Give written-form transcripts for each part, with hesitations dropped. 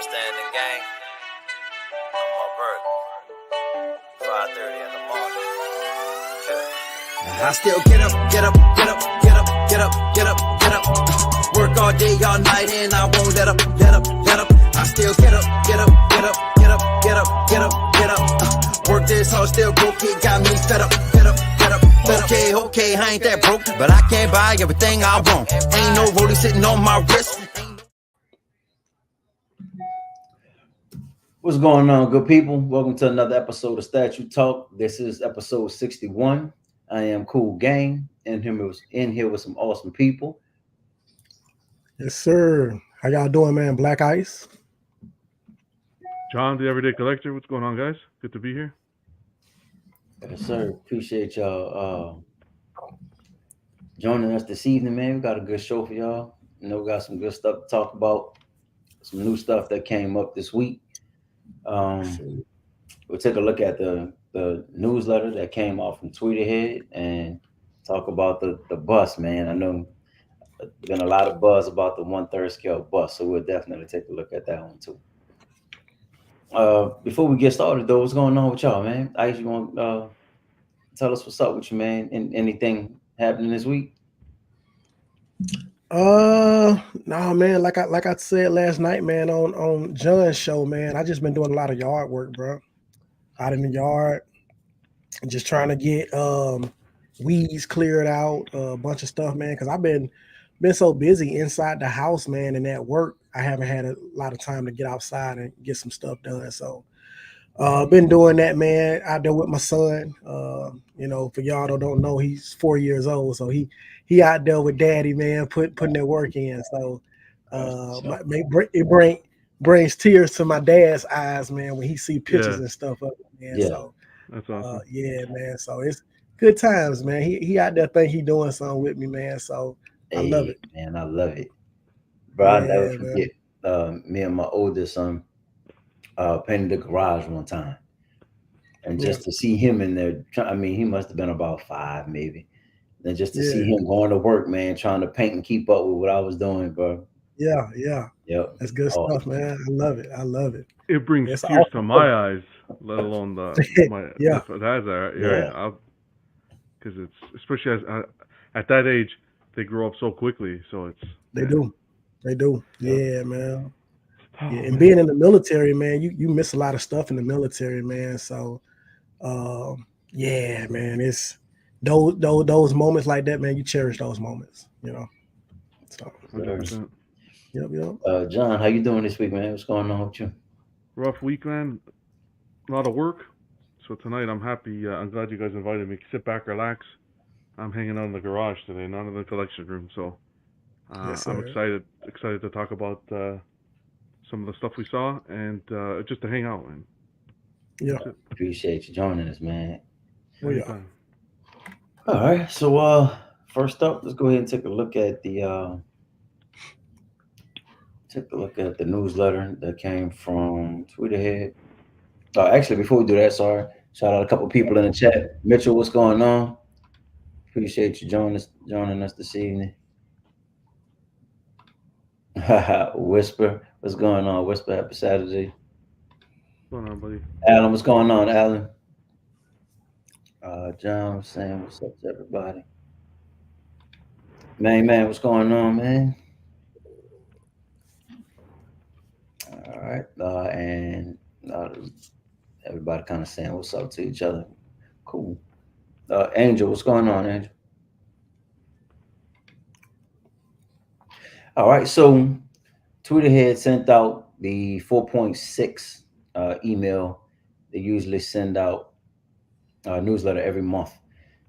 Outstanding gang. On my birthday. 5:30 in the morning. I still get up. Work all day, all night, and I won't let up. I still get up. Work this hard, still broke, it got me fed up. Okay, I ain't that broke, but I can't buy everything I want. Ain't no rollie sitting on my wrist. What's going on, good people? Welcome to another episode of Statue Talk. This is episode 61. I am Cool Gang, and in here with some awesome people. Yes, sir. How y'all doing, man? Black Ice. John, the Everyday Collector. What's going on, guys? Good to be here. Yes, sir. Appreciate y'all joining us this evening, man. We got a good show for y'all. You know, we got some good stuff to talk about. Some new stuff that came up this week. We'll take a look at the newsletter that came off from Tweeterhead and talk about the bus, man. I know there's been a lot of buzz about the 1/3 scale bus, so we'll definitely take a look at that one too. Before we get started, though, what's going on with y'all, man? Ice, you want tell us what's up with you, man? And anything happening this week? No, man. Like I said last night, man, on John's show, man. I just been doing a lot of yard work, bro. Out in the yard, just trying to get weeds cleared out, a bunch of stuff, man. Because I've been so busy inside the house, man, and at work, I haven't had a lot of time to get outside and get some stuff done. So, been doing that, man. Out there with my son. You know, for y'all that don't know, he's 4 years old, so he out there with daddy, man, putting that work in. So, it brings tears to my dad's eyes, man, when he see pictures and stuff up, man. Yeah. So, That's awesome. yeah, man. So it's good times, man. He out there think he doing something with me, man. So I love it, man. I love it, bro. I'll never Yeah, forget. Me and my oldest son painted the garage one time, and just to see him in there. I mean, he must have been about 5, maybe. And just to see him going to work, man, trying to paint and keep up with what I was doing, bro. Yeah. Yep. That's good stuff, man. I love it. It brings It's tears awesome. to my eyes, let alone my Yeah. because it's especially at that age they grow up so quickly. So it's They do. Yeah, man. Yeah, and being in the military, man, you miss a lot of stuff in the military, man. So, yeah, man, it's those moments like that, man. You cherish those moments, you know. So, 100%. Yep. John, how you doing this week, man? What's going on with you? Rough week, man. A lot of work. So tonight I'm happy. I'm glad you guys invited me. Sit back, relax. I'm hanging out in the garage today, not in the collection room. So Yes, I'm sir. excited to talk about some of the stuff we saw and just to hang out, man. Yeah. Appreciate you joining us, man. Oh, yeah. Anytime. All right. So first up, let's go ahead and take a look at the newsletter that came from Tweeterhead. Actually, before we do that, sorry. Shout out a couple people in the chat. Mitchell, what's going on? Appreciate you joining us this evening. Whisper, what's going on? Whisper, happy Saturday. What's going on, buddy? Alan, what's going on, Alan? John was saying what's up to everybody. Man, what's going on, man? All right. And everybody kind of saying what's up to each other. Cool. Angel, what's going on, Angel? All right. So Tweeterhead sent out the 4.6 email. They usually send out a newsletter every month.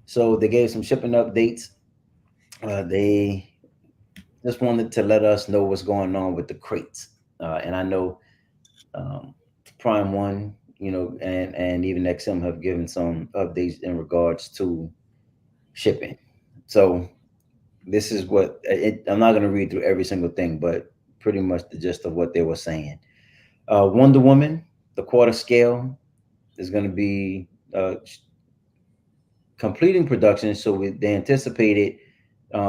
So they gave some shipping updates. They just wanted to let us know what's going on with the crates. And I know Prime One, you know, and even XM have given some updates in regards to shipping. So this is what I'm not going to read through every single thing, but pretty much the gist of what they were saying. Wonder Woman, the quarter scale, is going to be completing production. So they anticipated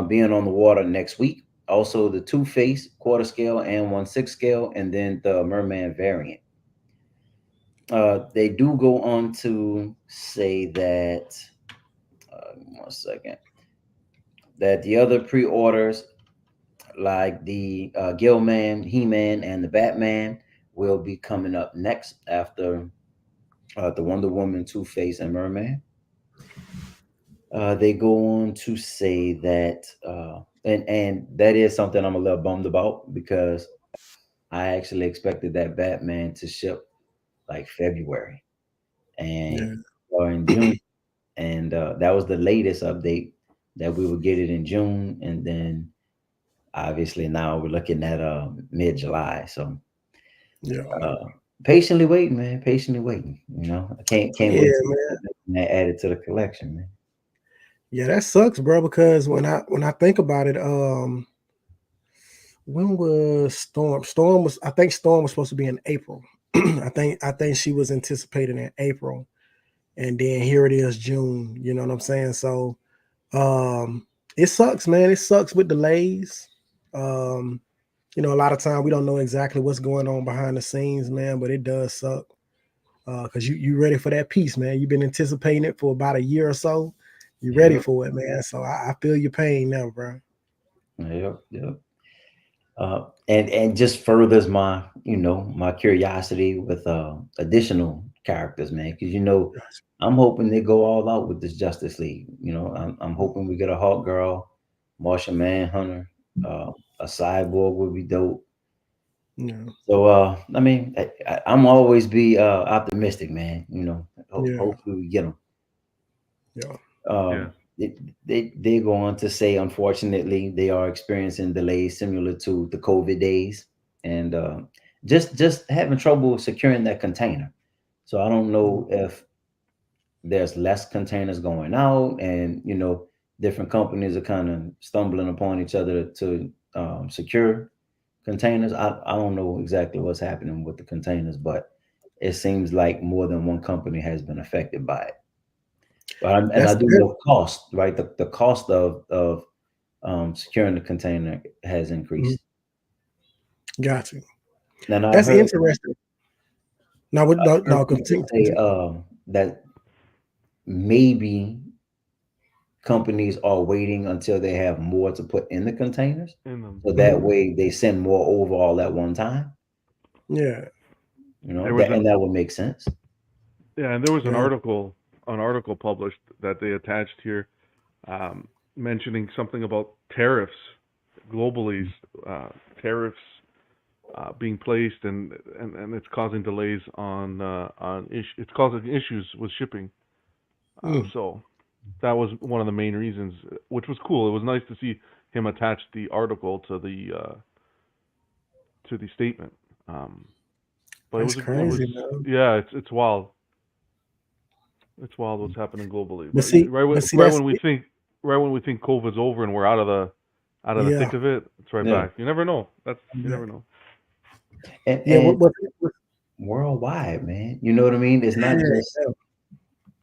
being on the water next week. also the Two-Face quarter scale and 1/6 scale, and then the Merman variant. They do go on to say that, 1 second, that the other pre-orders, like the Gilman, He-Man, and the Batman, will be coming up next after the Wonder Woman, Two-Face, and Merman. They go on to say that, and that is something I'm a little bummed about, because I actually expected that Batman to ship like February and or in June, and that was the latest update, that we would get it in June, and then obviously now we're looking at mid-July. So Yeah. patiently waiting, man. Patiently waiting. I can't Yeah, wait man. to add it to the collection, man. Yeah, that sucks, bro. Because when I think about it, when was Storm? I think Storm was supposed to be in April. I think she was anticipated in April, and then here it is, June. You know what I'm saying? So, it sucks, man. It sucks with delays. A lot of time we don't know exactly what's going on behind the scenes, man. But it does suck, because you ready for that piece, man. You've been anticipating it for about a year or so. You ready for it, man. So I feel your pain now, bro. Yep. And just furthers my my curiosity with additional characters, man, because I'm hoping they go all out with this Justice League. I'm hoping we get a Hawk Girl, Martian Manhunter, a Cyborg would be dope. Yeah. So I mean, I'm always be optimistic, man. Hopefully we get them. Yeah. They go on to say, unfortunately, they are experiencing delays similar to the COVID days, and just having trouble securing that container. So I don't know if there's less containers going out, and different companies are kind of stumbling upon each other to secure containers. I don't know exactly what's happening with the containers, but it seems like more than one company has been affected by it. And I do know cost, right? The cost of securing the container has increased. Got you. And That's interesting. No, continue. That maybe companies are waiting until they have more to put in the containers, so that way they send more over all at one time. Yeah, and that would make sense. Yeah, and there was an article published that they attached here, mentioning something about tariffs globally, tariffs being placed, and it's causing delays it's causing issues with shipping. So that was one of the main reasons, which was cool. It was nice to see him attach the article to the statement. But that's crazy, man. Yeah, it's wild. It's wild what's happening globally. But see, right when we think COVID's over and we're out of the thick of it, it's right back. You never know. You never know. And worldwide, man. You know what I mean? It's not just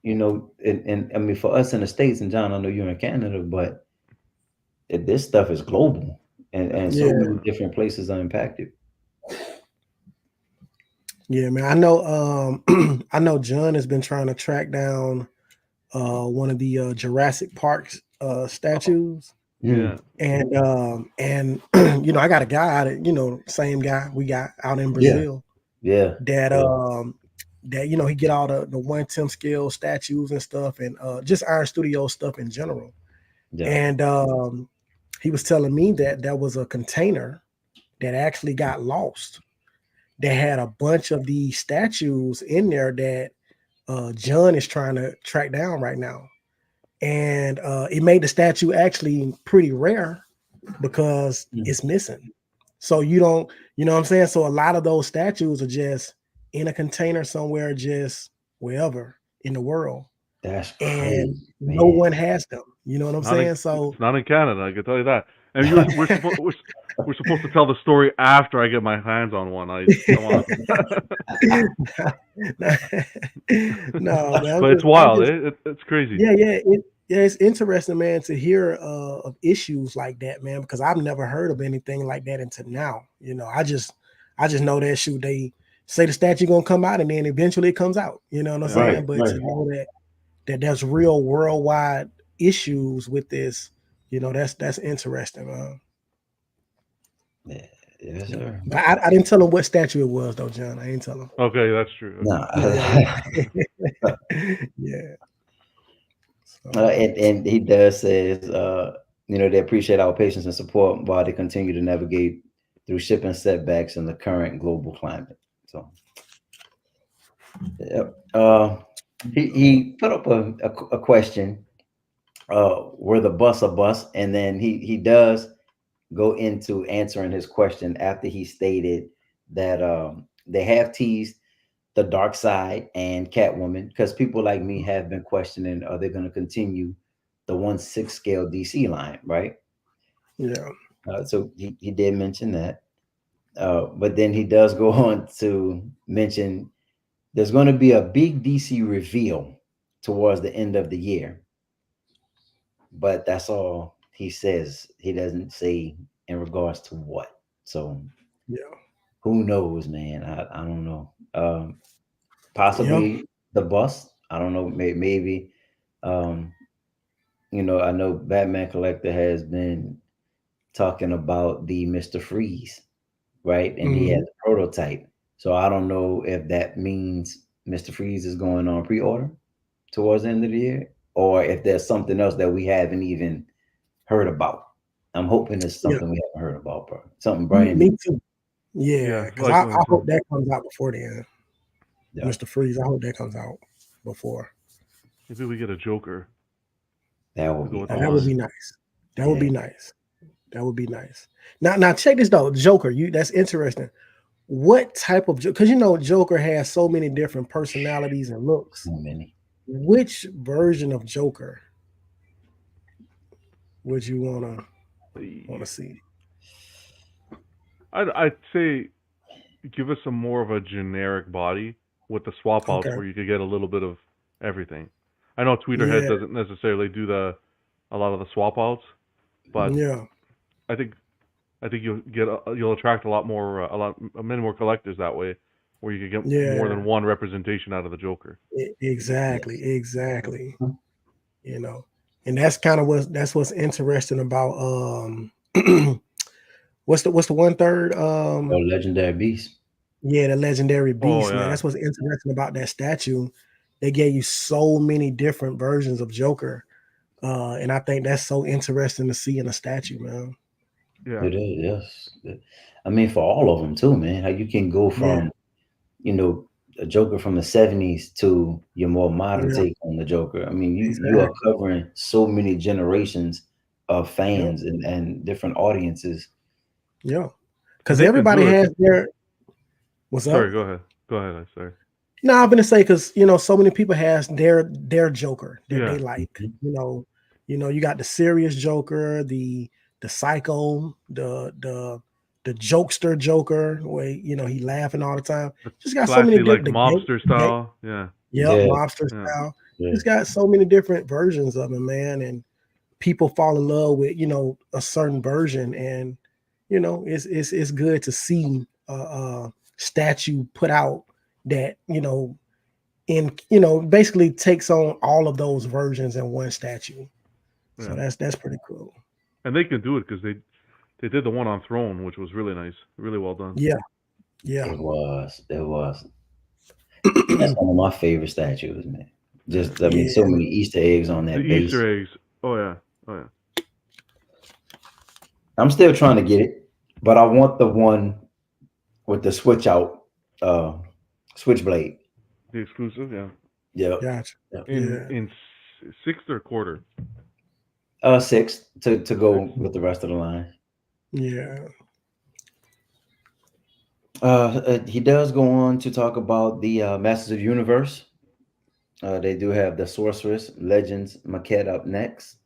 and I mean, for us in the States, and John, I know you're in Canada, but this stuff is global, and so many different places are impacted. Yeah, man. I know. I know John has been trying to track down one of the Jurassic Park statues. Yeah, and I got a guy out of same guy we got out in Brazil. Yeah. That he get all the 1/10 scale statues and stuff, and just Iron Studio stuff in general. Yeah. And he was telling me that there was a container that actually got lost. That had a bunch of these statues in there that John is trying to track down right now. And it made the statue actually pretty rare because it's missing. So you don't, you know what I'm saying? So a lot of those statues are just in a container somewhere, just wherever in the world. That's crazy, and no one has them. You know what I'm saying? So it's not in Canada, I can tell you that. And we're supposed to tell the story after I get my hands on one. No, man, but it's wild. It's crazy. Yeah, it's interesting, man, to hear of issues like that, man, because I've never heard of anything like that until now. You know, I just know that shoot, they say the statue gonna come out and then eventually it comes out. You know what I'm Yeah. saying? Right, But right. to know that there's real worldwide issues with this, you know, that's interesting, man. Yeah, yes, sir. But I didn't tell him what statue it was, though, John. I didn't tell him. Okay, that's true. Okay. No, Yeah. So, and he does says, you know, they appreciate our patience and support while they continue to navigate through shipping setbacks in the current global climate. So, yep. He put up a question, were the bus a bus? And then he does go into answering his question after he stated that they have teased the Dark Side and Catwoman, because people like me have been questioning, are they going to continue the 1/6 scale DC line, right? yeah. So he did mention that. But then he does go on to mention there's going to be a big DC reveal towards the end of the year. But that's all he says. He doesn't say in regards to what. So Yeah. who knows, man? I don't know. Possibly the bus. I don't know. Maybe. You know, I know Batman Collector has been talking about the Mr. Freeze, right? And he has a prototype. So I don't know if that means Mr. Freeze is going on pre-order towards the end of the year, or if there's something else that we haven't even heard about. I'm hoping it's something we haven't heard about, bro. Something brand Me new. too. Yeah, Yeah, because likely I so. hope that comes out before then. Yeah. Mr. Freeze, I hope that comes out before. Maybe we get a Joker. That would be That Now, that would be nice. That would be Yeah. nice. That would be nice. Now check this though, Joker. That's interesting. What type of Because you know Joker has so many different personalities and looks. so many. Which version of Joker would you wanna see? I'd say give us some more of a generic body with the swap outs Okay. where you could get a little bit of everything. I know Tweeterhead Yeah. doesn't necessarily do a lot of the swap outs, but Yeah. I think you'll attract a lot many more collectors that way, where you can get more than one representation out of the Joker. Exactly. Yes. Exactly. You know, and that's kind of what's interesting about what's the 1/3 Oh, Legendary Beast. yeah, the Legendary Beast, yeah. man. That's what's interesting about that statue. They gave you so many different versions of Joker. And I think that's so interesting to see in a statue, man. Yeah. It is, yes. I mean, for all of them too, man. How you can go from, you know, a Joker from the 70s to your more modern take on the Joker. I mean, you are covering so many generations of fans and different audiences. Yeah. Because everybody has their what's up? Sorry, go ahead. I'm sorry. No, I'm gonna say because you know, so many people has their Joker that they like. Mhm. You know, you got the serious Joker, the psycho, the jokester Joker, where you know he laughing all the time. Just got so many Classy, like different mobster style. Yeah. mobster style. Just got so many different versions of him, man, and people fall in love with you know a certain version, and you know it's good to see a statue put out that you know basically takes on all of those versions in one statue. So that's pretty cool. And they can do it because they did the one on Throne, which was really nice, really well done. Yeah. It was. That's one of my favorite statues, man. Just I mean, so many Easter eggs on that The base. Easter eggs. Oh yeah. I'm still trying to get it, but I want the one with the switch out switchblade. The exclusive, yeah. Yeah. Gotcha. In sixth or quarter. 6 to go with the rest of the line. Yeah. He does go on to talk about the Masters of the Universe. They do have the Sorceress Legends maquette up next.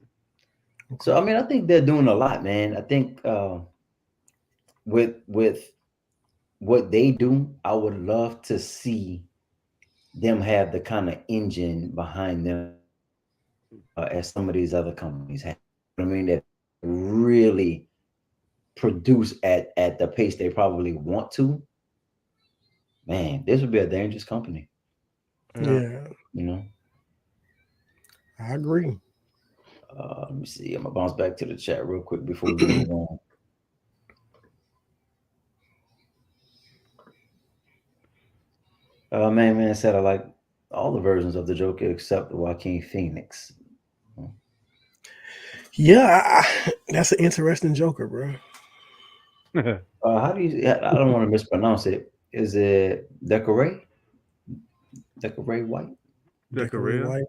Okay. So I mean, I think they're doing a lot, man. I think with what they do, I would love to see them have the kind of engine behind them as some of these other companies have. I mean, that really produce at the pace they probably want to. Man, this would be a dangerous company. Yeah, You know. I agree. Let me see. I'm gonna bounce back to the chat real quick before we move on. Man said I like all the versions of the Joker except Joaquin Phoenix. Yeah, that's an interesting Joker, bro. How do you? I don't want to mispronounce it. Is it Decoré? Decoré White? Decorate Decorea. White.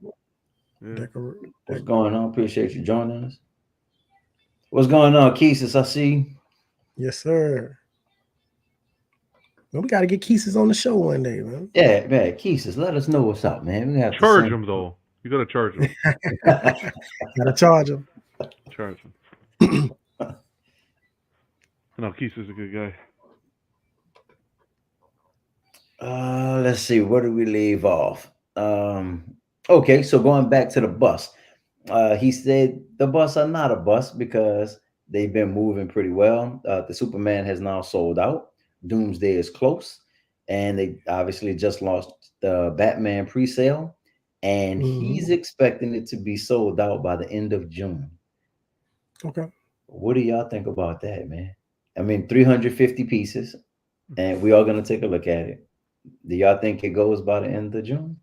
Yeah. Decorate. What's going on? Appreciate you joining us. What's going on, Keesis? I see. Yes, sir. Well, we got to get Keesis on the show one day, man. Yeah, man, Keesis, let us know what's up, man. We have to Charge send- him though. You gotta charge him. Gotta charge him. Charge him. No, Keith is a good guy. Let's see, where do we leave off? Okay, so going back to the bus. He said the bus are not a bus because they've been moving pretty well. The Superman has now sold out. Doomsday is close, and they obviously just launched the Batman pre-sale, and he's expecting it to be sold out by the end of June. Okay. What do y'all think about that, man? I mean, 350 pieces, and we are gonna take a look at it. Do y'all think it goes by the end of June?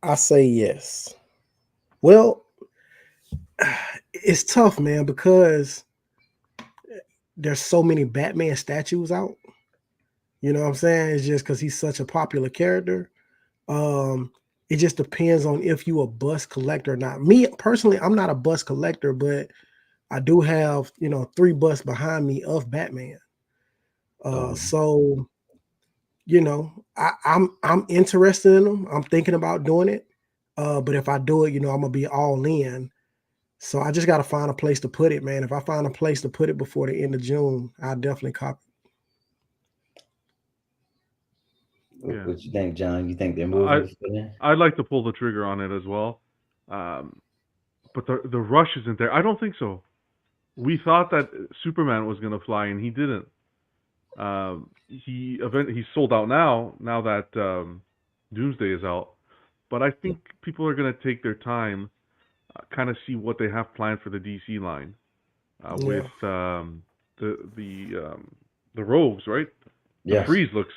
I say yes. Well, it's tough, man, because there's so many Batman statues out. You know what I'm saying? It's just because he's such a popular character. It just depends on if you a bust collector or not. Me personally, I'm not a bust collector, but I do have 3 busts behind me of Batman. So I'm interested in them. I'm thinking about doing it. But if I do it, I'm gonna be all in. So I just gotta find a place to put it, man. If I find a place to put it before the end of June, I'll definitely copy. Yeah. What you think, John? You think they're moving? I'd like to pull the trigger on it as well, but the rush isn't there. I don't think so. We thought that Superman was going to fly, and he didn't. He's sold out now that Doomsday is out. But I think people are going to take their time, kind of see what they have planned for the DC line with the Rogues, right? Yes. The Freeze looks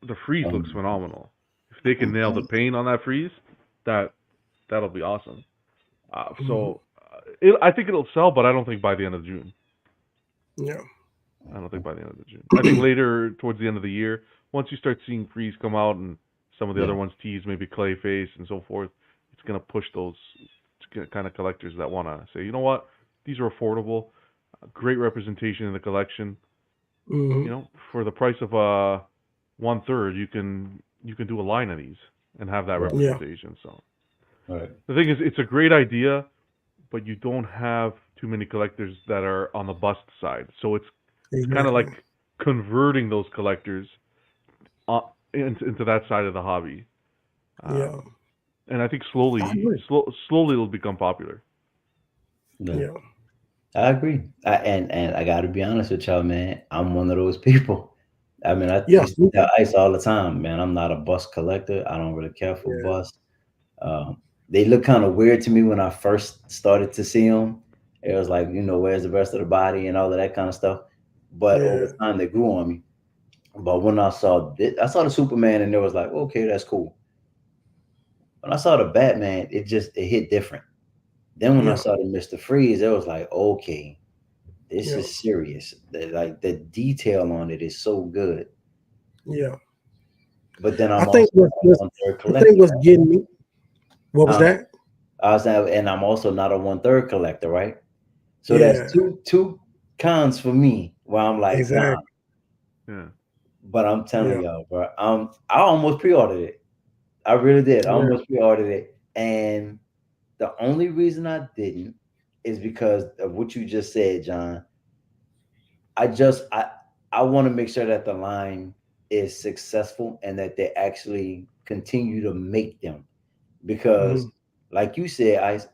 the Freeze looks phenomenal. If they can nail the paint on that Freeze, that'll be awesome. So I think it'll sell, but I don't think by the end of June. Yeah. I don't think by the end of June. I think later, towards the end of the year, once you start seeing Freeze come out and some of the other ones tease, maybe Clayface and so forth, it's going to push those kind of collectors that want to say, you know what, these are affordable, great representation in the collection. For the price of 1/3, you can do a line of these and have that representation. So the thing is, it's a great idea, but you don't have too many collectors that are on the bust side. So it's kind of like converting those collectors into that side of the hobby. And I think slowly it'll become popular. Yeah. I agree. And I got to be honest with y'all, man. I'm one of those people. I mean, I tell Ice all the time, man. I'm not a bust collector. I don't really care for busts. They look kind of weird to me when I first started to see them. It was like, where's the rest of the body and all of that kind of stuff. But over time, they grew on me. But when I saw the Superman, and it was like, okay, that's cool. When I saw the Batman, it hit different. Then when I saw the Mr. Freeze, it was like, okay, this is serious. The detail on it is so good. Yeah. But then I think what's getting me. What was that? And I'm also not a 1/3 collector, right? So that's two cons for me where I'm like, exactly. Yeah. But I'm telling y'all, bro, I almost pre-ordered it. I really did. I almost pre-ordered it. And the only reason I didn't is because of what you just said, John. I want to make sure that the line is successful and that they actually continue to make them, because Mhm. like you said,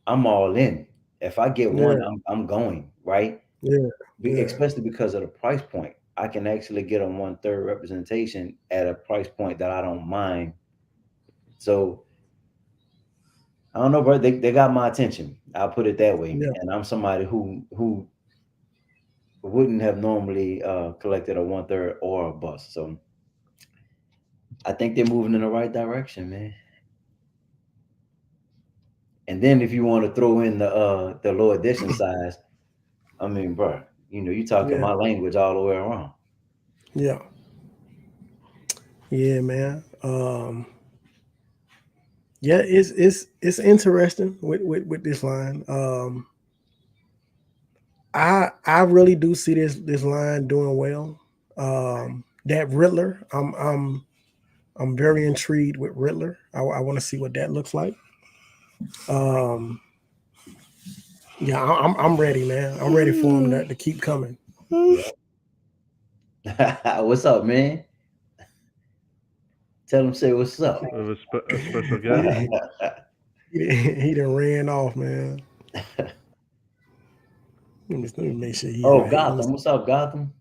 I'm all in. If I get Yeah, one, I'm going, right? yeah, yeah, Especially because of the price point. I can actually get a 1/3 representation at a price point that I don't mind. So I don't know, bro. They got my attention. I'll put it that way. yeah. And I'm somebody who wouldn't have normally collected a 1/3 or a bust. So I think they're moving in the right direction, man. And then if you want to throw in the low edition size, I mean, bro, you talking Yeah, my language all the way around. yeah, yeah, man. Yeah, it's interesting with this line. I really do see this line doing well. That Riddler, I'm very intrigued with Riddler. I want to see what that looks like. Um, yeah, I'm ready, man. I'm ready for him to keep coming. What's up, man? Tell him say what's up. We have a special guest. He done ran off, man. Let me make sure he's Oh, right. Gotham. What's up, Gotham?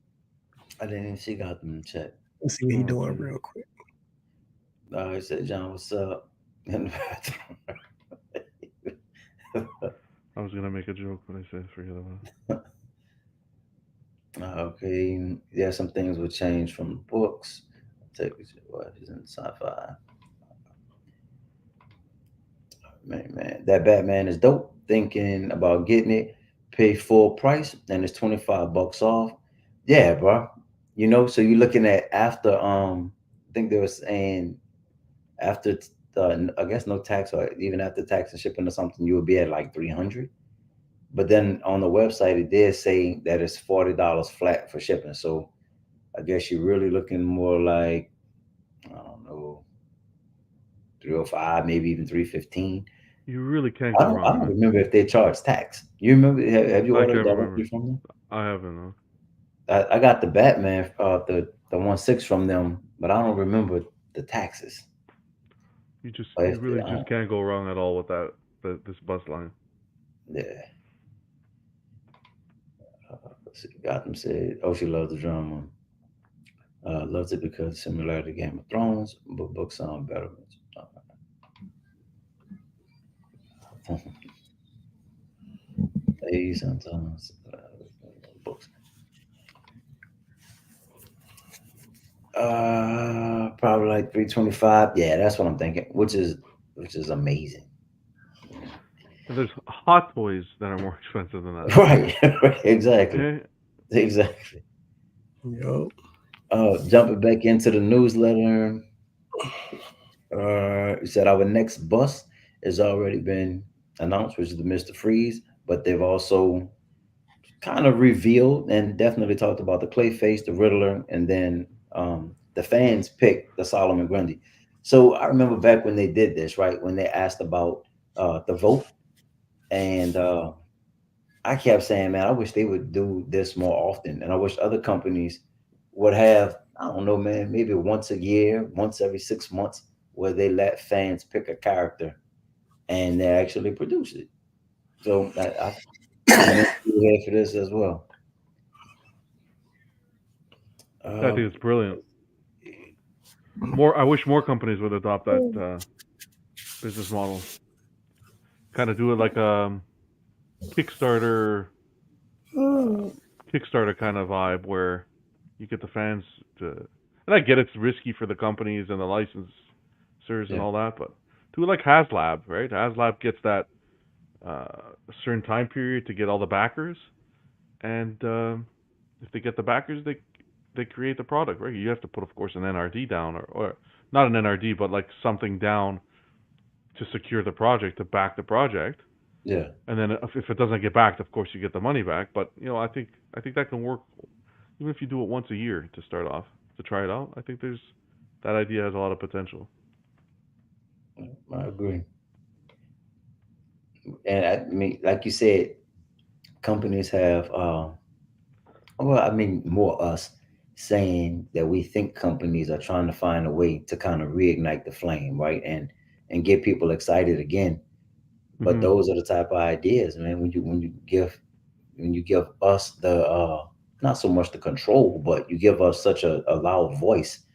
I didn't even see Gotham in the chat. Let's see what he Oh, doing geez. real quick. He said, John, what's up? In the bathroom. I was gonna make a joke, but I said forget about it. Okay. Yeah, some things will change from the books. Take what is in sci-fi. Man, that Batman is dope. Thinking about getting it, pay full price, and it's $25 off. Yeah, bro. So you're looking at after I think they were saying after I guess no tax, or even after tax and shipping or something, you would be at like 300. But then on the website it did say that it's $40 flat for shipping. So I guess you're really looking more like, I don't know, 305, maybe even 315. You really can't I go don't I wrong, don't man. remember if they charge tax. You remember? Have you I ordered can't directly remember. from them? I haven't. No. I got the Batman, the 1/6 from them, but I don't remember the taxes. Or You if they, really just can't go wrong at all with this bus line. yeah. Let's see. Gotham said, "Oh, she loves the drama. Loves it because similar to Game of Thrones, but books sound better." They sometimes books. Probably like 325. Yeah, that's what I'm thinking. Which is amazing. And there's Hot Toys that are more expensive than that. Right, right, exactly, Okay. exactly. Yup. Jumping back into the newsletter. You said our next bus has already been announced, which is the Mr. Freeze, but they've also kind of revealed and definitely talked about the Clayface, the Riddler, and then the fans picked the Solomon Grundy. So I remember back when they did this, right? When they asked about the vote, and I kept saying, man, I wish they would do this more often, and I wish other companies would have, I don't know, man, maybe once a year, once every 6 months, where they let fans pick a character and they actually produce it. So I'm here for this as well. I Uh, think it's brilliant. I wish more companies would adopt that business model. Kind of do it like Kickstarter, uh, Kickstarter kind of vibe where you get the fans to. And I get it's risky for the companies and the licensors and yeah, all that, but do it like HasLab, right? HasLab gets that a certain time period to get all the backers, and if they get the backers, they create the product, right? You have to put, of course, an NRD down, or not an NRD, but like something down to secure the project, to back the project, yeah. and then if it doesn't get backed, of course, you get the money back. But I think that can work, even if you do it once a year to start off to try it out. I think there's that idea has a lot of potential. I agree. And I mean, like you said, companies have, well, I mean, more us saying that we think companies are trying to find a way to kind of reignite the flame, right? And get people excited again. But Mhm. those are the type of ideas, man. When you give us the not so much the control, but you give us such a loud voice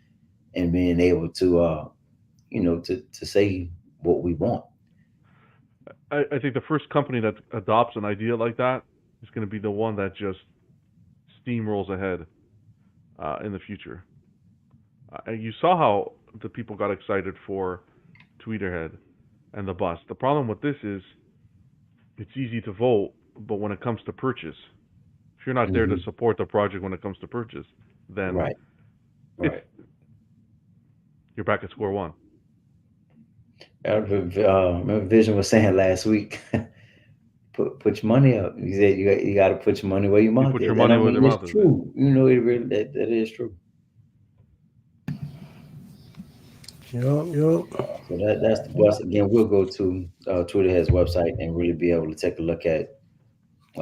and being able to to say what we want. I think the first company that adopts an idea like that is going to be the one that just steamrolls ahead in the future. And you saw how the people got excited for Tweeterhead and the bus. The problem with this is it's easy to vote, but when it comes to purchase, if you're not there to Hmm. support the project when it comes to purchase, then Right, it's right. you're back at square one. Remember Vision was saying last week, put your money up. He said you got to put your money where your You mouth put your is, and money I where mean their it's mouth is. Yeah. true. You know, it really that is true. Yup. So that's the bus. Again, we'll go to Twitterhead's website and really be able to take a look at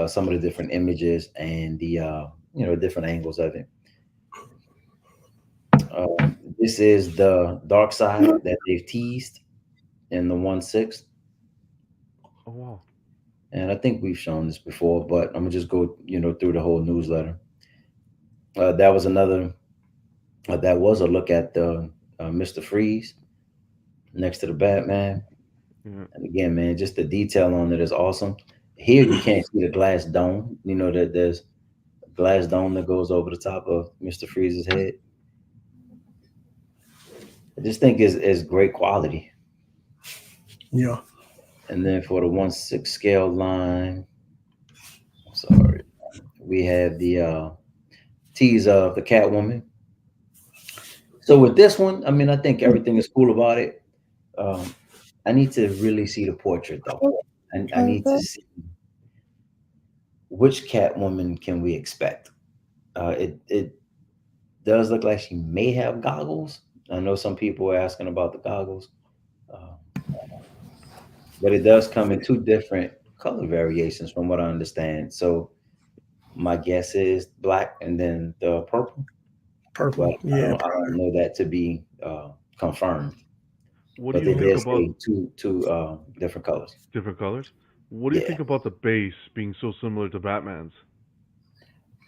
some of the different images and the different angles of it. This is the dark side that they've teased in the 1/6, Oh wow. and I think we've shown this before, but I'm gonna just go through the whole newsletter. That was another. That was a look at the Mr. Freeze next to the Batman. Yeah. And again, man, just the detail on it is awesome. Here you can't see the glass dome. You know that there's a glass dome that goes over the top of Mr. Freeze's head. I just think is great quality. Yeah. And then for the 1/6 scale line, sorry, we have the tease of the Catwoman. So with this one, I mean, I think everything is cool about it. Um, I need to really see the portrait though. And I need to see which Catwoman can we expect. It does look like she may have goggles. I know some people are asking about the goggles, uh, but it does come in two different color variations, from what I understand. So my guess is black and then the purple, but Purple. Yeah. I don't know that to be confirmed. What do But you they think did about say two different colors. different colors? What do you Yeah, think about the base being so similar to Batman's?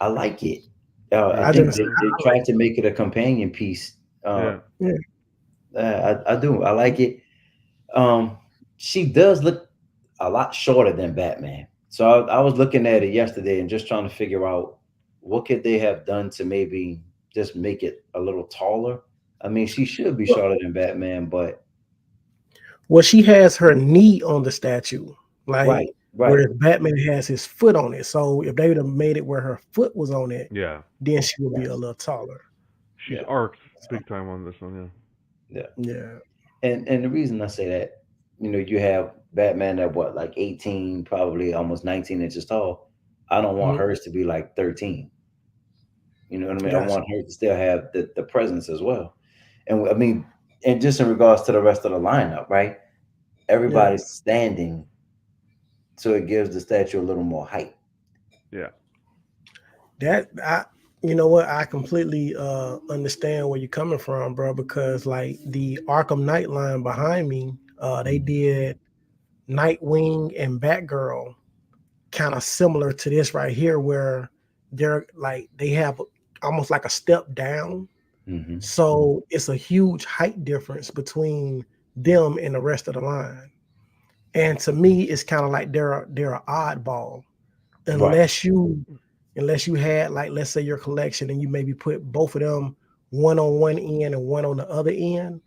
I like it. You I I like think that just they, too? they tried to make it a companion piece. Yeah. yeah. I do. I like it. Um, she does look a lot shorter than Batman. So I was looking at it yesterday and just trying to figure out what could they have done to maybe just make it a little taller. I mean, she should be shorter than Batman, but Well, she has her knee on the statue, like right, right. whereas Batman has his foot on it. So if they would have made it where her foot was on it, Yeah. then she would be a Yes, little taller. She's yeah, arced big time on this one. yeah. Yeah. And the reason I say that, you have Batman at what, like 18, probably almost 19 inches tall. I don't want Mhm. hers to be like 13. You know what I mean? I Gotcha. want her to still have the presence as well. And I mean, and just in regards to the rest of the lineup, right? Yeah. Everybody's standing, so it gives the statue a little more height. Yeah. That I you know what? I completely understand where you're coming from, bro, because like the Arkham Knight line behind me, they Mhm. did Nightwing and Batgirl kind of similar to this right here, where they're like they have almost like a step down. Mhm. So it's a huge height difference between them and the rest of the line. And to me, it's kind of like they're an oddball Right. unless you had like let's say your collection and you maybe put both of them one on one end and one on the other end,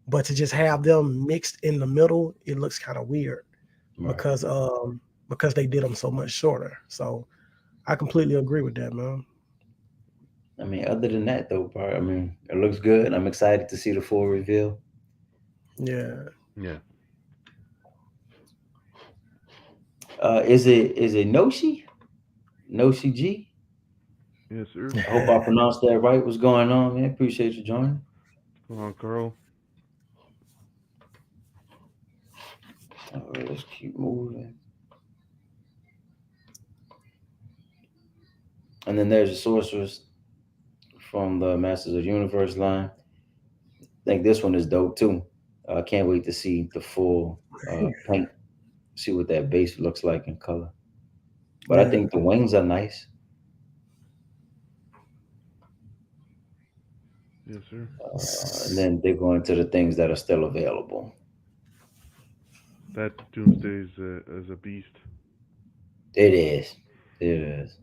but to just have them mixed in the middle, it looks kind of weird Right. because they did them so much shorter. So I completely agree with that, man. I mean, other than that, though, bro, I mean, it looks good. I'm excited to see the full reveal. Yeah. Yeah. Is it Noshi? Noshi G? Yes, sir. I hope I pronounced that right. What's going on, man? Appreciate you joining. Come on, Carl. All right, let's keep moving. And then there's the sorceress from the Masters of the Universe line. I think this one is dope too. I can't wait to see the full paint, see what that base looks like in color. But I Yeah. think the wings are nice. Yes, sir. And then they go into the things that are still available. That Doomsday is a beast. It is. It is.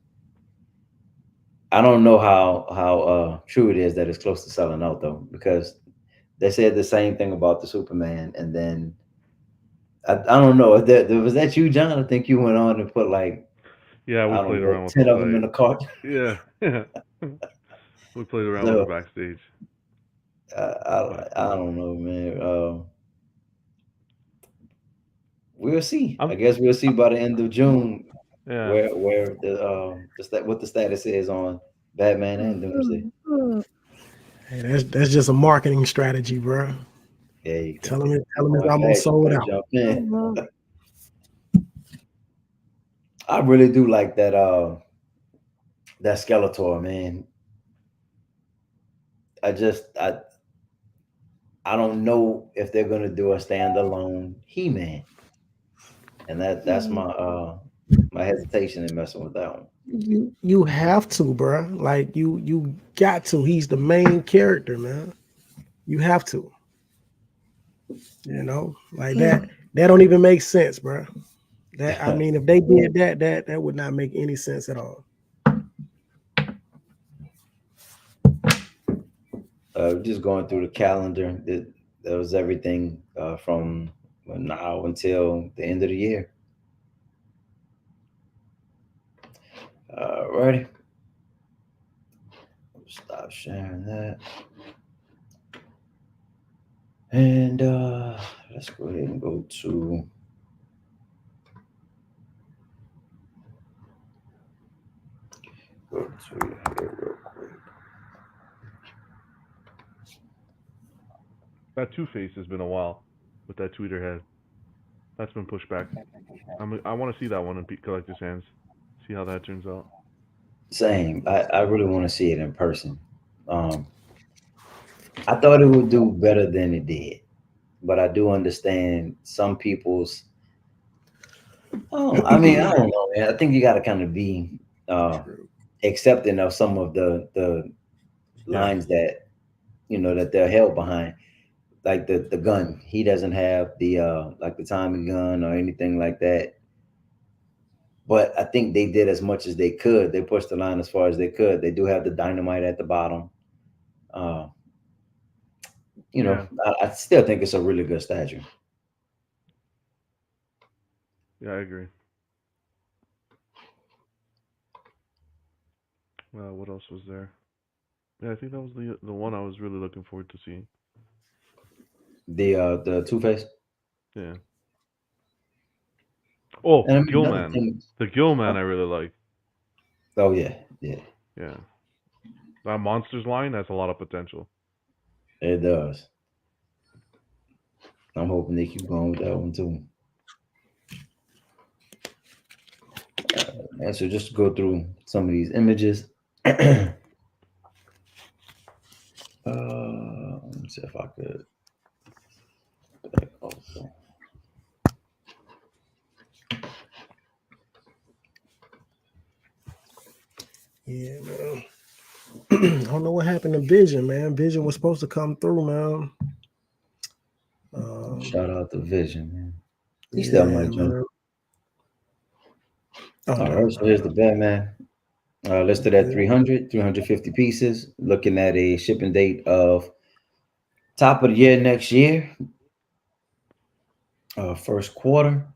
I don't know how true it is that it's close to selling out though, because they said the same thing about the Superman, and then I don't know. Was that you, John? I think you went on and put like Yeah, we I don't played know around with 10 the of them in site. the cart. Yeah. We played around with So it backstage. But I don't know, man. We'll see. I I'm guess we'll see by the end of June yeah. where what the status is on Batman and Doomsday. Hey, that's just a marketing strategy, bro. Yeah, you go. Tell him it's Going almost fast, you sold better out. jump in. I really do like that Skeletor, man. I don't know if they're gonna do a standalone He-Man, and that's my hesitation in messing with that one. You have to, bro. Like you got to. He's the main character, man. You have to. You know, like that. That don't even make sense, bro. That I mean, if they did that would not make any sense at all. Just going through the calendar, that was everything from now until the end of the year. Righty. Stop sharing that. And let's go ahead and go to here real quick. That Two-Face has been a while with that tweeter head. That's been pushed back. I want to see that one in collector's hands. See how that turns out. Same. I really want to see it in person. I thought it would do better than it did, but I do understand some people's. Oh, I mean, I don't know, man. I think you got to kind of be accepting of some of the lines that that they're held behind, like the gun. He doesn't have the like the Tommy gun or anything like that. But I think they did as much as they could. They pushed the line as far as they could. They do have the dynamite at the bottom. Yeah. I still think it's a really good statue. Yeah, I agree. What else was there? Yeah, I think that was the one I was really looking forward to seeing. The Two-Face. Yeah. Oh, And I mean, another Gillman. thing- The Gillman I really like. Oh yeah, yeah, Yeah. That Monsters line has a lot of potential. it does. I'm hoping they keep going with that one too. And so just to go through some of these images. Let me see if I could. Also. Yeah, man. I don't know what happened to Vision, man. Vision was supposed to come through, man. Shout out to Vision, man. He Yeah, still might jump. man. All right, so here's the Batman. Listed at 350 pieces. Looking at a shipping date of top of the year next year. First quarter.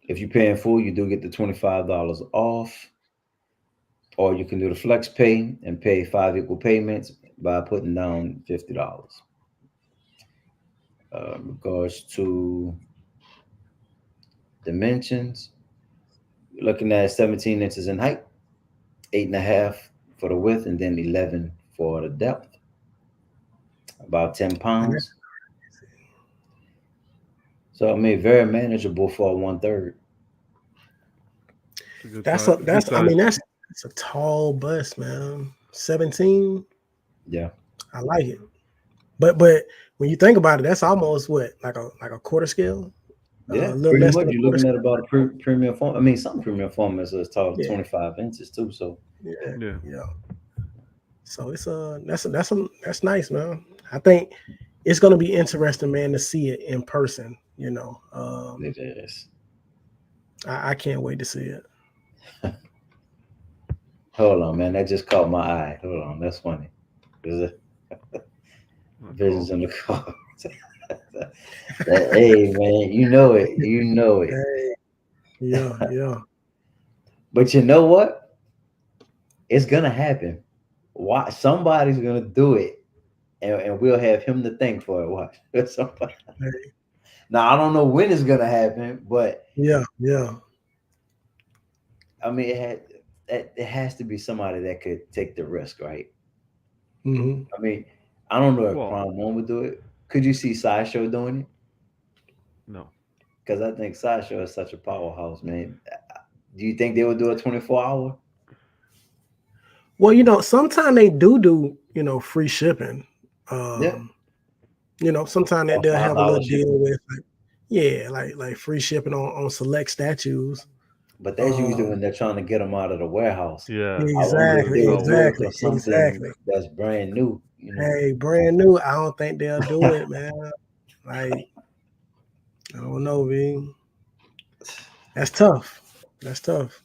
If you pay in full, you do get the $25 off. Or you can do the flex pay and pay 5 equal payments by putting down $50. Regards to dimensions, you're looking at 17 inches in height, 8.5 for the width, and then 11 for the depth. About 10 pounds. So I mean, very manageable for a 1/3. It's a good size. That's a tall bust, man. 17. Yeah. I like it. But when you think about it, that's almost what like a quarter scale. Yeah, A little pretty less much. than a You're quarter looking at scale. about a premium form. I mean, some premium formats are as tall as Yeah, 25 inches too. So yeah, Yeah. yeah. So it's that's nice, man. I think it's gonna be interesting, man, to see it in person. it is. I can't wait to see it. Hold on, man. That just caught my eye. Hold on, that's funny. There's That's visions cool. in the car. Hey, man, you know it. You know it. Hey, yeah. But you know what? It's gonna happen. Why? Somebody's gonna do it, and we'll have him to thank for it. Watch. Somebody. Hey, Now I don't know when it's gonna happen, but yeah. I mean, it has to be somebody that could take the risk, right? Hmm. I mean, I don't know if Well, Prime One would do it. Could you see Sideshow doing it? no. Because I think Sideshow is such a powerhouse, man. Do you think they would do a 24-hour? Well, sometimes they do free shipping. Yeah. Sometimes Or they'll have a $5 little deal shipping. with like free shipping on select statues. But that's usually Um, when they're trying to get them out of the warehouse. Yeah. I wonder if exactly, they would Oh, do it for exactly, something exactly. that's brand new, Hey, brand new. I don't think they'll do it, man. Like, I don't know, man. That's tough. That's tough.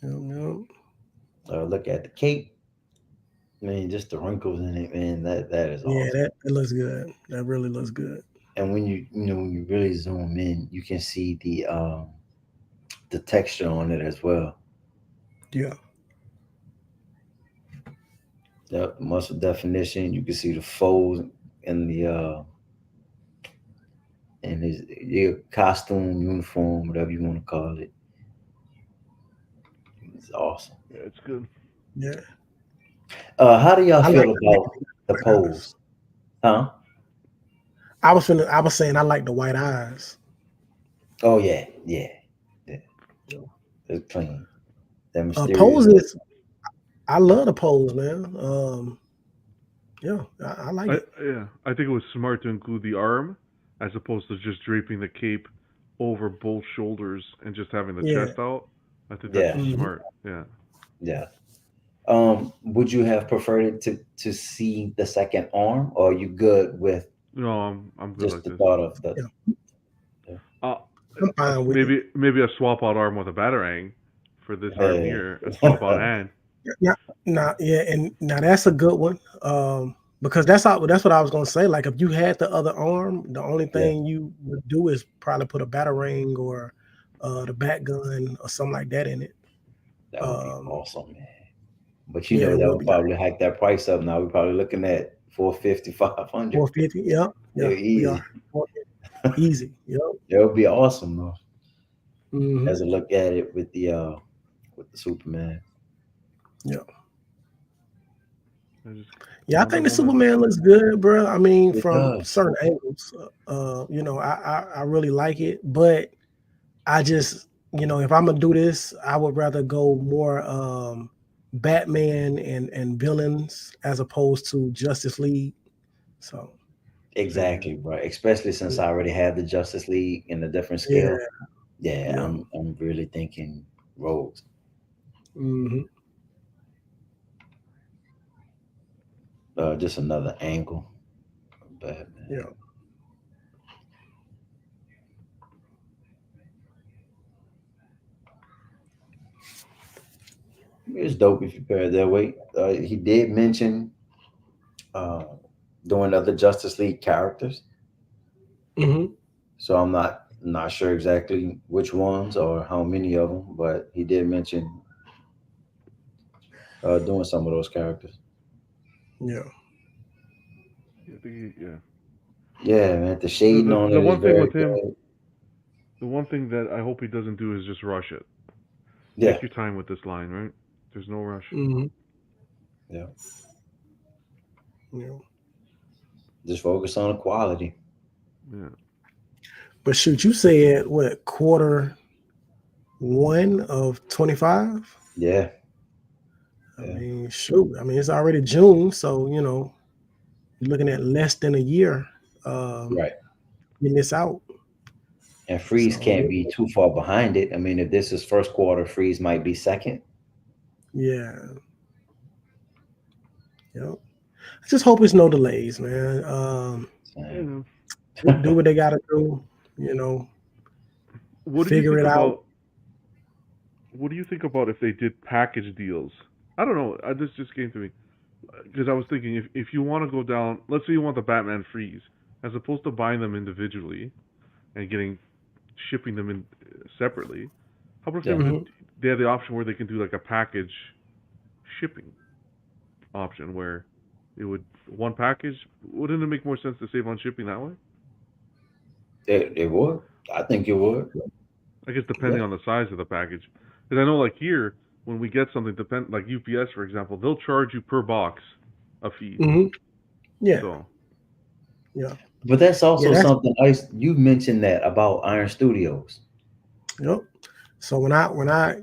Yep. Look at the cape. Man, just the wrinkles in it, man. That is Yeah, awesome. that looks good. That really looks good. And when you really zoom in, you can see the texture on it as well. Yeah. The muscle definition. You can see the folds in the in his your costume, uniform, whatever you want to call it. It's awesome. yeah, it's good. Yeah. How do y'all I like feel the about the white eyes. pose? Huh? I was saying I like the white eyes. Oh yeah. It's clean. That mysterious look. Poses, I love the pose, man. Yeah, I like it. I think it was smart to include the arm as opposed to just draping the cape over both shoulders and just having the Yeah. chest out. I think that's Yeah, just Mhm. smart. Yeah. yeah. Would you have preferred it to see the second arm, or are you good with No, I'm good just like the this. thought of the? Yeah. Yeah. Uh, I'm fine with it. maybe a swap out arm with a batarang for this arm Hey. here. A swap out hand. Yeah, and now that's a good one. Because that's what I was gonna say. Like if you had the other arm, the only Yeah, thing you would do is probably put a batarang or the bat gun or something like that in it. that would be Um, awesome, man. But yeah, it that would would be nice. probably hike that price up. Now we're probably looking at 450, 500. 450. Yep, Yeah, we are. easy. 450. Easy. Yep. That would be awesome though. Hmm. As a look at it with the Superman. Yeah. Just Yeah, I Wonder think the Woman. Superman looks good, bro. I mean, It from does. certain angles, I really like it, but I just, if I'm gonna do this, I would rather go more Batman and villains as opposed to Justice League. So Same here. Exactly, right. Especially since I already have the Justice League in a different yeah, scale. Yeah, yeah. I'm really thinking rogues. Hmm. Just another angle. Batman. Yeah. It's dope if you pair it that way. He did mention uh, doing other Justice League characters, Hmm. so I'm not sure exactly which ones or how many of them, but he did mention doing some of those characters. Yeah. Yeah, I think yeah. Yeah, man, the shading on The it is one thing very with him, good. the one thing that I hope he doesn't do is just rush it. Yeah, Take your time with this line, right? There's no rush. Hmm. yeah. Yeah. Just focus on the quality. Yeah. But shoot, you said what quarter one of 25? Yeah, I mean, shoot. I mean, it's already June, so you know, you're looking at less than a year Right. getting this out. And Freeze So can't be too far behind it. I mean, if this is first quarter, Freeze might be second. yeah, yep. I just hope it's no delays, man. So, Do what they got to do. You know, What do you figure think it out. about? What do you think about if they did package deals? I don't know. This just came to me because I was thinking if you want to go down, let's say you want the Batman Freeze, as opposed to buying them individually and shipping them in separately. How about if they have the option where they can do like a package shipping option where it would one package? Wouldn't it make more sense to save on shipping that way? It would. I think it would. I guess depending on the size of the package, because I know like here when we get something, like UPS for example, they'll charge you per box a fee. Yeah. So. Yeah. But that's also something you mentioned that about Iron Studios. Yep. So when I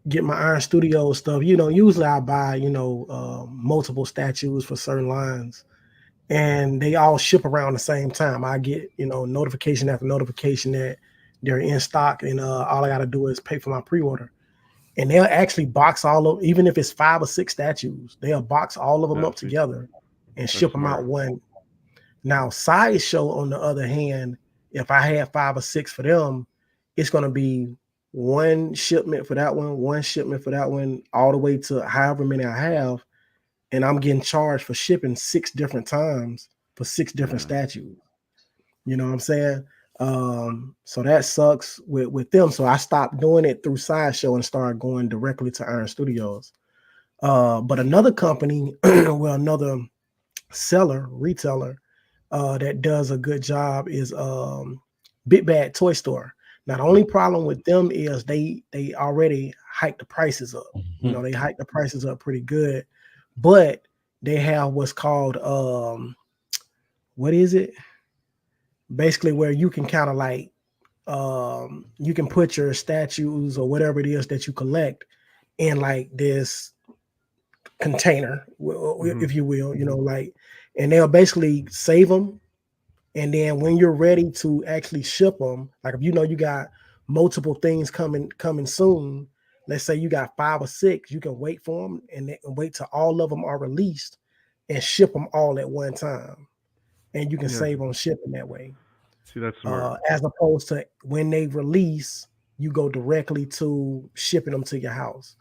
get my Iron Studios stuff, you know, usually I buy, you know, multiple statues for certain lines, and they all ship around the same time. I get, you know, notification after notification that they're in stock, and all I got to do is pay for my pre-order. And they'll actually box all of, even if it's 5 or 6 statues, they'll box all of them up together and ship them out one. Now, Sideshow, on the other hand, if I had 5 or 6 for them, it's going to be one shipment for that one shipment for that one, all the way to however many I have. And I'm getting charged for shipping 6 different times for 6 different statues. You know what I'm saying? So that sucks with them. So I stopped doing it through Sideshow and started going directly to Iron Studios. But another company, well, another retailer, that does a good job is Big Bad Toy Store. Now the only problem with them is they already hiked the prices up. You know, they hiked the prices up pretty good, but they have what's called what is it? Basically where you can kind of like you can put your statues or whatever it is that you collect in like this container, if you will, you know, like, and they'll basically save them. And then when you're ready to actually ship them, like if you know you got multiple things coming soon, let's say you got 5 or 6, you can wait for them and wait till all of them are released and ship them all at one time. And you can save on shipping that way. See, that's smart. As opposed to when they release, you go directly to shipping them to your house.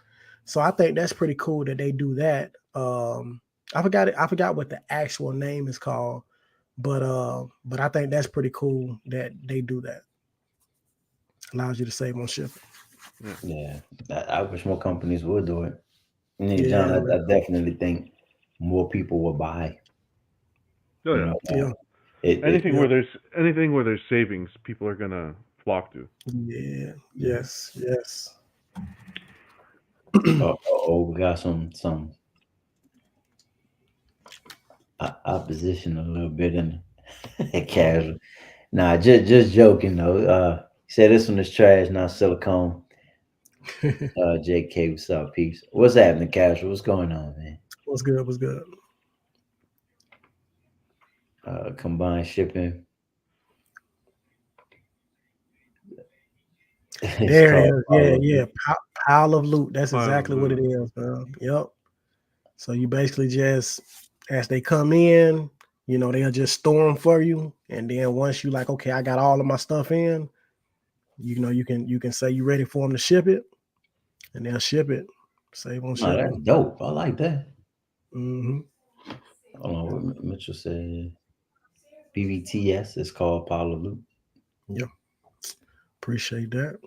So I think that's pretty cool that they do that. I forgot what the actual name is called, but I think that's pretty cool that they do that. Allows you to save on shipping. Yeah, I wish more companies would do it. And John, I definitely think more people will buy. Anything where there's savings, people are gonna flock to. Yeah. Yes. We got some opposition a little bit in casual. Nah, just joking though. He said this one is trash, not silicone. JK, what's up, peace? What's happening, casual? What's going on, man? What's good? Combined shipping. There it is. Pile of loot. That's exactly what it is, man. Yep. So you basically just, as they come in, you know, they'll just store them for you. And then once you like, okay, I got all of my stuff in, you know, you can say you're ready for them to ship it, and they'll ship it. Save on shipping. That's dope. I like that. Mm-hmm. Hold on, what Mitchell said. BBTS is called Pile of Loot. Yep. Appreciate that.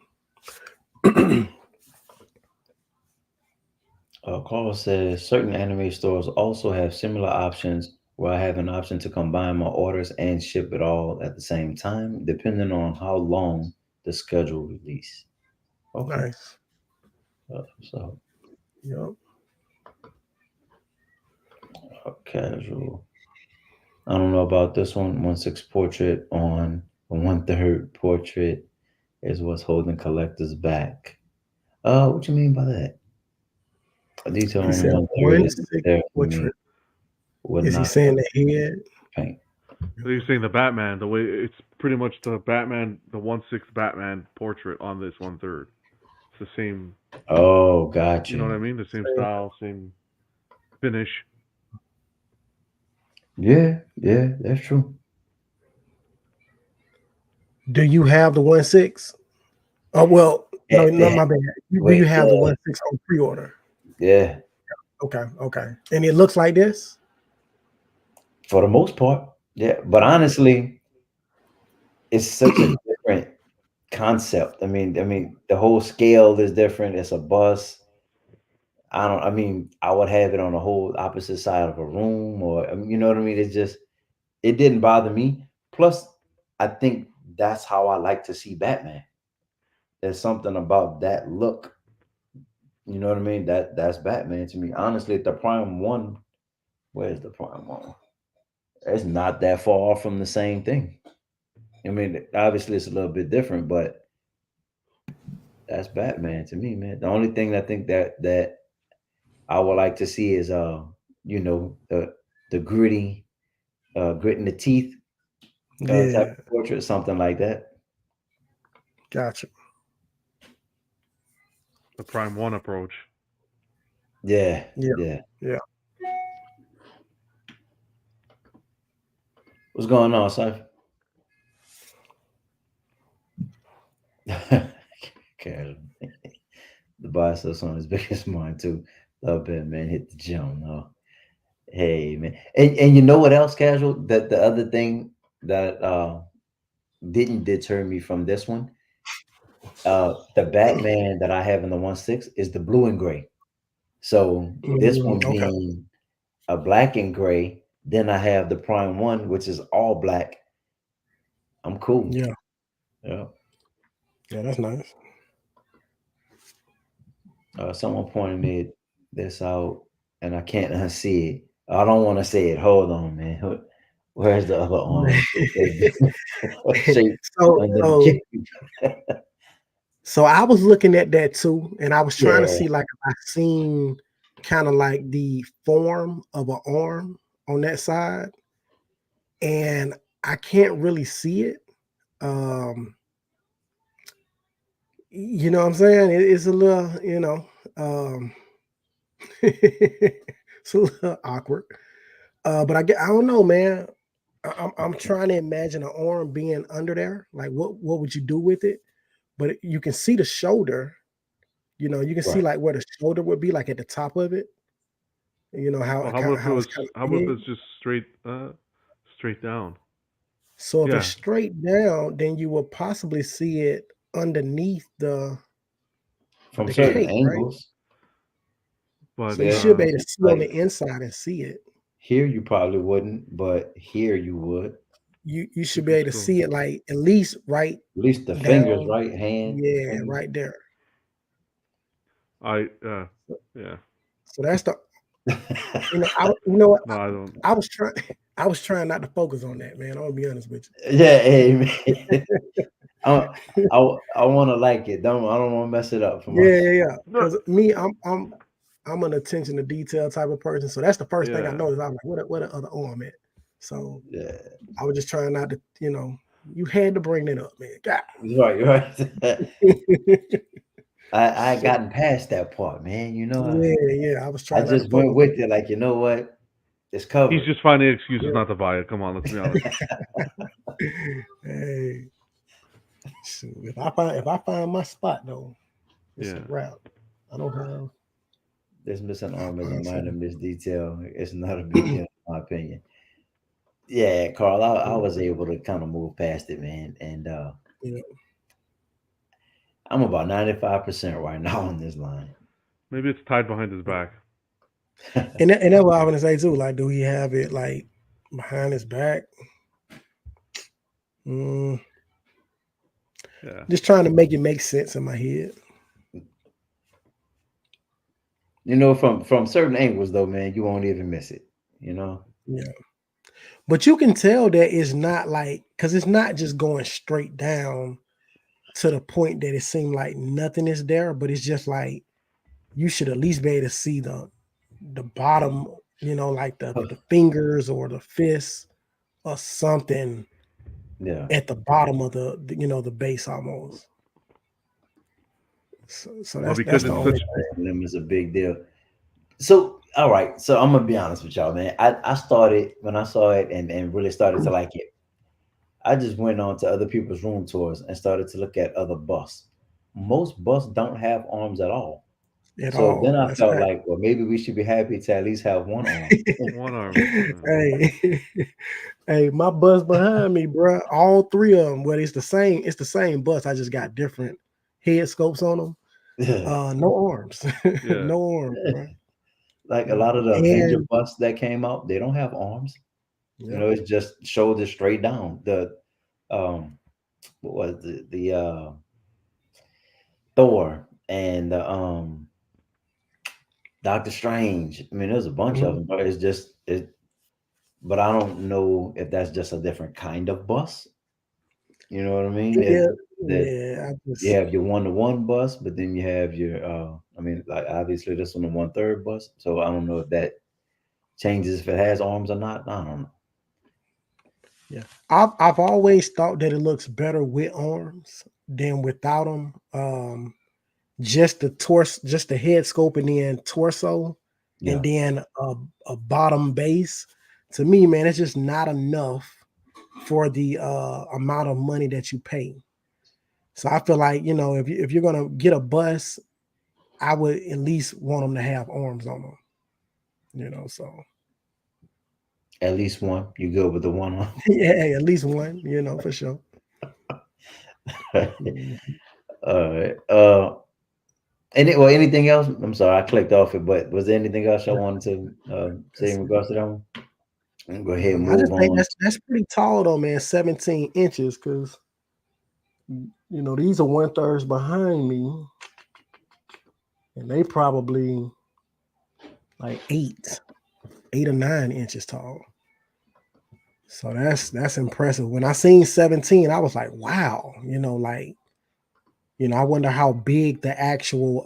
Carl says certain anime stores also have similar options where I have an option to combine my orders and ship it all at the same time, depending on how long the schedule release. Okay. Nice. So, yep. Casual. I don't know about this one. 1/6 portrait on 1/3 portrait is what's holding collectors back. What you mean by that? A detail He on said one third is 1/6 there for me. portrait. Would Is he not saying the head? paint. So you're saying the Batman, the way it's pretty much the Batman, the 1/6 Batman portrait on this 1/3. It's the same. Oh, gotcha. You know what I mean? The same style, same finish. Yeah, that's true. Do you have the 1/6? Oh well, no, Yeah, my bad. Do wait, you have the yeah. 1/6 on pre-order? Yeah, Okay. And it looks like this? for the most part. Yeah, but honestly, it's such a different concept. I mean, the whole scale is different. It's a bus. I mean, I would have it on the whole opposite side of a room, or you know what I mean? It's just, it didn't bother me. Plus, I think that's how I like to see Batman. There's something about that look. You know what I mean? That's Batman to me. Honestly, the Prime One, where's the Prime One? It's not that far off from the same thing. I mean, obviously it's a little bit different, but that's Batman to me, man. The only thing I think that I would like to see is you know, the gritty, gritting the teeth type Yeah, of portrait, something like that. gotcha. The Prime 1 approach. Yeah. Yeah. What's going on, son? Okay. The biceps on his biggest mind too. Love Batman hit the gym. No. Hey man. And you know what else, Casual? That the other thing that didn't deter me from this one. The Batman that I have in the 1/6 is the blue and gray. So this one Okay. being a black and gray, then I have the Prime One, which is all black. I'm cool. Yeah, Yeah. that's nice. Someone pointed me this out, and I can't unsee it. I don't want to say it. Hold on, man. Where's the other arm? Shape So, under so, the cape. so I was looking at that too, and I was trying to Yeah. see like if I seen kind of like the form of an arm on that side, and I can't really see it. You know what I'm saying? It's a little, it's a little awkward. But I don't know, man. I'm trying to imagine an arm being under there. Like, what would you do with it? But you can see the shoulder. You know, you can see Right. like where the shoulder would be, like at the top of it. You know how Well, how about if it was? it's kind How of about if big. it's just straight down? So if it's Yeah. straight down, then you will possibly see it underneath the From the certain cape, right? angles. But So you Yeah. should be able to see on the Like inside and see it. here you probably wouldn't, but here you would. You should I be think able to so. see it like at least right At least the fingers, down. right hand. Yeah, Fingers. right there. Yeah. So that's the you know what? No, I don't. I was trying not to focus on that, man. I'll be honest with Yeah, hey man. I want to like it. I don't want to mess it up for you. my. Yeah. Because me, I'm an attention to detail type of person. So that's the first thing I Yeah. noticed. I was like, what the other arm at? So Yeah, I was just trying not to, you had to bring that up, man. God. right. I had gotten past that part, man. You know, Yeah. I was I trying not to just went focus. with it. Like, you know what? It's covered. He's just finding excuses Yeah. not to buy it. Come on, let's be honest. Hey. Shoot, if I find my spot though, it's a Yeah. wrap. I don't have. This missing arm is a Awesome. minor misdetail. It's not a big deal, in my opinion. Yeah, Carl, I was able to kind of move past it, man. And Yeah. I'm about 95% right now on this line. Maybe it's tied behind his back. And that's what I want to say too. Like, do he have it like behind his back? Yeah. Just trying to make it make sense in my head. You know, from certain angles though, man, you won't even miss it. You know. Yeah. But you can tell that it's not like, because it's not just going straight down to the point that it seemed like nothing is there, but it's just like you should at least be able to see the bottom, like the fingers or the fists or something Yeah. at the bottom of the base almost. So Well, that's because the it's only such thing. Them is a big deal. So, all right. So I'm gonna be honest with y'all, man. I started when I saw it and really started to like it. I just went on to other people's room tours and started to look at other busts. Most busts don't have arms at all. At So then all. I That's felt right. like, well, maybe we should be happy to at least have one arm. one arm. Hey, hey, my bus behind me, bro. All three of them. Well, it's the same. It's the same bus. I just got different head scopes on them. No arms. Yeah. No arms, bro. Like a lot of the Avenger And busts that came out, they don't have arms. You yeah, know, it's just shoulders straight down. The what was the Thor and the Doctor Strange. I mean, there's a bunch of mhm. them, but it's just it. But I don't know if that's just a different kind of bus. You know what I mean? Yeah, That yeah. I you just have your 1-to-1 bus, but then you have your I mean, like obviously this one the 1/3 bus. So I don't know if that changes if it has arms or not. I don't know. yeah. I've always thought that it looks better with arms than without them. Just the torso, just the head scope, and then torso, and Yeah, then a bottom base. To me, man, it's just not enough for the amount of money that you pay. So I feel like if you're gonna get a bus, I would at least want them to have arms on them. So at least one. You good with the one arm? yeah, at least one. For sure. Mhm. All right. Anything else? I'm sorry, I clicked off it, but was there anything else I wanted to say in That's regards to that one? I'm go ahead and I move just think on. that's pretty tall though, man. 17 inches, because these are 1/3 behind me, and they probably like 8 or 9 inches tall. So that's impressive. When I seen 17, I was like, wow, I wonder how big the actual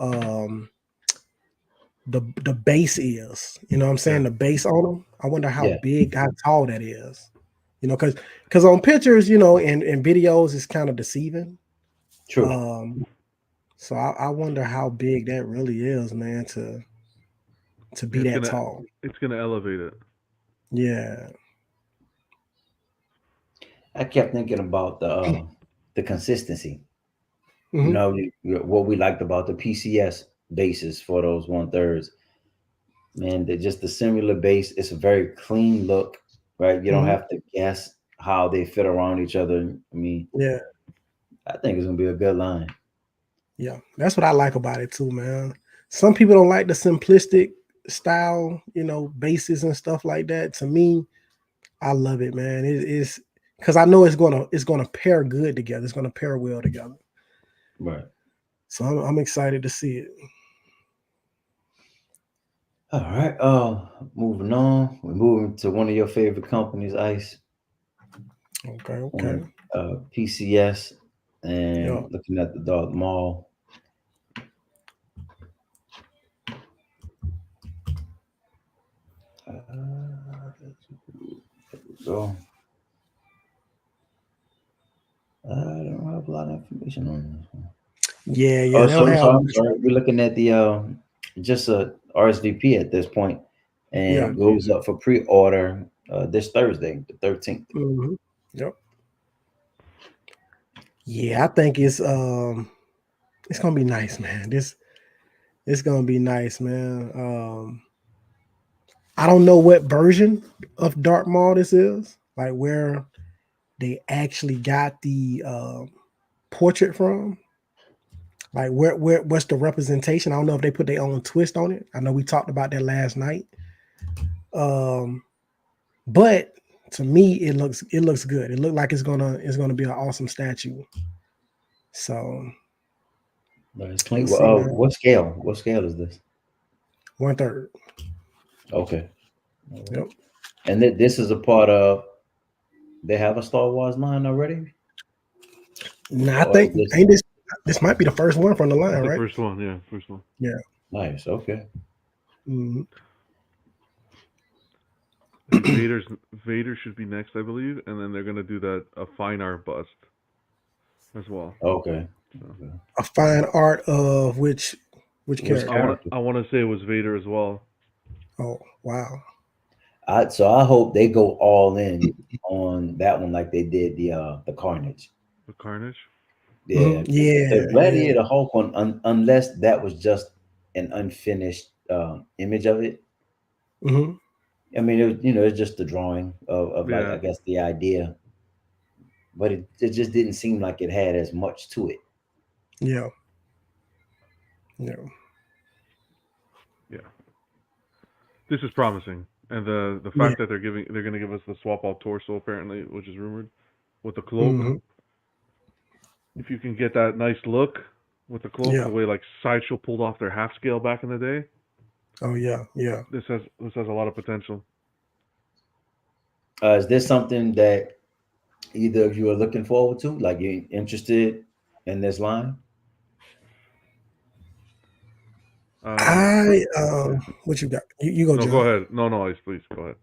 the base is. You know what I'm saying? Yeah. The base on them. I wonder how Yeah, big, how tall that is. Because on pictures, and videos, it's kind of deceiving. true. So I wonder how big that really is, man, to be It's that gonna tall. it's gonna elevate it. Yeah. I kept thinking about the consistency. You Mhm. know, what we liked about the PCS bases for those 1/3s. Man, they're just the similar base. It's a very clean look, right? You don't Mhm. have to guess how they fit around each other. I mean, Yeah. I think it's gonna be a good line. Yeah. That's what I like about it too, man. Some people don't like the simplistic style, bases and stuff like that. To me, I love it, man. It's because I know it's gonna pair good together. It's gonna pair well together. Right. So I'm excited to see it. All right. Moving on. We're moving to one of your favorite companies, Ice, Okay, okay. on PCS, Yeah. and looking at the Dark Mall. So I don't have a lot of information on this one. Yeah, yeah. Oh, They don't so I'm have sorry. I'm much. sorry. We're looking at the just a RSVP at this point, and Yeah. it goes up for pre-order this Thursday, the 13th. Mhm. Yep. Yeah, I think it's gonna be nice, man. It's gonna be nice, man. I don't know what version of Dark Maul this is, like where they actually got the portrait from. Like what's the representation? I don't know if they put their own twist on it. I know we talked about that last night. Um, but to me, it looks good. It looked like it's gonna be an awesome statue. So But it's we'll clean. Well, see, man. what scale? What scale is this? 1/3. Okay. All right. Yep. And this is a part of. They have a Star Wars line already, Now I or is think this? ain't this might be the first one from the line, It's the right? first one. Yeah, first one. Yeah. Nice. Okay. Mhm. I think Vader should be next, I believe, and then they're gonna do a fine art bust as well. Okay. So Okay. A fine art of which Which character? character? I wanna say it was Vader as well. Oh wow. I hope they go all in on that one like they did the Carnage. The Carnage. Yeah. The Yeah, yeah. Gladiator Hulk one, unless that was just an unfinished image of it. Hmm. I mean, it's just the drawing of like I Yeah, guess the idea, but it just didn't seem like it had as much to it. Yeah. Yeah. yeah. This is promising, and the Yeah. fact that they're gonna give us the swap out torso apparently, which is rumored, with the cloak. Hmm. If you can get that nice look with the cloak, Yeah. the way like Sideshow pulled off their half scale back in the day, Oh yeah. Yeah. this has a lot of potential. Is this something that either of you are looking forward to? Like you're interested in this line? I Yeah. what you got? You go, No, go John. ahead. No, Ice, please go ahead.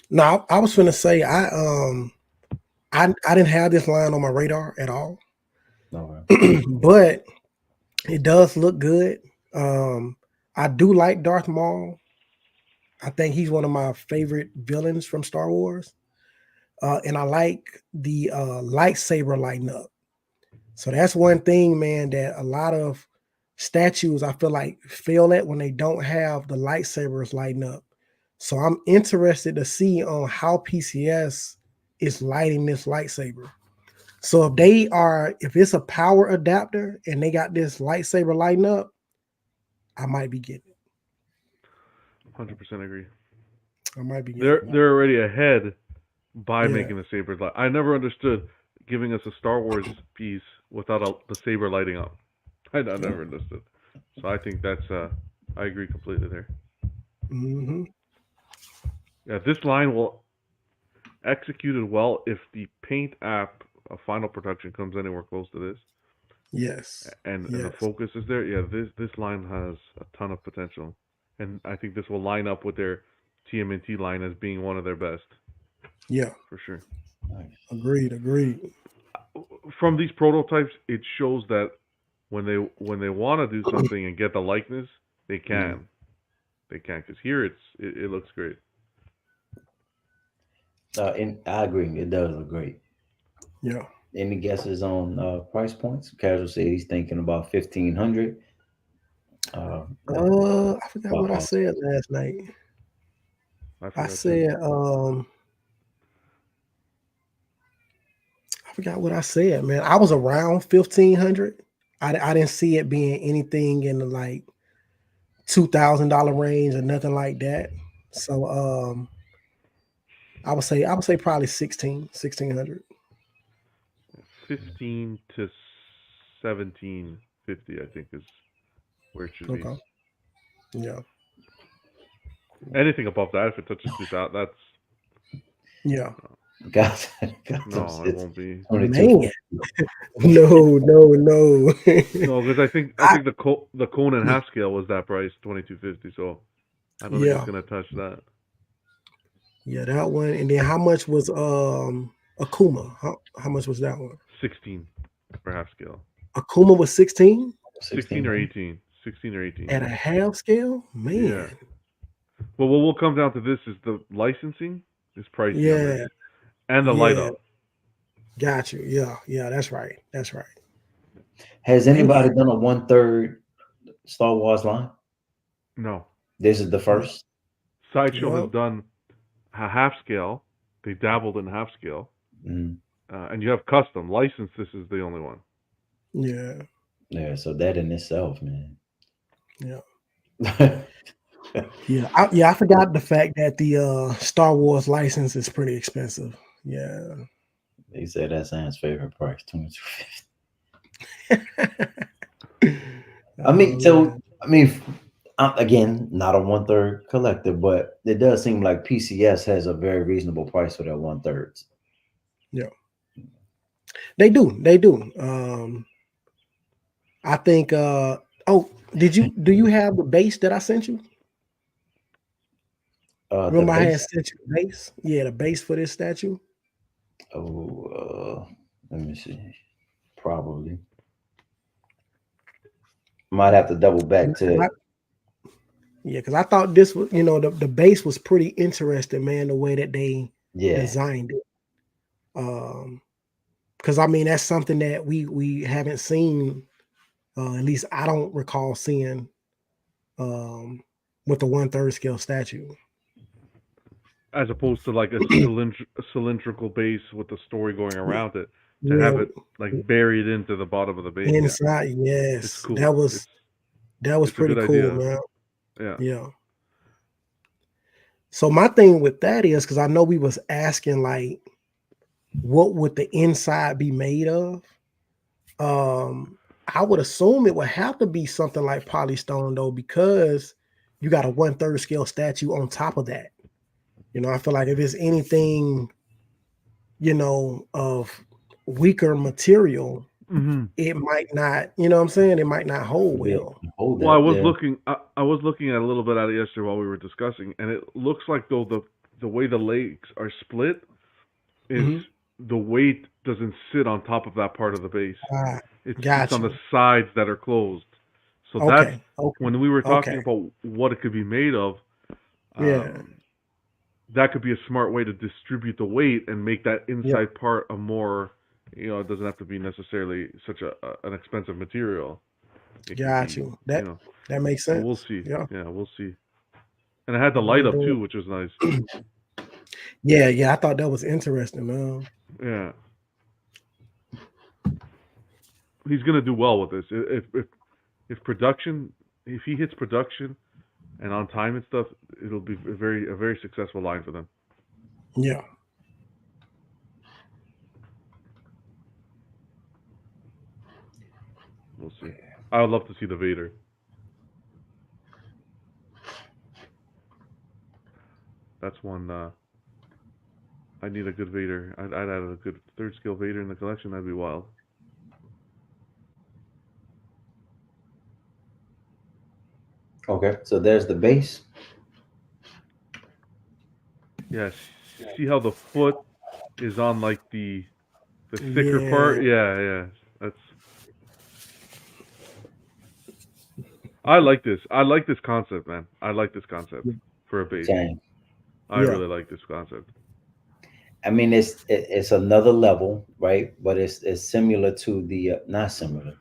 No, I was gonna say I didn't have this line on my radar at all. No. But it does look good. I do like Darth Maul. I think he's one of my favorite villains from Star Wars. And I like the lightsaber lighting up. So that's one thing, man, that a lot of statues I feel like fail at when they don't have the lightsabers lighting up. So I'm interested to see on how PCS is lighting this lightsaber. So if it's a power adapter and they got this lightsaber lighting up, I might be getting it. 100% agree. I might be getting it. They're already ahead by Yeah. making the sabers light. I never understood giving us a Star Wars piece without the saber lighting up. I never understood. So I think that's I agree completely there. Hmm. Yeah, this line will execute it well if the Paint app of final production comes anywhere close to this, Yes. and the Yes. focus is there. Yeah, this line has a ton of potential, and I think this will line up with their TMNT line as being one of their best Yeah. for sure. Nice. Agreed. From these prototypes, it shows that when they want to do something and get the likeness, they can. They can, because here it looks great. And I agree, it does look great. Yeah. Any guesses on price points? Casual said he's thinking about 1,500. I forgot what I Wow. said last night. I I forgot too. said I forgot what I said, man. I was around 1,500. I didn't see it being anything in the like $2,000 range or nothing like that. So I would say probably 1,600. 15 to 1750, I think, is where it should be. Okay. Yeah. Anything above that, if it touches 2,000, that's Yeah. Got no, it won't be. Man. No. No, because I think the Conan half scale was that price, 2,250. So I don't think Yeah. it's gonna touch that. Yeah, that one. And then how much was Akuma? How much was that one? 16 for half scale. Akuma was 16 16 or 18. 16 or 18. at a half scale? Man. Yeah. Well, what will come down to this is the licensing is pricey, Yeah. and the light Yeah. up. Got you. Yeah, that's right. Has anybody done a 1/3 Star Wars line? No, This is the first. Sideshow Yep. has done a half scale. They dabbled in half scale, Mhm. and you have custom license. This is the only one. Yeah. Yeah, so that in itself, man. Yeah. I forgot the fact that the Star Wars license is pretty expensive. Yeah. They said that's Sam's favorite price, 2250. I mean, again, not a 1/3 collector, but it does seem like PCS has a very reasonable price for their 1/3s. Yeah. They do. I think Do you have the base that I sent you? The Remember I had base. sent you the base? Yeah, the base for this statue. Oh, let me see. Probably might have to double back to it. Yeah, because I thought this was, the base was pretty interesting, man, the way that they Yeah, designed it. Because I mean that's something that we haven't seen, at least I don't recall seeing with the 1/3 scale statue. As opposed to like a cylindrical base with the story going around it, to Yeah, have it like buried into the bottom of the base. inside, It's yes. cool. That was It's a pretty good cool, idea. man. Yeah. Yeah. So my thing with that is because I know we was asking like, what would the inside be made of? I would assume it would have to be something like polystone though, because you got a 1/3 scale statue on top of that. I feel like if it's anything, of weaker material, Mm-hmm. it might not, you know what I'm saying? It might not hold Yeah, well. hold Well, I that was there. looking. I was looking at a little bit at it yesterday while we were discussing, and it looks like though the way the legs are split is Mhm. the weight doesn't sit on top of that part of the base. Ah, It's got on the you. sides that are closed. So that's Okay. Okay. when we were talking Okay. about what it could be made of. Yeah. That could be a smart way to distribute the weight and make that inside part a more, it doesn't have to be necessarily such an expensive material. It can Got be, you. That makes but sense. we'll see. Yeah. Yeah, we'll see. And it had the What light they up doing. too, which was nice. Yeah, I thought that was interesting, man. Yeah. He's gonna do well with this. If he hits production and on time and stuff, it'll be a very successful line for them. Yeah. We'll see. I would love to see the Vader. That's one. I need a good Vader. I'd add a good 3rd scale Vader in the collection. That'd be wild. Okay, so there's the base. Yes. See how the foot is on like the thicker Yeah. part? Yeah. That's. I like this. I like this concept, man. I like this concept for a base. Same. I Yeah. really like this concept. I mean, it's another level, right? But it's similar to the not similar.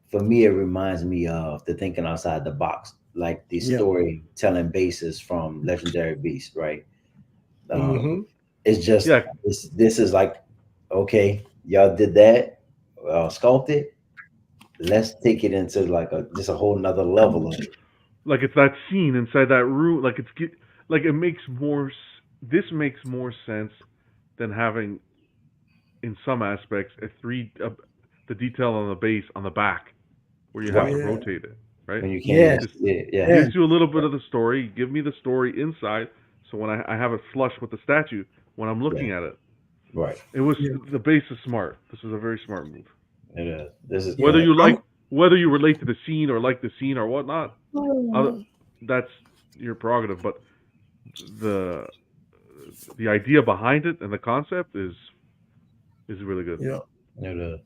For me, it reminds me of the thinking outside the box, like the Yeah. storytelling basis from Legendary Beast, right? Mhm. It's just Yeah. this is like, okay, y'all did that, sculpted. Let's take it into like just a whole nother level of it. Like it's that scene inside that room. Like it makes more. This makes more sense than having, in some aspects, the detail on the base on the back, where you have Right. to Yeah. rotate it. Right. When you Yes. can't, yeah. Gives you a little bit of the story. Give me the story inside, so when I have it flush with the statue when I'm looking at it. Right. It was Yeah. the base is smart. This is a very smart move. It is. This is Whether yeah. you relate to the scene or like the scene or whatnot, that's your prerogative. But the idea behind it and the concept is really good. Yeah. It is.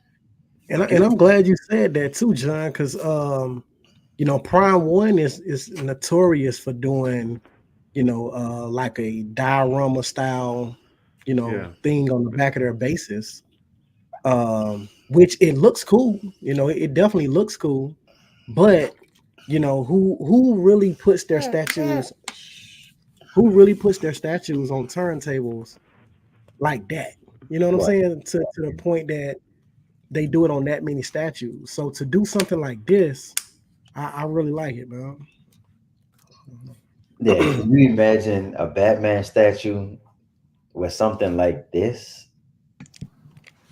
And I'm glad you said that too, John, because Prime One is notorious for doing, like a diorama style, thing on the back of their bases. Which it looks cool, it definitely looks cool, but who really puts their statues on turntables like that? You know what I'm saying? To the point that they do it on that many statues. So to do something like this, I really like it, man. Yeah, can you imagine a Batman statue with something like this?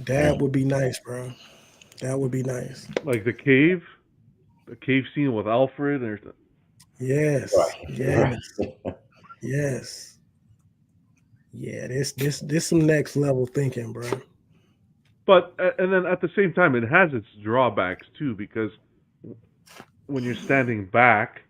That would be nice, bro. That would be nice. Like the cave scene with Alfred. Yes. Right. Yes. Yes. Yeah, this some next level thinking, bro. But and then at the same time, it has its drawbacks too, because when you're standing back,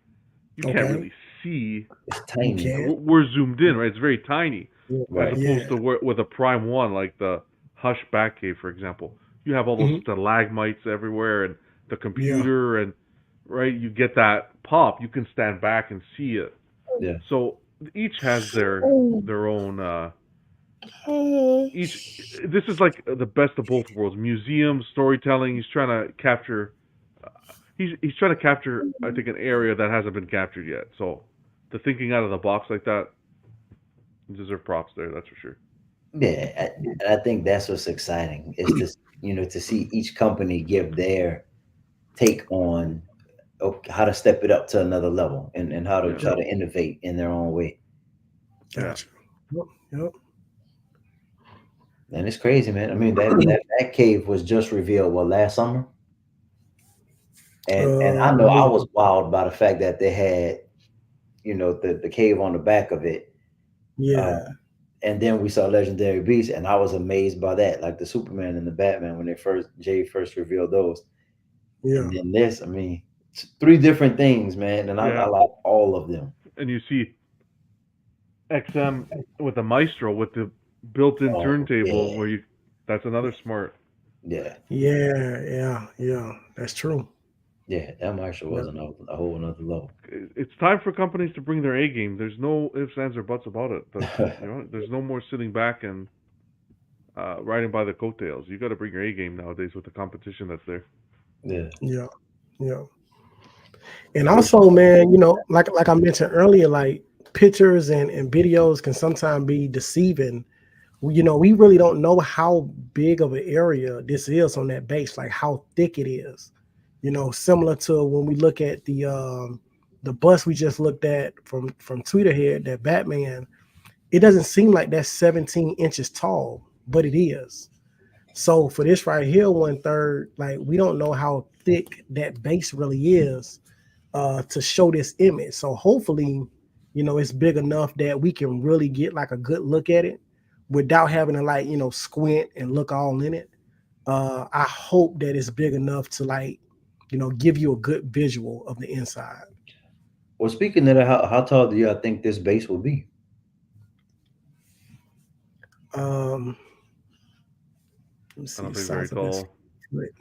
you can't Okay. really see. It's You tiny. can't. We're zoomed in, right? It's very tiny, Yeah. Right. as opposed Yeah. to with a Prime One, like the Hush Batcave, for example. You have all those Mhm. stalagmites everywhere, and the Yeah. computer, and right, you get that pop. You can stand back and see it. Yeah. So each has their own. Each this is like the best of both worlds: museum storytelling. He's trying to capture. He's trying to capture, I think, an area that hasn't been captured yet. So the thinking out of the box like that, deserve props there. That's for sure. Yeah, I think that's what's exciting is to see each company give their take on how to step it up to another level and how to Yeah. try to innovate in their own way. Yeah. Gotcha. Yep. And it's crazy, man. I mean, that cave was just revealed last summer, and I know I was wild by the fact that they had the cave on the back of it, Yeah. and then we saw Legendary Beasts, and I was amazed by that, like the Superman and the Batman when Jay first revealed those. Yeah. And then this, I mean, it's 3 different things, man, and I Yeah. like all of them. And you see XM with the Maestro with the built-in Oh, turntable yeah. where that's another smart. Yeah, Yeah. That's true. yeah, that Marshall was a whole another level. It's time for companies to bring their A game. There's no ifs, ands, or buts about it. There's no more sitting back and riding by the coattails. You got to bring your A game nowadays with the competition that's there. Yeah, Yeah. And also, man, like I mentioned earlier, like pictures and videos can sometimes be deceiving. We really don't know how big of an area this is on that base, like how thick it is. Similar to when we look at the bus we just looked at from Tweeterhead, that Batman, it doesn't seem like that's 17 inches tall, but it is. So for this right here, 1/3, like we don't know how thick that base really is to show this image. So hopefully, it's big enough that we can really get like a good look at it without having to squint and look all in it. I hope that it's big enough to give you a good visual of the inside. Well, speaking of that, how tall do you think this base will be? Let me I see don't the think very size of this. tall.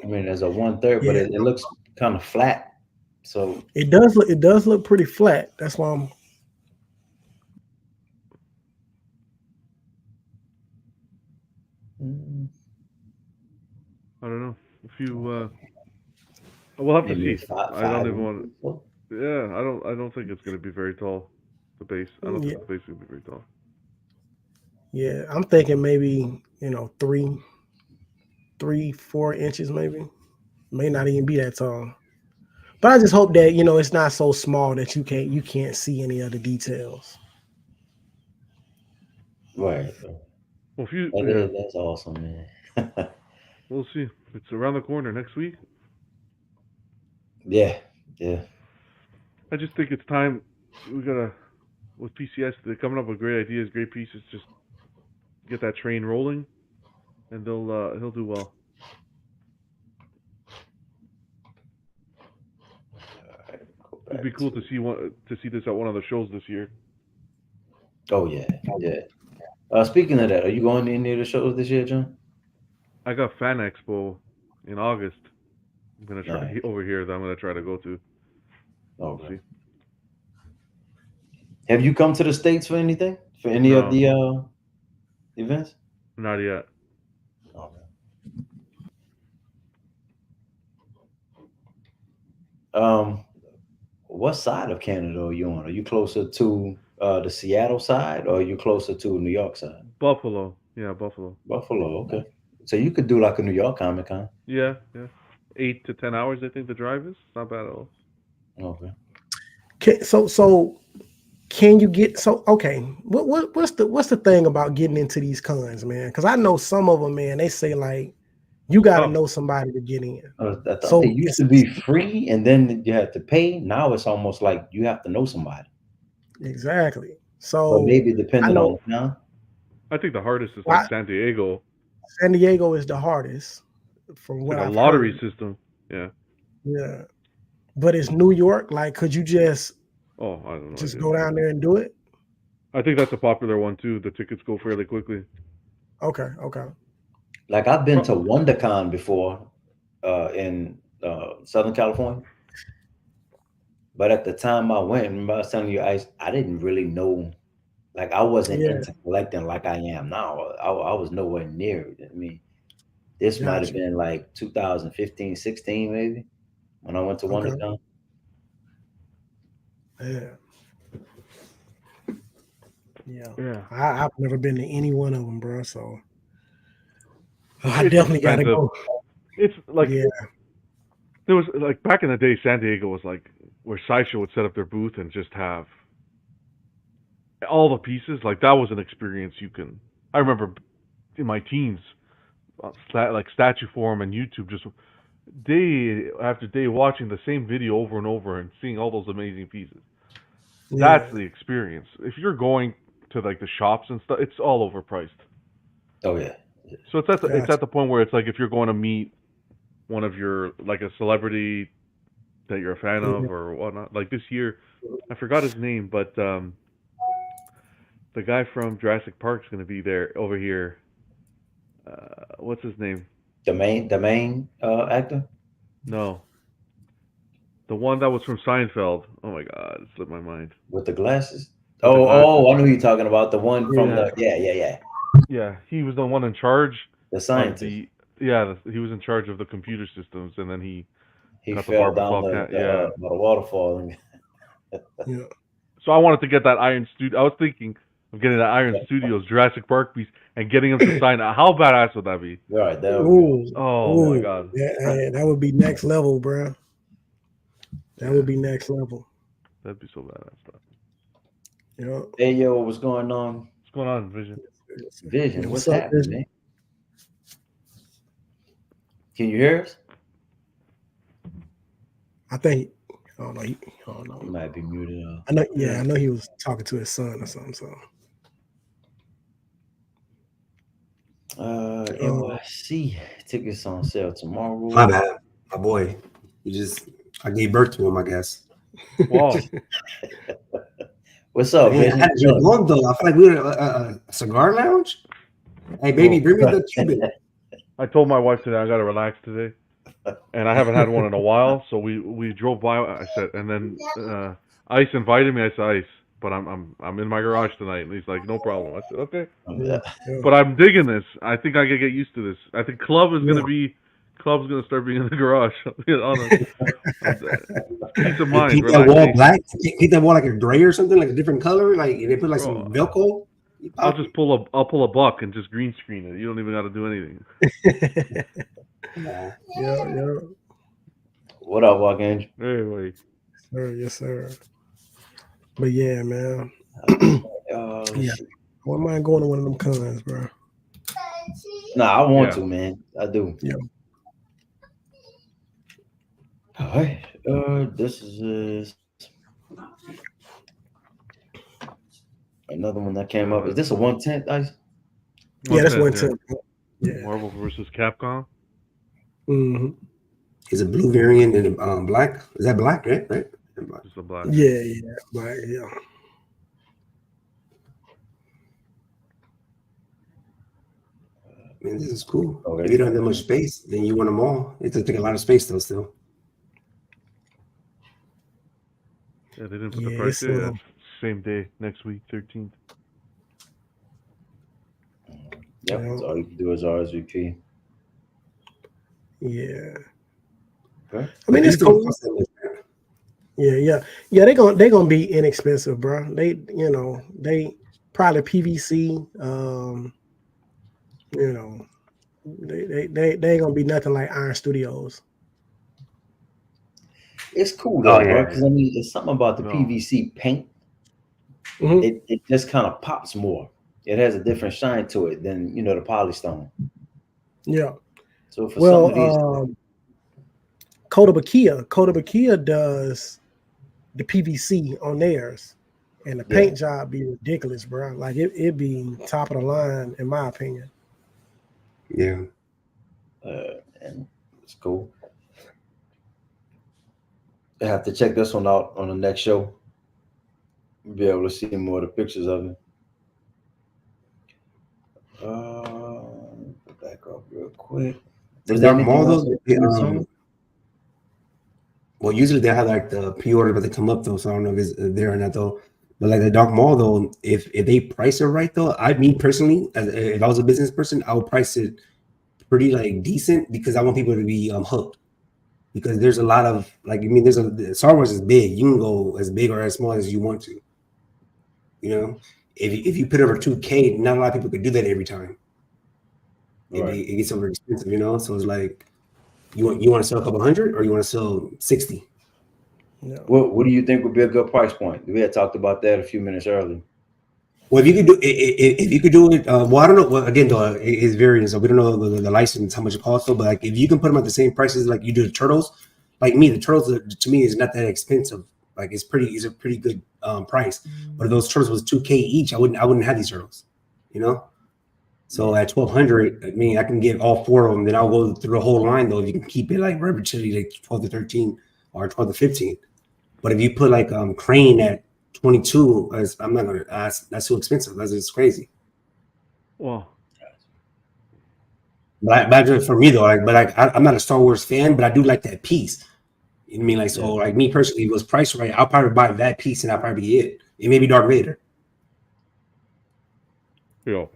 I mean, as a 1/3, but Yeah. it looks kind of flat. So It does look pretty flat. That's why I'm. I don't know. If you, we'll have to maybe see. five. I don't even and- want. Yeah, I don't think it's going to be very tall. The base. I don't think the base is going to be very tall. Yeah, I'm thinking maybe 3-4 inches, maybe. May not even be that tall. But I just hope that it's not so small that you can't see any of the details. Right. Well, if you, That's awesome, man. we'll see. It's around the corner next week. Yeah. I just think it's time. We gotta, with PCS, they're coming up with great ideas, great pieces. Just get that train rolling, and he'll do well. It'd be cool to see this at one of the shows this year. Oh yeah. Speaking of that, are you going to any of the shows this year, John? I got Fan Expo in August. I'm gonna try Nice. over here that I'm gonna try to go to. Oh, We'll see. Have you come to the States for anything? For any of the events? Not yet. Oh, what side of Canada are you on? Are you closer to the Seattle side, or are you closer to New York side? Buffalo. Yeah, Buffalo. Buffalo. Okay. So you could do like a New York Comic Con. Yeah. 8 to 10 hours, I think the drive is. Not bad at all. Okay. So can you get okay? What's the thing about getting into these cons, man? Because I know some of them, man. They say like you got to know somebody to get in. I thought it used to be free, and then you had to pay. Now it's almost like you have to know somebody. Exactly. So but maybe depending on the town. I think the hardest is like San Diego. San Diego is the hardest, from what like I've a lottery heard. system. Yeah. Yeah. But it's New York. Like, could you just Oh, I don't know. just go down there and do it? I think that's a popular one too. The tickets go fairly quickly. Okay. Like I've been to WonderCon before, in Southern California. But at the time I went, remember I was telling you, I didn't really know. Like I wasn't Yeah. into collecting like I am now. I was nowhere near it. I mean, this might have Gotcha. been like 2015, 16 maybe when I went to Okay. WonderCon. Yeah. Yeah. Yeah. I've never been to any one of them, bro. So I It's definitely got to expensive. go. It's like Yeah. there was like back in the day, San Diego was like where Sideshow would set up their booth and just have all the pieces. Like that was an experience you can. I remember in my teens, like Statue Forum and YouTube, just day after day watching the same video over and over and seeing all those amazing pieces. Yeah. That's the experience. If you're going to like the shops and stuff, it's all overpriced. Oh yeah. So it's at Gotcha. the point where it's like if you're going to meet one of your like a celebrity that you're a fan of or whatnot. Like this year, I forgot his name, but the guy from Jurassic Park's going to be there over here. What's his name? The main actor No, the one that was from Seinfeld. Oh my God, it slipped my mind. with the glasses. With the Oh, I know who you're talking about. The one from Yeah. yeah. He was the one in charge The of scientist. he was in charge of the computer systems, and then he got the fell Barbara down Claw cat. by the waterfall. And Yeah. So I wanted to get that Iron Studio. I was thinking of getting that Iron Studios Jurassic Park piece and getting him to sign it. How badass would that be? right, that would Ooh. Oh my God. That would be next level, bro. That would be next level. That'd be so badass stuff. You know. be. Hey yo, what's going on? What's going on, Vision? Vision, What's what's up, happening, Vision? man? Can you hear us? I think. I don't know. He might be muted. I know. Yeah, I know he was talking to his son or something. So. NYC tickets on sale tomorrow. My bad, my boy. I gave birth to him, I guess. Wow. What's up, Man, I Vision? had to drink one though. I feel like we were a cigar lounge. Hey, baby, bring me the Cuban. I told my wife today I gotta relax today, and I haven't had one in a while. So we drove by. I said, and then Ice invited me. I said, Ice, but I'm in my garage tonight, and he's like, no problem. I said, okay. Yeah. But I'm digging this. I think I can get used to this. I think Club's gonna start being in the garage. Peace of mind. Keep that wall black. Keep that wall like a gray or something, like a different color. Like they put like some Velcro. I'll pull a buck and just green screen it. You don't even got to do anything. Yeah. What up, Walking? Anyway. Yes, sir. But yeah, man. Yeah. Why am I going to one of them cons, bro? Nah, I want to, man. I do. Yeah. All right. This is another one that came up. Is this a 110, Ice? Yeah, that's 110. Yeah. Marvel versus Capcom. Mm-hmm. Is it blue variant and black? Is that black? Right. Just a black. Yeah. Black, yeah. Man, this is cool. Okay. If you don't have that much space, then you want them all. It does take a lot of space though. Still. Yeah, they didn't put the Yeah, price it's, yet. Same day, next week, 13th. Yep. Yeah. So all you can do is RSVP. Yeah. Okay. I mean, it's These don't cool. cost that much, man. Yeah. They're gonna be inexpensive, bro. They probably PVC. They ain't gonna be nothing like Iron Studios. It's cool though, Oh, yeah. because I mean, it's something about the No. PVC paint. Mhm. It just kind of pops more. It has a different shine to it than the polystone. Yeah. So for some of these, Kotobukiya does the PVC on theirs, and the paint job be ridiculous, bro. Like it be top of the line in my opinion. Yeah. and it's cool. I have to check this one out on the next show. Be able to see more of the pictures of it. Back up real quick. Was there Dark anything Maul else though, coming soon? well, usually they have like the pre-order, but they come up though, so I don't know if it's there or not though. But like the Dark Maul though, if they price it right though, me personally, if I was a business person, I would price it pretty like decent because I want people to be hooked. Because there's a lot of like, I mean, Star Wars is big. You can go as big or as small as you want to. You know, if you put over 2K, not a lot of people could do that every time. Right. It gets over expensive, you know. So it's like, you want to sell a couple hundred, or you want to sell 60. Yeah. What do you think would be a good price point? We had talked about that a few minutes earlier. Well, if you could do it, well, I don't know. Well, again, though, it's varying. So we don't know the license, how much it costs. Though, but like, if you can put them at the same prices like you do the turtles, like me, the turtles to me is not that expensive. Like it's a pretty good price. But if those turtles was 2K each, I wouldn't have these turtles, you know. So at 1,200, I mean, I can get all 4 of them. Then I'll go through the whole line though. If you can keep it like arbitrarily, like 12 to 13 or 12 to 15. But if you put like Crane at 22, I'm not gonna ask. That's too expensive. That's just crazy. Well, But for me though, I'm not a Star Wars fan, but I do like that piece. You know what I mean? Like, so like me personally, if it was priced right, I'll probably buy that piece and I'll probably get it. It may be Darth Vader. yo,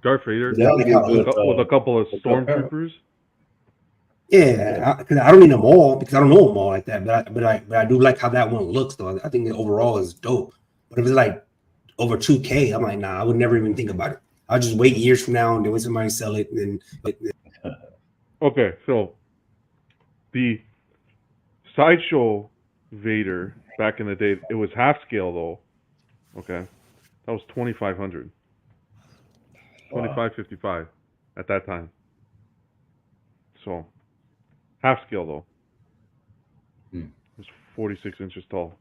Darth Vader That would be a good, with a couple of a good stormtroopers. Yeah, because I don't need them all because I don't know them all like that. But I do like how that one looks though. I think the overall is dope. But if it's like over 2K, I'm like, nah, I would never even think about it. I'll just wait years from now and then when somebody sell it, and then Okay, so the Sideshow Vader back in the day, it was half scale though. Okay, that was 2,500, 2,555 at that time. So half scale though. Hmm. It was 46 inches tall.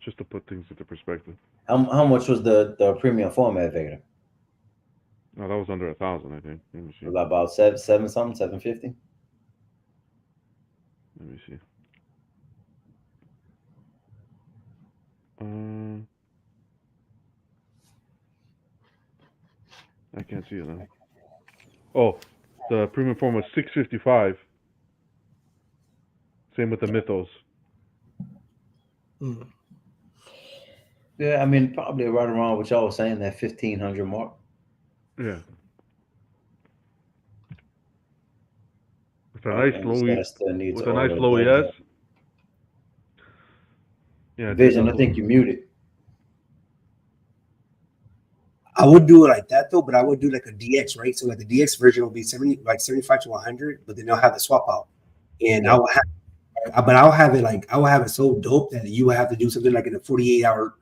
Just to put things into perspective. How much was the premium format Vader? No, that was under 1,000, I think. Let me see. About seven something, 750. Let me see. I can't see it now. Oh, the premium form was 655. Same with the Mythos. Mm. Yeah, I mean probably right around what y'all was saying, that 1,500 mark. Yeah. With a nice low ES. Yeah. Vision, I think you muted. I would do it like that though, but I would do like a DX, right? So like the DX version will be 75 to 100, but then they'll have the swap out, and I will have it so dope that you will have to do something like in a 48-hour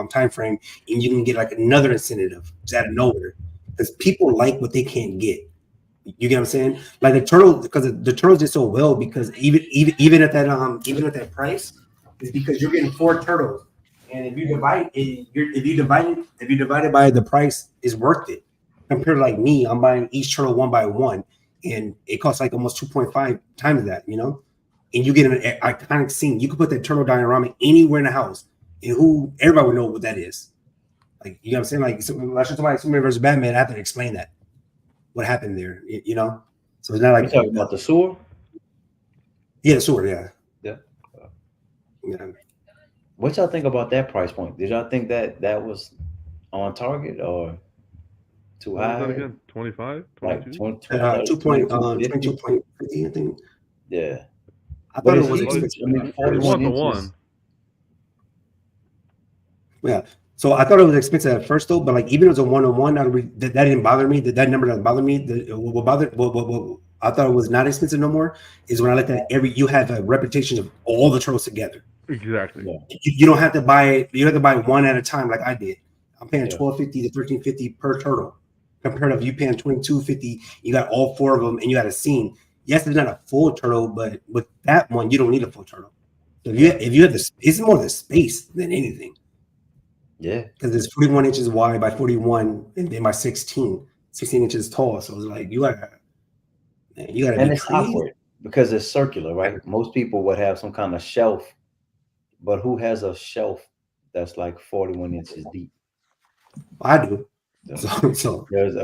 time frame, and you can get like another incentive out of nowhere because people like what they can't get. You get what I'm saying? Like the turtle, because the turtles did so well because even at that price, is because you're getting 4 turtles. And if you divide it by the price, is worth it. Compared to like me, I'm buying each turtle one by one, and it costs like almost 2.5 times that, you know. And you get an iconic scene. You can put that turtle diorama anywhere in the house, and everybody would know what that is. Like, you know what I'm saying? Like, Superman versus Batman, I have to explain that what happened there, you know. So it's not like You're talking about the sewer. Yeah, the sewer, yeah. What y'all think about that price point? Did y'all think that was on target or too high? What was that again? 25? 22? Like 22.50, I think. Yeah. I thought it was expensive. 41 1-to-1. inches. Yeah. So I thought it was expensive at first though, but like even as a 1-on-1, that didn't bother me. That number doesn't bother me. What I thought it was not expensive no more is when I looked at you have a reputation of all the turtles together. Exactly. Yeah. You don't have to buy it. You have to buy one at a time like I did. I'm paying $12.50 to $13.50 per turtle. Compared to you paying $22.50, you got all 4 of them and you got a scene. Yes, it's not a full turtle, but with that one, you don't need a full turtle. So if you have this, it's more the space than anything. Yeah. Because it's 41 inches wide by 41 and then by 16 inches tall. So it's like you gotta And be it's crazy. awkward. because it's circular, right? Most people would have some kind of shelf, but who has a shelf that's like 41 inches deep? I do. So So there's yeah,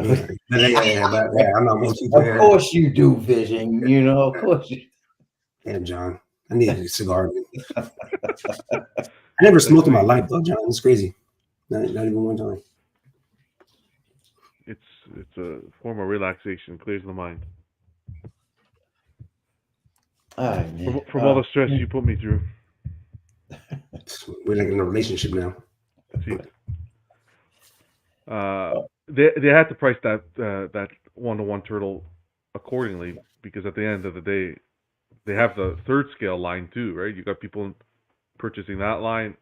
a, but yeah, I'm not most people of here. course you do, Vision. You know, of course you. Damn, John, I need a cigar. I never smoked in my life, though, John. It's crazy. Not even one time. It's a form of relaxation, clears the mind All right, man. from all the stress you put me through. We're like in a relationship now. See, they had to price that 1-to-1 turtle accordingly because at the end of the day, they have the third scale line too, right? You got people purchasing that line,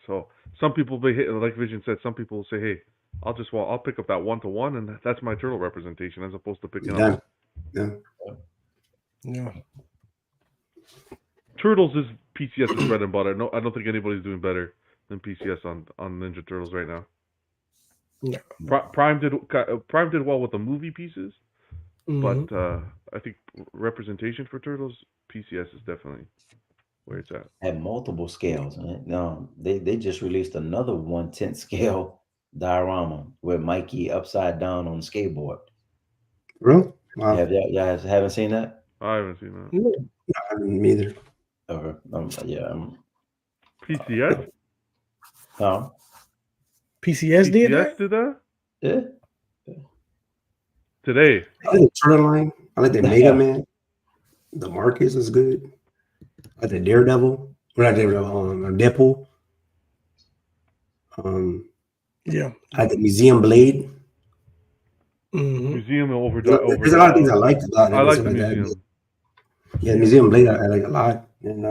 so some people, like Vision said, some people will say, "Hey, I'll pick up that 1-to-1, and that's my turtle representation as opposed to picking up." Yeah. Turtles is PCS's bread and butter. No, I don't think anybody's doing better than PCS on Ninja Turtles right now. No. Prime did well with the movie pieces, Mhm. but I think representation for Turtles, PCS is definitely where it's at. Had multiple scales, man. No, they just released another 1/10 scale diorama with Mikey upside down on the skateboard. Bro, wow. Y'all haven't seen that? I haven't seen that. Yeah. I haven't either. Okay. PCS? Huh? PCS did PCS that? did that? Yeah. I Today. like the Turtle line. I like the Mega Man. The Marcus is good. I like the Daredevil. Or not Daredevil, Deadpool. Yeah. I like the Museum Blade. Mhm. Museum over. There's a lot of things I liked about it. I like stuff the that. museum. Yeah, the Museum Blade I like a lot. And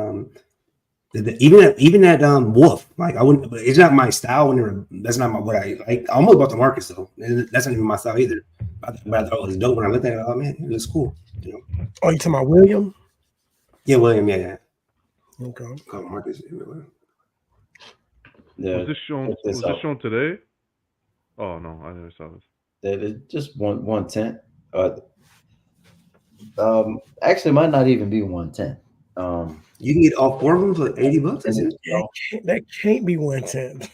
even that Wolf, like I wouldn't, but it's not my style. That's not what I like. I'm more about the Marcus though. That's not even my style either. But I thought it was dope when I looked at it. Oh man, it looks cool. You know? Oh, you talking about William? Yeah, William. Yeah. Okay. Call Marcus. Yeah. Was this shown today? Oh no, I never saw this. It's just 1/10. Actually, it might not even be 1/10. You can get all 4 of them for $80. That's it. That can't be 1/10.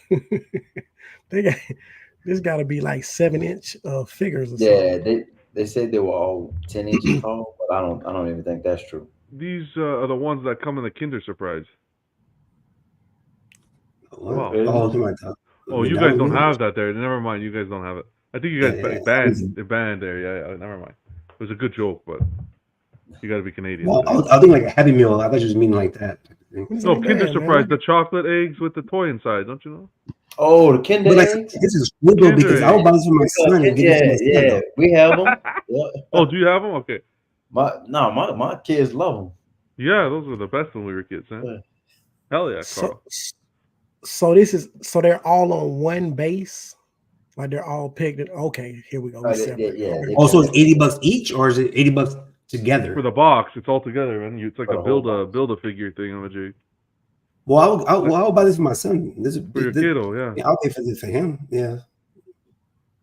This got to be like 7-inch figures or something. Yeah, they said they were all 10 inches tall, but I don't even think that's true. These are the ones that come in the Kinder Surprise. Wow. Really? Oh, come on. Oh, you guys don't have that there. Never mind. You guys don't have it. I think you guys banned there. Yeah, never mind. It was a good joke, but you got to be Canadian. Well, I think like a Happy Meal. I thought you just mean like that. No, Kinder Surprise, the chocolate eggs with the toy inside. Don't you know? Oh, the Kinder But like, eggs? this is cool though because I would buy this for my son. And give it to my son, though. We have them. Yeah. Oh, do you have them? Okay. My kids love them. Yeah, those were the best when we were kids, man. Yeah. Hell yeah, Carl. So they're all on one base, like they're all picked. Okay, here we go. Yeah. Also, it's $80 each, or is it $80 together? For the box, it's all together, man. It's like a build a figure thing on a jig. Well, I'll buy this for my son. For your kiddo, yeah. I'll pay for this for him. Yeah.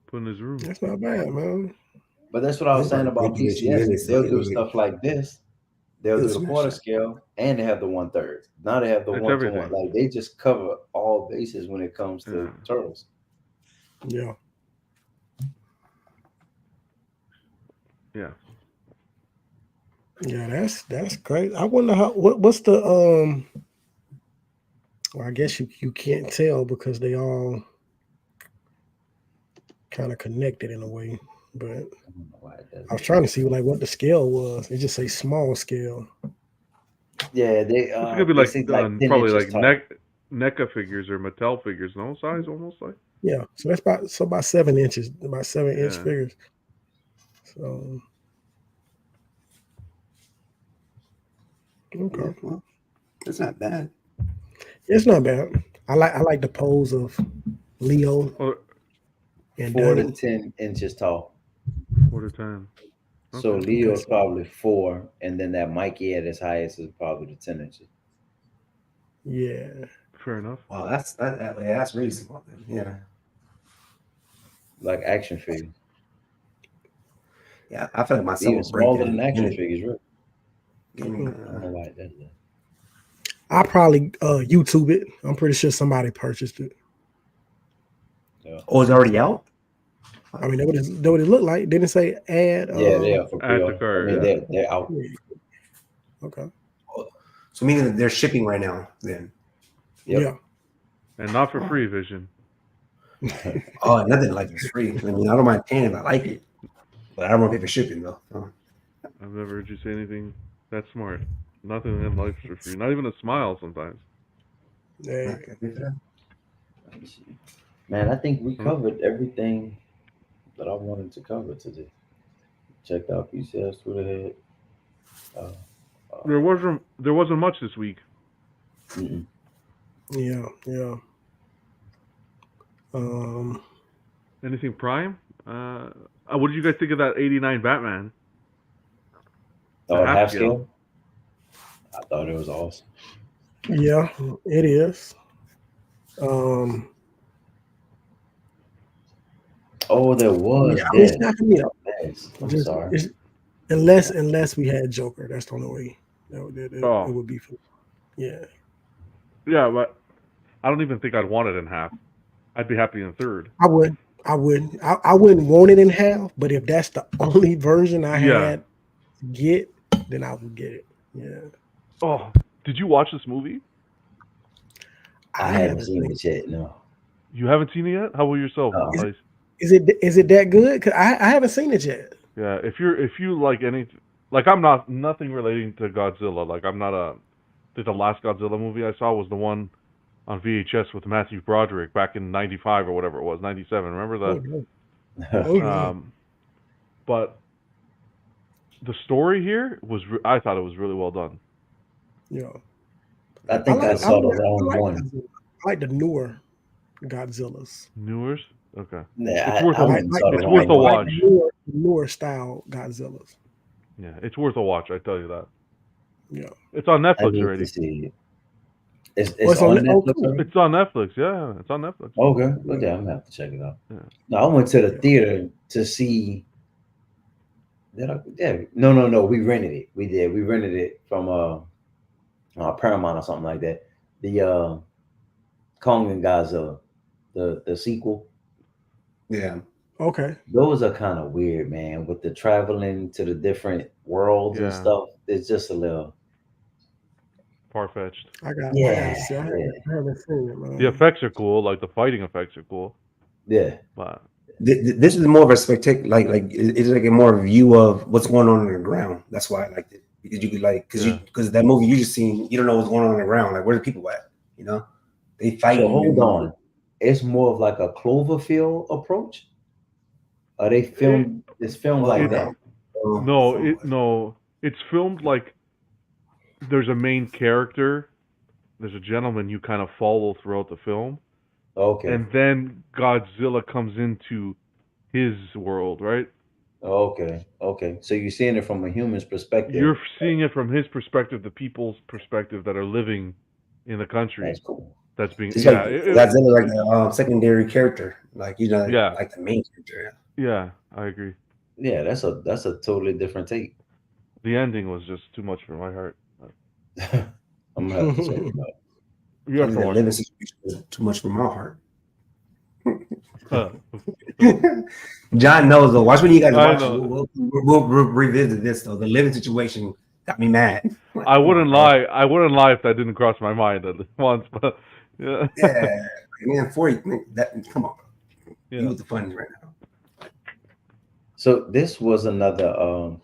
Put in his room. That's not bad, man. But that's what I was saying about PCS. They'll do stuff like this. They'll do the quarter scale, and they have the 1/3. Now they have the 1-to-1. Like they just cover all bases when it comes to turtles. Yeah. Yeah. Yeah, that's great. I wonder what's the well, I guess you can't tell because they all kind of connected in a way, but I was trying to see like what the scale was. It just say small scale. Yeah, they it's gonna be like probably like tall. NECA figures or Mattel figures, no size almost like. Yeah, so that's about 7 inches, about 7-inch figures. So okay, well, that's not bad. It's not bad. I like the pose of Leo. And 4 to 10 inches tall. 4 to 10. Okay. So Leo is probably 4, and then that Mikey at his highest is probably the 10 inches. Yeah. Fair enough. Wow, that's really small. Yeah. Like action figures. Yeah, I feel like myself even smaller than action figures, really. Gaming. I don't know why that is. I probably YouTube it. I'm pretty sure somebody purchased it. Oh, it's already out. I mean, that what it looked like. Didn't it say ad? Yeah, they are for Add to pre-order. cart, I mean, yeah. they're out. Okay. So meaning that they're shipping right now. Then. Yep. Yeah. And not for free, Vision. Oh, nothing like it's free. I mean, I don't mind paying if I like it, but I don't want to pay for shipping though. So. I've never heard you say anything that smart. Nothing in life for free. Not even a smile sometimes. Yeah. Let me see. Man, I think we covered everything that I wanted to cover today. Checked out PCS through the head. There wasn't much this week. Mm-mm. Yeah. Anything prime? What did you guys think of that '89 Batman? Oh, half half scale. scale. I thought it was awesome. Yeah, it is. Oh, there was. Yeah, it's not gonna be up. Yes. I'm Just- sorry. unless we had Joker. That's the only way Oh. it would be. Yeah. Yeah, but I don't even think I'd want it in half. I'd be happy in third. I wouldn't want it in half, but if that's the only version I Yeah. had to get, then I would get it. Yeah. Oh, did you watch this movie? I haven't seen it yet. No. You haven't seen it yet? How about yourself? No. Lice? Is it that good? Cause I haven't seen it yet. Yeah, if you like any, like I'm nothing relating to Godzilla. Like I'm not I think the last Godzilla movie I saw was the one on VHS with Matthew Broderick back in '95 or whatever it was, '97. Remember that? Oh, yeah. But the story here was I thought it was really well done. Yeah. I think I saw the wrong one. Godzilla. I like the newer Godzillas. Newers? Okay. Yeah, It's worth I a- went and saw the it's wrong worth a one. watch. The newer style Godzillas. Yeah, it's worth a watch. I tell you that. Yeah. It's on I Netflix need already. to see it. It's Oh, it's on on- Netflix. cool. It's on Netflix. Yeah, it's on Netflix. Okay, okay, I'm gonna have to check it out. Yeah. No, I went to the theater to see. No. We rented it. We did. We rented it from Paramount or something like that. The Kong and Godzilla, the sequel. Yeah. Okay. Those are kind of weird, man. With the traveling to the different worlds and Yeah. stuff, it's just a little. Far-fetched. I got Yeah, to see. I haven't seen it, man. The effects are cool. Like the fighting effects are cool. Yeah. But This is more of a spectacle. Like it's like a more view of what's going on the ground. That's why I liked it, because you could because that movie you just seen, you don't know what's going on the ground. Like where the people at? You know, they fight. So hold on. It's more of like a Cloverfield approach. Are they filmed? It's filmed like that. no, it's filmed like there's a main character. There's a gentleman you kind of follow throughout the film. Okay. And then Godzilla comes into his world, right? Okay. So you're seeing it from a human's perspective. You're seeing it from his perspective, the people's perspective that are living in the country. That's cool. That's being It's like Godzilla, like the secondary character, like like the main character. Yeah, I agree. Yeah, that's a totally different take. The ending was just too much for my heart. I'm gonna have to check it out. You have to That watch living it. situation is too much for my heart. Uh, John knows though. Watch when you guys I watch it. know. We'll revisit this though. The living situation got me mad. I wouldn't lie. I wouldn't lie if that didn't cross my mind at once. But yeah, Yeah, man. Come on. yeah. You with the funny right now. So this was another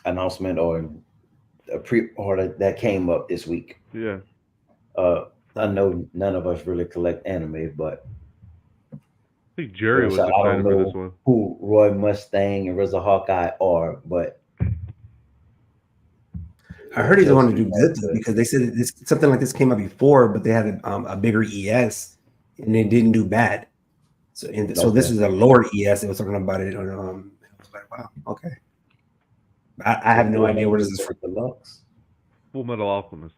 announcement or a pre-order that came up this week. Yeah. I know none of us really collect anime, but I think Jerry was I don't excited for this know one. who Roy Mustang and RZA Hawkeye are, but I heard he's want to do good though, because they said something like this came out before, but they had a bigger ES and it didn't do bad. So so this is a lower ES. They was talking about it. I was like, wow, okay. I have no idea where this is from. Deluxe. Full Metal Alchemist.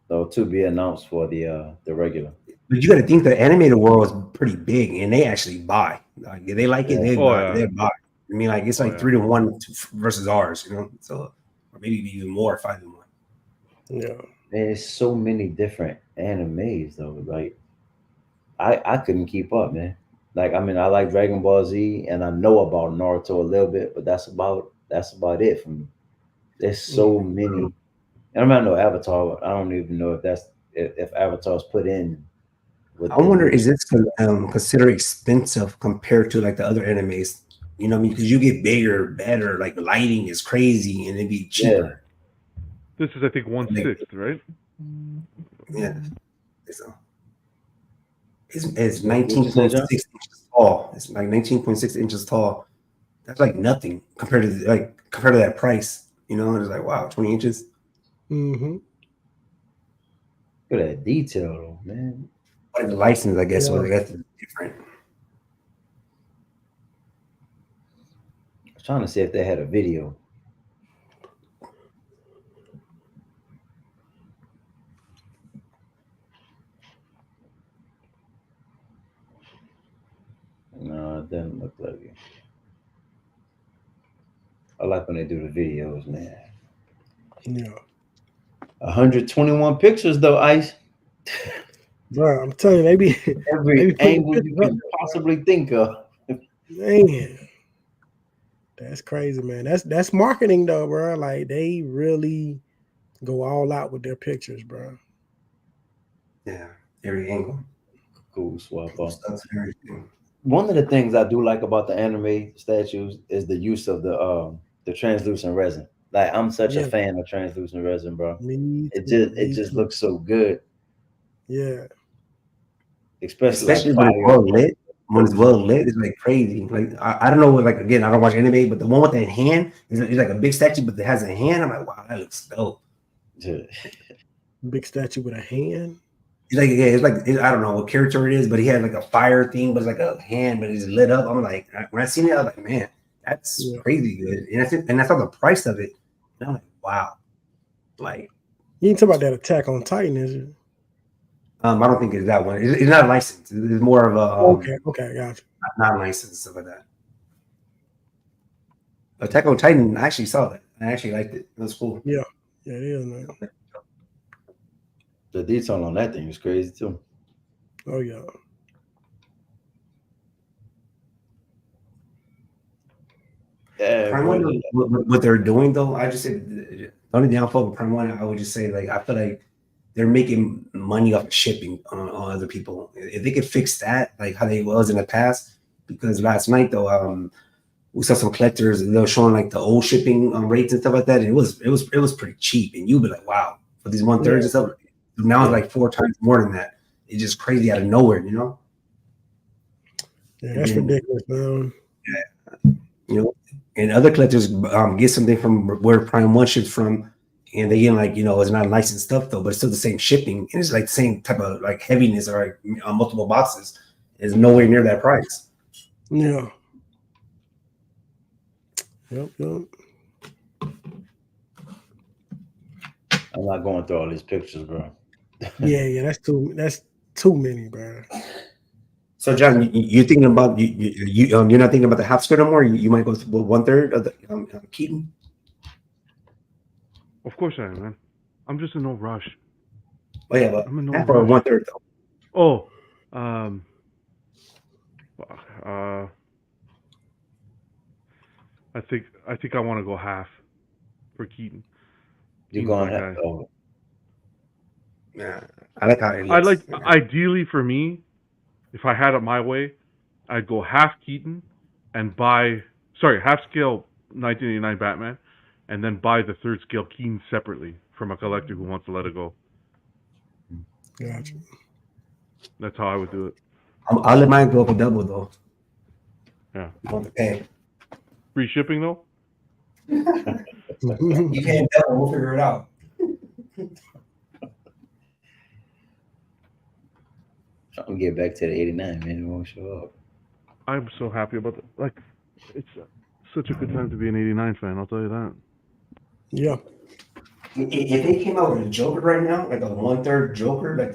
So to be announced for the regular. But you got to think the animated world is pretty big, and they actually buy. Like, if they like it, they Oh, buy. yeah. They buy. I mean, like it's like 3-1 versus ours, you know. So or maybe even more, 5-1. Yeah. There's so many different animes though. Like I couldn't keep up, man. Like I mean, I like Dragon Ball Z, and I know about Naruto a little bit, but that's about it for me. There's so many. And I'm not no Avatar. I don't even know if that's if Avatar's put in. I wonder, is this considered expensive compared to like the other animes? You know what I mean? Because you get bigger, better, like the lighting is crazy, and it'd be cheaper. This is, I think, 1/6, right? Yeah. So it's 19.6 inches tall. It's like 19.6 inches tall. That's like nothing compared to that price. You know, it's like wow, 20 inches. Mm-hmm. Look at that detail, though, man. Like the license, I guess, so that's different. I was trying to see if they had a video. No, it doesn't look like it. I like when they do the videos, man. Yeah. 121 pictures, though, Ice. Bro, I'm telling you, maybe every angle you can possibly think of. Man, that's crazy, man. That's marketing, though, bro. Like they really go all out with their pictures, bro. Yeah, every angle. Cool swap off. One of the things I do like about the anime statues is the use of the translucent resin. Like I'm such a fan of translucent resin, bro. It just looks so good. Yeah. Especially when it's well lit. When it's well lit, it's like crazy. Like I don't know, like again, I don't watch anime, but the one with that hand is like a big statue, but it has a hand. I'm like, wow, that looks dope. Big statue with a hand. It's like I don't know what character it is, but he had like a fire thing, but it's like a hand, but it's lit up. I'm like, when I seen it, I was like, man, that's crazy good. And I saw the price of it, and I'm like, wow. Like you ain't talk about that Attack on Titan, is it? I don't think it's that one. It's not licensed. It's more of a okay, gotcha. Not licensed, stuff like that. Attack on Titan, I actually saw that. I actually liked it. It was cool. Yeah, it is, man. The detail on that thing is crazy too. Oh yeah. Prime One, what they're doing though, I just said the only downfall of Prime One, I would just say like I feel like they're making money off of shipping on other people. If they could fix that, like how they was in the past, because last night though, we saw some collectors and they were showing like the old shipping rates and stuff like that, and it was pretty cheap, and you'd be like, wow, for these 1/3 and stuff. Now it's like 4 times more than that. It's just crazy out of nowhere, you know. Yeah, that's ridiculous, man. Yeah, you know, and other collectors get something from where Prime One ships from. And they get like, you know, it's not licensed stuff though, but it's still the same shipping. And it's like the same type of like heaviness or like on multiple boxes. It's nowhere near that price. Yeah. Yep. I'm not going through all these pictures, bro. yeah, that's too many, bro. So John, you're thinking about you're not thinking about the half square no more? You might go to 1/3 of the Keaton? Of course I am, man. I'm just in no rush. Oh yeah, but I'm in no rush. For 1/3 though. I think I want to go half for Keaton. You're going half? Oh. Yeah, I like how it looks. Ideally for me, if I had it my way, I'd go half Keaton and half scale 1989 Batman. And then buy the 3rd scale Keaton separately from a collector who wants to let it go. Gotcha. That's how I would do it. I'll let mine go up a double though. Yeah. Okay. Free shipping though? You can't double. We'll figure it out. I'm gonna get back to the 89, man. It won't show up. I'm so happy about that. Like, it's such a good time to be an 89 fan. I'll tell you that. Yeah. If they came out with a Joker right now, like a 1/3 Joker, like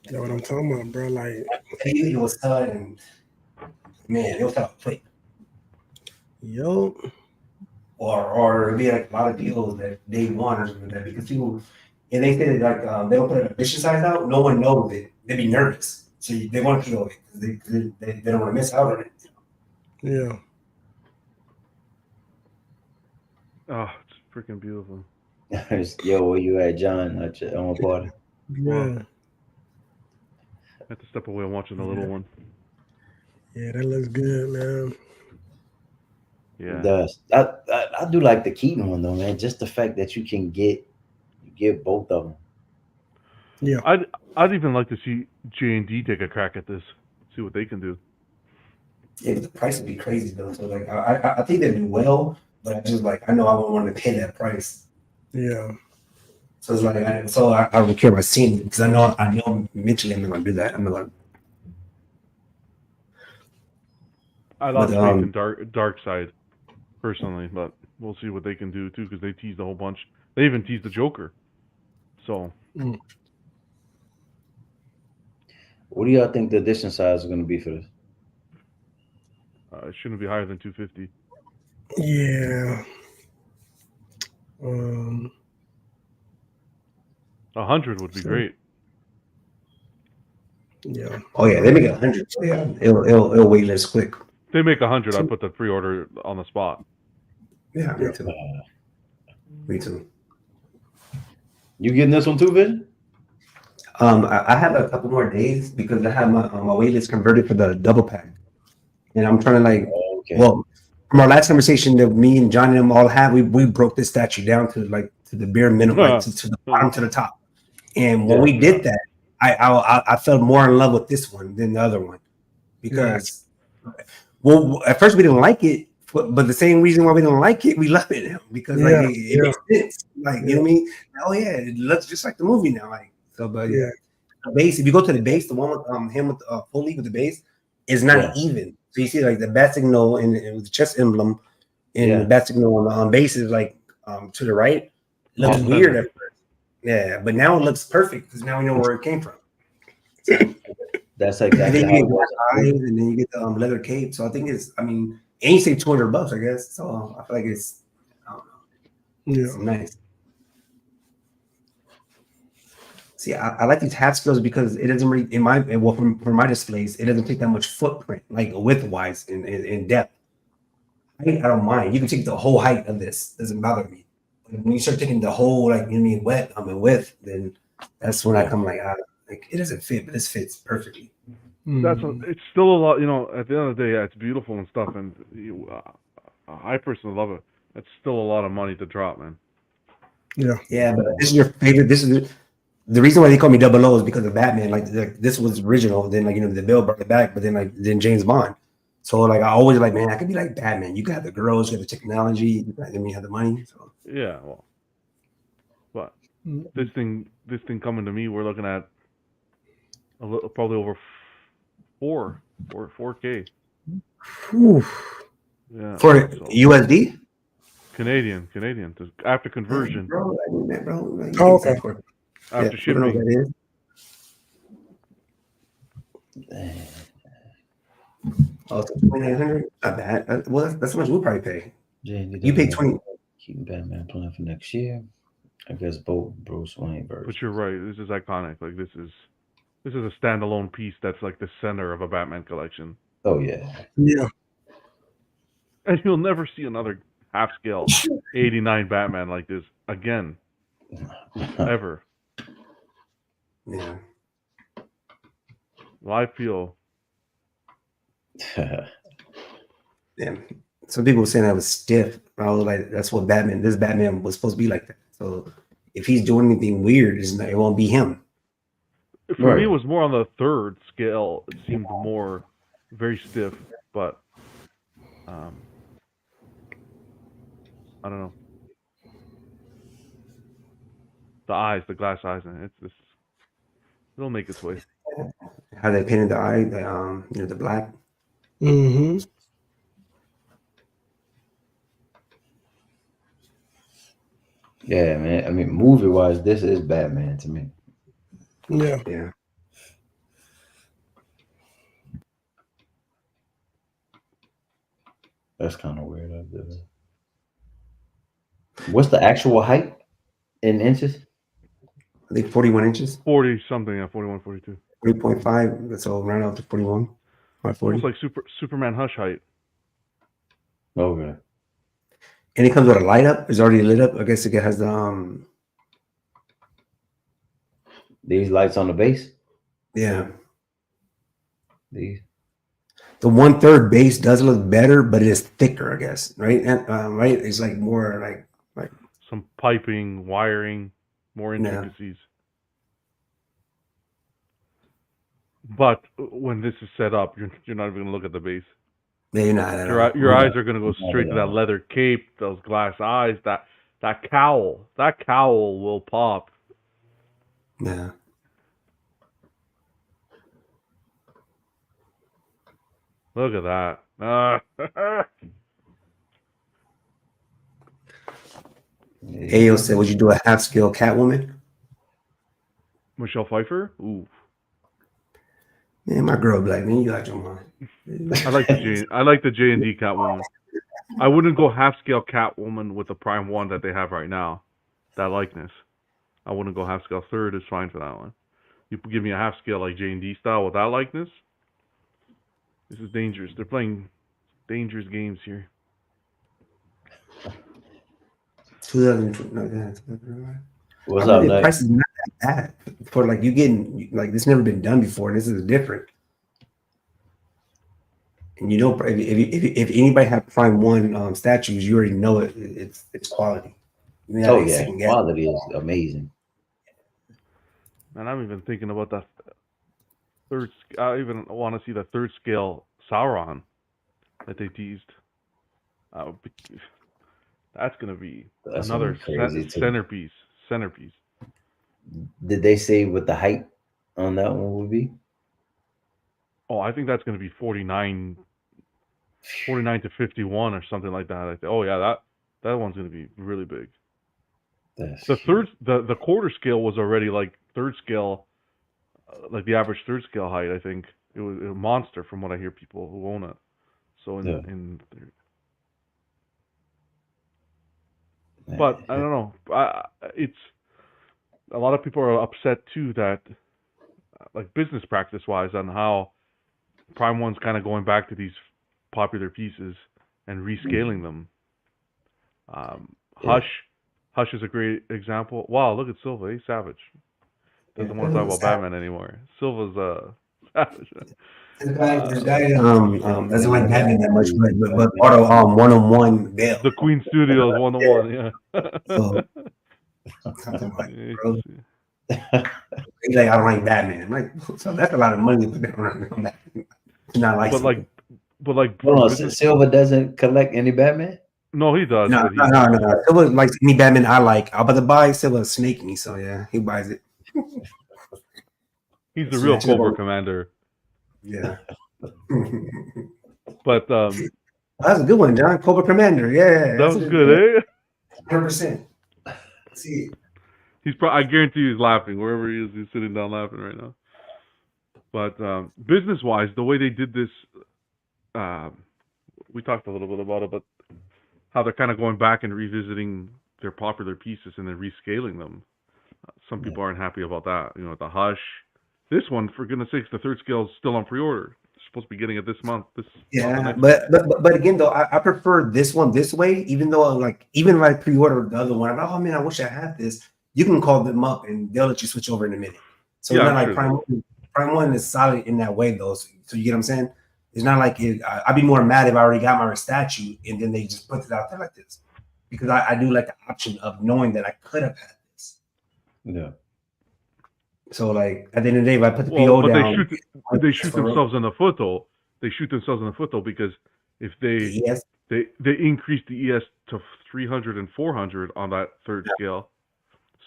that's what I'm talking about, bro. Like it was and man, it was tough quick. Yo. or it'd be like a lot of deals that day one or something like that because people, and they say that like they don't put an edition size out, no one knows it. They'd be nervous, so they want to PO it because they don't want to miss out on it. Yeah. Oh, it's freaking beautiful. Yo, where you at, John? On my party. Yeah. I have to step away and watching the little one. Yeah, that looks good, man. Yeah. It does. I do like the Keaton one though, man. Just the fact that you get both of them. Yeah. I'd even like to see J&D take a crack at this, see what they can do. Yeah, but the price would be crazy though. So like I think they do well, but I just like I know I wouldn't want to pay that price. Yeah. So it's like I don't care about seeing it because I know eventually I'm not gonna do that. I'm not gonna. I love But, faith in Dark Side, personally, but we'll see what they can do too because they teased a whole bunch. They even teased the Joker. So What do y'all think the edition size is going to be for this? it shouldn't be higher than 250. Yeah. 100 would be great. Yeah. Oh yeah, they make 100. So yeah, it'll wait less quick. If they make 100, I'd put the pre-order on the spot. Yeah, me too. Me too. You getting this one too, Vision? I have a couple more days because I have my wait list converted for the double pack, and I'm trying to like. Okay. Well, from our last conversation that me and John and them all had, we broke this statue down to the bare minimum, like, to the bottom to the top. And when we did that, I felt more in love with this one than the other one because, well, at first we didn't like it, but the same reason why we didn't like it, we love it now because like it makes sense. Like you know what I mean? Oh yeah, it looks just like the movie now. Like so, but the base. If you go to the base, the one with him with fully with the base is not even. So you see like the bat signal and with the chest emblem and the bat signal on base is like to the right. Looks weird at first. Yeah, but now it looks perfect because now we know where it came from. That's exactly and then how you it get was. eyes, and then you get the leather cape. So I think it's. I mean, and you say $200, I guess. So I feel like it's. I don't know. It's nice. See, I like these half scales because it doesn't really, for my displays, it doesn't take that much footprint, like width-wise in depth. I don't mind. You can take the whole height of this; doesn't bother me. But when you start taking the whole, like you mean width, then that's when I come like it doesn't fit, but this fits perfectly. It's still a lot, at the end of the day, it's beautiful and stuff, and I personally love it. It's still a lot of money to drop, man. Yeah, but this is your favorite. This is the reason why they call me 00 is because of Batman. Like this was original. Then the Bill brought it back, but then James Bond. So like I always like, man, I could be like Batman. You got the girls, you got the technology, you have the money. So yeah, well, but this thing coming to me, we're looking at probably over 4K. Whew. Yeah. For USD? Canadian after conversion. Bro. Okay. After shipping. Oh, so 2,900? Not bad. Well, that's how much we'll probably pay. You pay 20. Keeping Batman plan for next year. I guess both Bruce Wayne version. But you're right. This is iconic. Like this is a standalone piece that's like the center of a Batman collection. Oh yeah. Yeah. And you'll never see another half scale 89 Batman like this again. Ever. Yeah. Well, I feel. Yeah. Some people were saying I was stiff. I was like, that's what this Batman was supposed to be like that. So if he's doing anything weird, it won't be him. For me, it was more on the third scale. It seemed more very stiff, but I don't know. The eyes, the glass eyes, and it'll make its way. How they painted the eye, the black. Mm-hmm. Yeah, man. I mean, movie-wise, this is Batman to me. Yeah. Yeah. That's kind of weird. What's the actual height in inches? I think 41 inches, 40 something, yeah, 41, 42. 40.5. That's all round out to 41 by 40. Almost like Superman Hush height. Okay. And it comes with a light up. It's already lit up. I guess it has the These lights on the base. yeah. These. The 1/3 base does look better, but it is thicker, I guess. Right? And right? It's like more like Some piping, wiring, more intricacies. But when this is set up, you're not even going to look at the base. maybe not at all. Your eyes are going to go straight to that leather cape, those glass eyes, that cowl. That cowl will pop. Yeah. Look at that. Ayo said, would you do a half scale Catwoman? Michelle Pfeiffer? Ooh. Man, my girl black, man, you got your mind. I like the J&D Catwoman. I wouldn't go half scale Catwoman with the Prime 1 that they have right now. That likeness. I wouldn't go half scale. Third is fine for that one. You give me a half scale like J&D style with that likeness. This is dangerous. They're playing dangerous games here. 2020. What's up, The Nick? price is not that bad for like you getting like this never been done before. This is different. And you know, if anybody have Prime 1 statues, you already know it's quality. Oh yeah, quality is amazing. And I'm even thinking about that third. I even want to see the third scale Sauron that they teased. That's gonna be another centerpiece. Did they say what the height on that one would be? Oh, I think that's gonna be 49 to 51 or something like that. Oh yeah, that one's gonna be really big. The quarter scale was already like third scale, like the average third scale height. I think it was a monster from what I hear people who own it. So but I don't know. It's a lot of people are upset too that, like business practice wise, on how Prime 1's kind of going back to these popular pieces and rescaling them. Hush is a great example. Wow, look at Silva. He's savage. Doesn't want to talk about Batman anymore. Silva's savage. This guy doesn't like Batman that much, but auto 1-on-1 bail. The Queen Studios 1-on-1, yeah. So, bro. He's like, I don't like Batman. I'm like, so that's a lot of money to put down on that. Not like, but like, hold on, Silva doesn't collect any Batman? No, he does. No. Silva likes any Batman I like. I'm about to buy Silva snake me, so yeah, he buys it. He's the real Cobra Commander. Yeah. But that's a good one, John. Cobra Commander. Yeah. That was good, eh? 100%. See it. I guarantee he's laughing wherever he is. He's sitting down laughing right now. But business-wise, the way they did this, we talked a little bit about it, but how they're kind of going back and revisiting their popular pieces and then rescaling them. Some people aren't happy about that. You know, the Hush. This one, for goodness sakes, the third scale is still on pre-order. They're supposed to be getting it this month. But again, though, I prefer this one this way. Even though, even if I pre-order the other one, I'm like, oh man, I wish I had this. You can call them up and they'll let you switch over in a minute. So it's not like Prime 1 is solid in that way, though. So you get what I'm saying? It's not like I'd be more mad if I already got my statue and then they just put it out there like this, because I do like the option of knowing that I could have had this. Yeah. So like at the end of the day, if I put the PO down, they shoot themselves in the foot though. They shoot themselves in the foot though, because if they increase the ES to 300 and 400 on that third scale,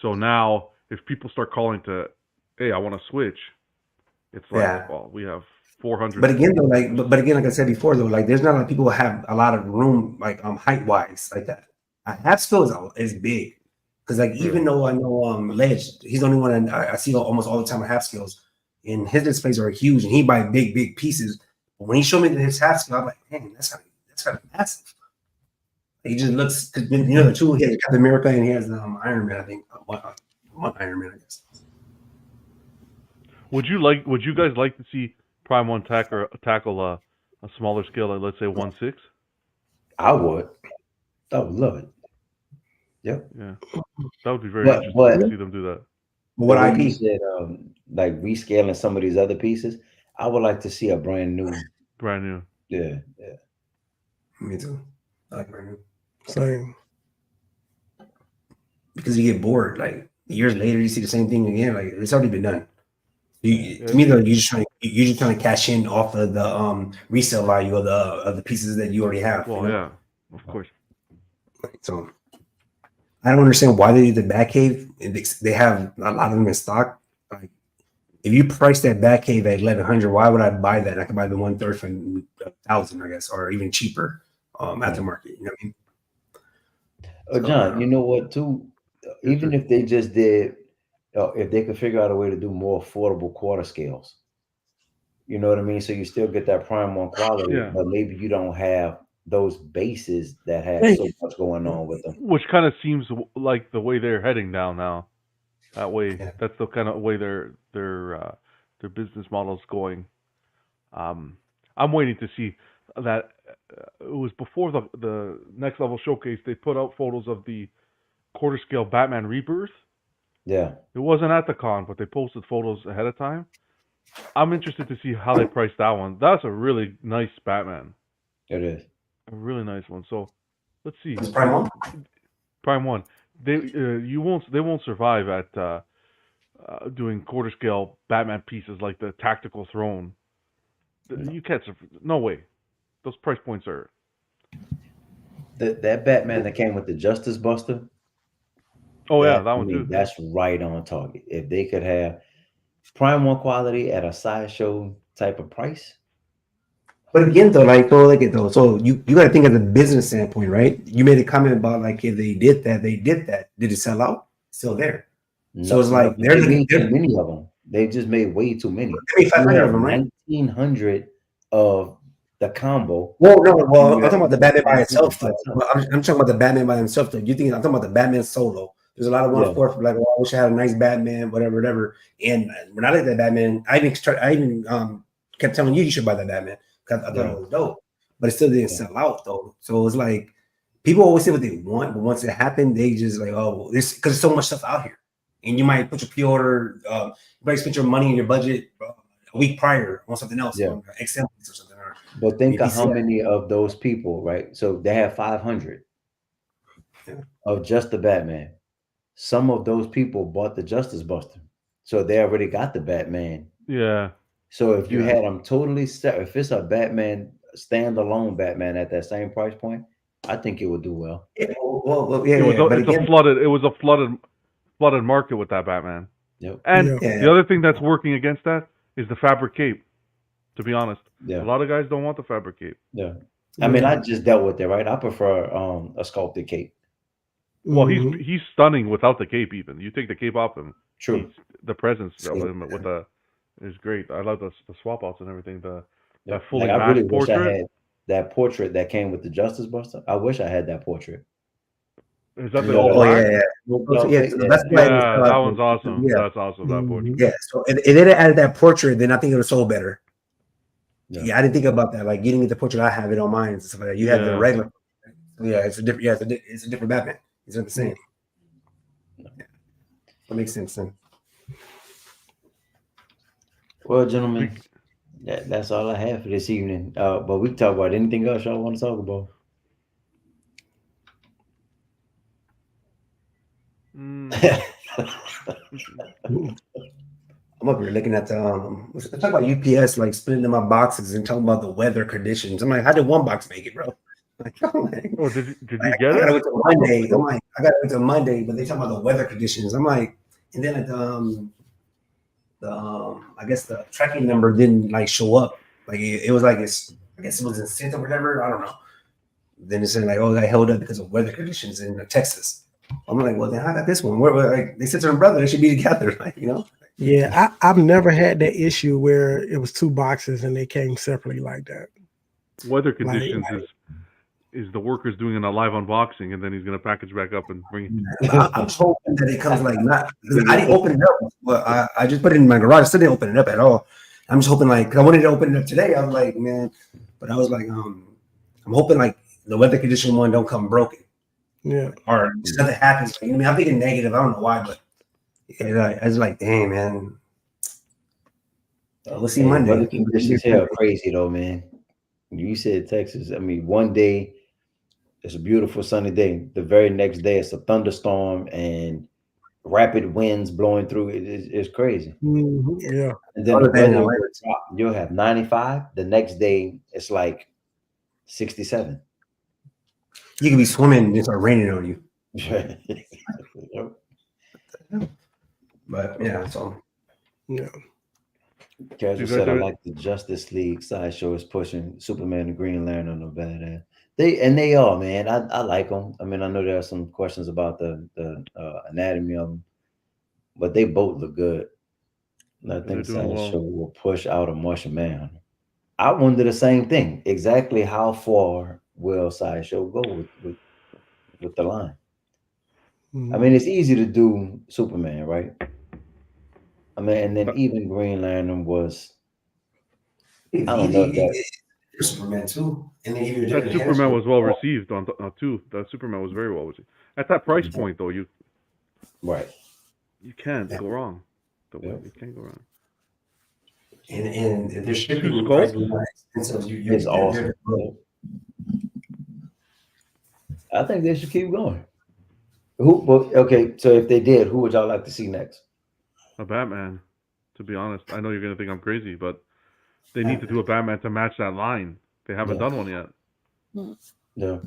so now if people start calling to, hey, I want to switch, it's like, well, we have 400. But again, though, like I said before, though, like there's not a lot of people who have a lot of room, like height wise, like that. Half scale is big, because like even though I know Ledge, he's the only one I see almost all the time with half scales, and his displays are huge, and he buy big pieces. But when he showed me his half scale, I'm like, man, that's that's kind of massive. He just looks, cause you know, the two, he has Captain America and he has Iron Man, I think. One Iron Man, I guess. Would you guys like to see Prime 1 tackle a smaller scale, like let's say 1/6? I would love it. Yep. Yeah, that would be very But- interesting to see them do that. What The way you IP? said, like rescaling some of these other pieces, I would like to see a brand new. Brand new. Yeah. Me too. I like brand new. Same. Because you get bored. Like years later, you see the same thing again. Like it's already been done. To me, though, you're just trying to cash in off of the resale value of the pieces that you already have. Well, you know? yeah, of course. So I don't understand why they do the Batcave. They have a lot of them in stock. Like if you price that Batcave at 1,100, why would I buy that? I could buy the 1/3 for 1,000, I guess, or even cheaper aftermarket. You know what I mean? John, you know what? Too, even if they just did, if they could figure out a way to do more affordable quarter scales, you know what I mean. So you still get that Prime 1 quality, Yeah. but maybe you don't have those bases that have so much going on with them. Which kind of seems like the way they're heading down now. That way, Yeah. that's the kind of way their business model is going. I'm waiting to see that. It was before the Next Level Showcase. They put out photos of the quarter scale Batman Rebirth. Yeah, It wasn't at the con, but they posted photos ahead of time. I'm interested to see how they price that one. That's a really nice Batman. it is. A really nice one. So let's see. It's Prime 1. Prime 1. They won't survive at doing quarter scale Batman pieces like the Tactical Throne. You can't. No way. Those price points are. That Batman that came with the Justice Buster. Oh yeah, that one I mean, too. That's right on target. If they could have Prime 1 quality at a sideshow type of price. But again, though, so you got to think of the business standpoint, right? You made a comment about like if they did that. Did it sell out? Still there. So it's like they they're made too many of them. They just made way too many. They made 500 of them, right? 1,900 of the combo. Well, no, I'm talking about the Batman by itself. Though. I'm talking about the Batman by himself. Though. I'm talking about the Batman solo. There's a lot of one for like, well, I wish I had a nice Batman, whatever. And when I looked at Batman, I even kept telling you should buy that Batman because I thought it was dope. But it still didn't sell out though. So it's like people always say what they want, but once it happened, they just like, oh, this because there's so much stuff out here, and you might put your pre-order, you might spend your money in your budget a week prior on something else, on XM or something. But think of how many of those people, right? So they have 500 of just the Batman. Some of those people bought the Justice Buster, so they already got the Batman. Yeah. So if you had them totally set, if it's a Batman standalone Batman at that same price point, I think it would do well. It was a flooded market with that Batman. Yep. And the other thing that's working against that is the fabric cape. To be honest, a lot of guys don't want the fabric cape. Yeah, I mean, I just dealt with it, right? I prefer a sculpted cape. Well, he's stunning without the cape. Even you take the cape off him. True. The presence of him with the is great. I love the swap outs and everything. That fully I really wish portrait. I had that portrait that came with the Justice Buster. I wish I had that portrait. Is that the old black? That one's awesome. Yeah. That's awesome. That portrait. Yeah. So if they added that portrait, then I think it would have sold better. Yeah, I didn't think about that. Like getting the portrait, I have it on mine and stuff like that. You have the regular. Yeah, it's a different. Yeah, it's a different Batman. It's not the same. Yeah. That makes sense then. Well, gentlemen, that's all I have for this evening. But we can talk about anything else y'all want to talk about. I'm up here looking at the let's talk about UPS like splitting in my boxes and talking about the weather conditions. I'm like, how did one box make it, bro? Like, oh, did you get it? I got it to Monday. I'm like, I got it to Monday, but they talking about the weather conditions. I'm like, and then at I guess the tracking number didn't like show up. Like it was like I guess it was in sync or whatever. I don't know. Then it said like, oh, that held up because of weather conditions in Texas. I'm like, well, then I got this one. Where like they sister and brother, they should be together, like, you know. Yeah, I've never had that issue where it was two boxes and they came separately like that. Weather conditions is is the workers doing a live unboxing, and then he's gonna package back up and bring it. I'm hoping that it comes like not. I didn't open it up. Well, I just put it in my garage. I still didn't open it up at all. I'm just hoping like, 'cause I wanted to open it up today. I was like, man, but I was like, I'm hoping like the weather condition one don't come broken. Yeah. Or something happens. I mean, I'm thinking negative. I don't know why, but I was like, dang, man. We'll see Monday. Weather conditions here are crazy though, man. You said Texas. I mean, one day it's a beautiful sunny day. The very next day it's a thunderstorm and rapid winds blowing through. It's crazy. Mhm. Yeah. And then the weather will drop. You'll have 95. The next day it's like 67. You could be swimming and it start raining on you. Yep. But yeah, so Yeah. Casual said, I like the Justice League sideshow is pushing Superman and Green Lantern on badass. They are, man. I like them. I mean, I know there are some questions about the anatomy of them, but they both look good. And I think sideshow will push out a Martian Man. I wonder the same thing. Exactly how far will sideshow go with the line? I mean, it's easy to do Superman, right? I mean, and then even Green Lantern was. I don't know if that. Superman too, and then even that Superman was well received on too. That Superman was very well received. At that price point, though, you can't go wrong. You can't go wrong. And their shipping expensive. It's awesome. I think they should keep going. Okay, so if they did, who would y'all like to see next? A Batman, to be honest. I know you're gonna think I'm crazy, but they need to do a Batman to match that line. They haven't done one yet. Yeah.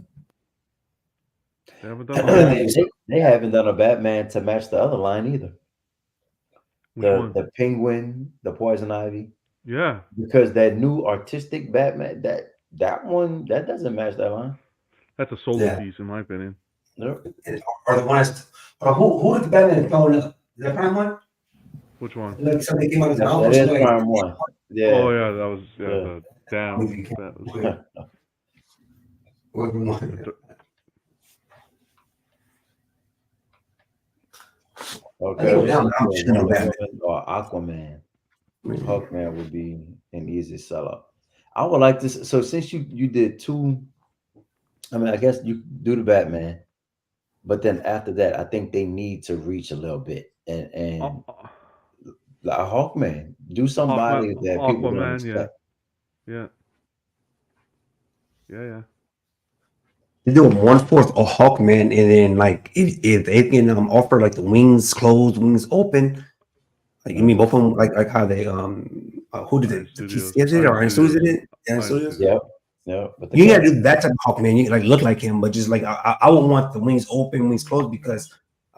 They haven't done one. They haven't done a Batman to match the other line either. The Penguin, the Poison Ivy. Yeah. Because that new artistic Batman, that one, that doesn't match that line. That's a solo piece, in my opinion. Or the ones, who did the Batman phone up? Is that Prime One? Which one? Like something came out of the That is Prime One. Yeah. Oh yeah, that was the down. Okay. Or Aquaman. Hawkman would be an easy sellout. I would like to. So since you did two, I mean, I guess you do the Batman, but then after that, I think they need to reach a little bit and like Hawkman, do somebody that people don't expect. Yeah. They do 1/4 of Hawkman, and then like if they can offer like the wings closed, wings open, like you mean both of them, like how they who did it? Or Studios did it? Yeah, Studios. Yeah. But you gotta do that type of Hawkman. You like look like him, but just like I would want the wings open, wings closed, because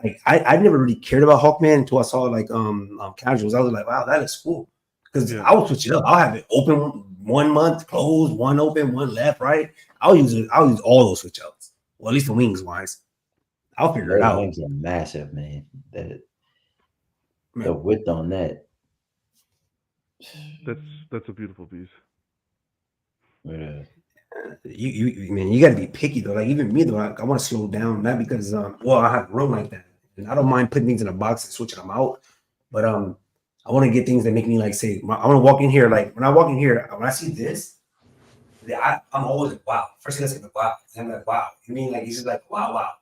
like I never really cared about Hawkman until I saw like casuals. I was like, wow, that is cool. Because I will switch it up. I'll have it open 1 month, closed, one open, one left, right. I'll use all those switch outs. Well, at least the wings wise. I'll figure it out. Wings are massive, man. The width on that. That's a beautiful piece. Yeah. You got to be picky though. Like even me though, I want to slow down, not because I have room like that, and I don't mind putting things in a box and switching them out, but I want to get things that make me like say, I want to walk in here. Like when I walk in here, when I see this, I'm always like, wow. First thing I say, like, wow. And I'm like, wow. You mean like, it's just like, wow.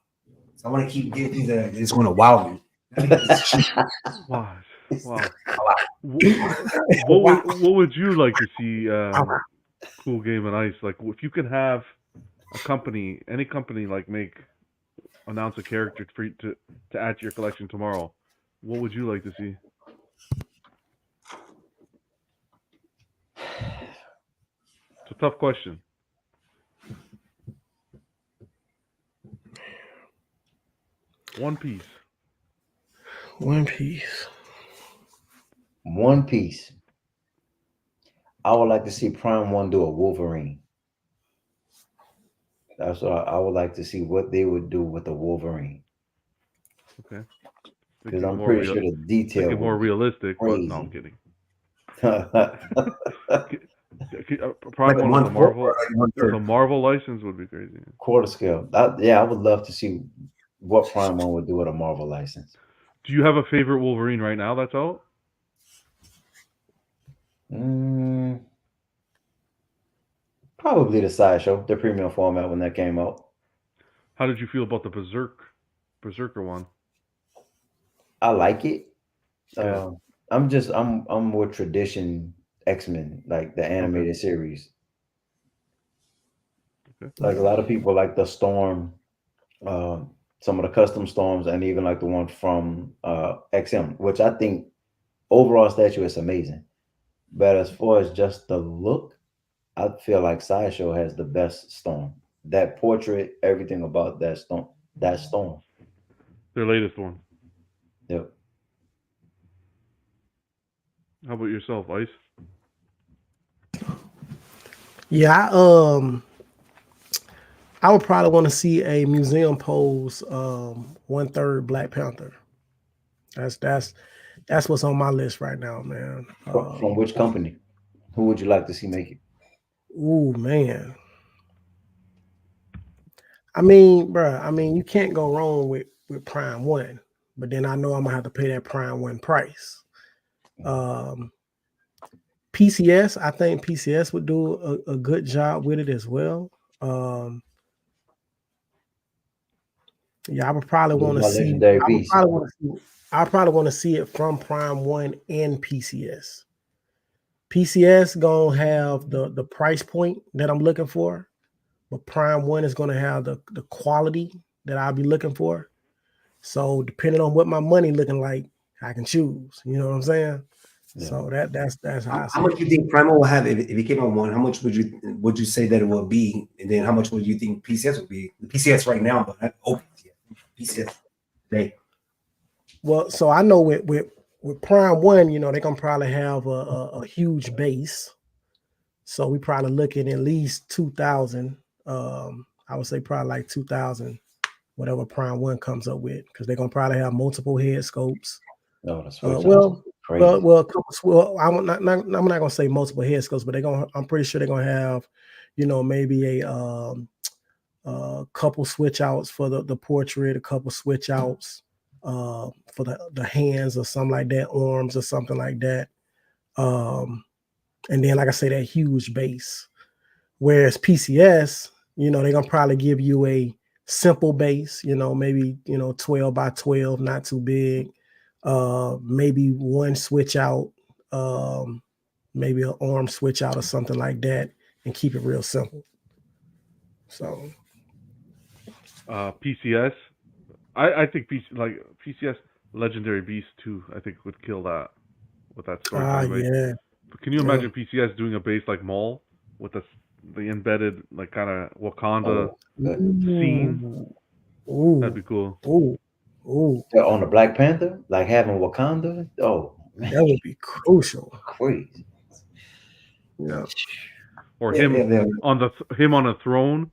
So I want to keep getting things that it's going to wow me. Wow. What would you like to see Cool Game and Ice? Like if you could have a company, any company, like announce a character for you to add to your collection tomorrow, what would you like to see? It's a tough question. One Piece. I would like to see Prime One do a Wolverine. That's what I would like to see what they would do with the Wolverine. Okay. Because I'm pretty sure the detail more realistic. But no, I'm kidding. Probably Like one with the 1/4 Marvel. or like The 1/3. Marvel license would be crazy. Quarter scale. I would love to see what Prime One would do with a Marvel license. Do you have a favorite Wolverine right now that's out? Probably the Sideshow, the premium format when that came out. How did you feel about the Berserker one? I like it. Yeah. I'm more tradition X-Men, like the animated series. Okay. Like a lot of people like the Storm, some of the custom Storms, and even like the one from XM, which I think overall statue is amazing. But as far as just the look, I feel like Sideshow has the best Storm. That portrait, everything about that Storm. That Storm. Their latest one. Yep. How about yourself, Ice? Yeah, I would probably want to see a museum pose 1/3 Black Panther. That's what's on my list right now, man. From which company? Who would you like to see make it? Ooh, man. I mean, bruh, you can't go wrong with Prime One, but then I know I'm gonna have to pay that Prime One price. PCS, I think PCS would do a good job with it as well. Yeah, I would probably want to My see. Legendary I would Beast. probably want to see. I probably want to see it from Prime One and PCS. PCS gonna have the price point that I'm looking for, but Prime One is gonna have the quality that I'll be looking for. So depending on what my money looking like, I can choose. You know what I'm saying? Yeah. So that's how I see How much it. do you think Primal will have if it came out one? How much would you say that it will be? And then how much would you think PCS would be? The PCS right now, but not open yet. PCS today. Well, so I know with Prime One, you know, they're gonna probably have a huge base. So we probably looking at least 2,000. I would say probably like 2,000, whatever Prime One comes up with, because they're gonna probably have multiple head scopes. No, that's what Well, I'm not gonna say multiple head scopes, but I'm pretty sure they're gonna have, you know, maybe a couple switch outs for the portrait, a couple switch outs for the hands or something like that, arms or something like that. And then, like I say, that huge base. Whereas PCS, you know, they're gonna probably give you a simple base, you know, maybe 12 by 12, not too big. Maybe one switch out, maybe an arm switch out or something like that, and keep it real simple. So PCS. I think PCS Legendary Beast 2, I think would kill that with that story. yeah. But can you imagine PCS doing a base like Maul with the embedded like kind of Wakanda scene? Ooh. That'd be cool. Ooh. Yeah, on the Black Panther, like having Wakanda. Oh man, That would be crucial. crazy. Yeah. Or Yeah, him yeah. on a throne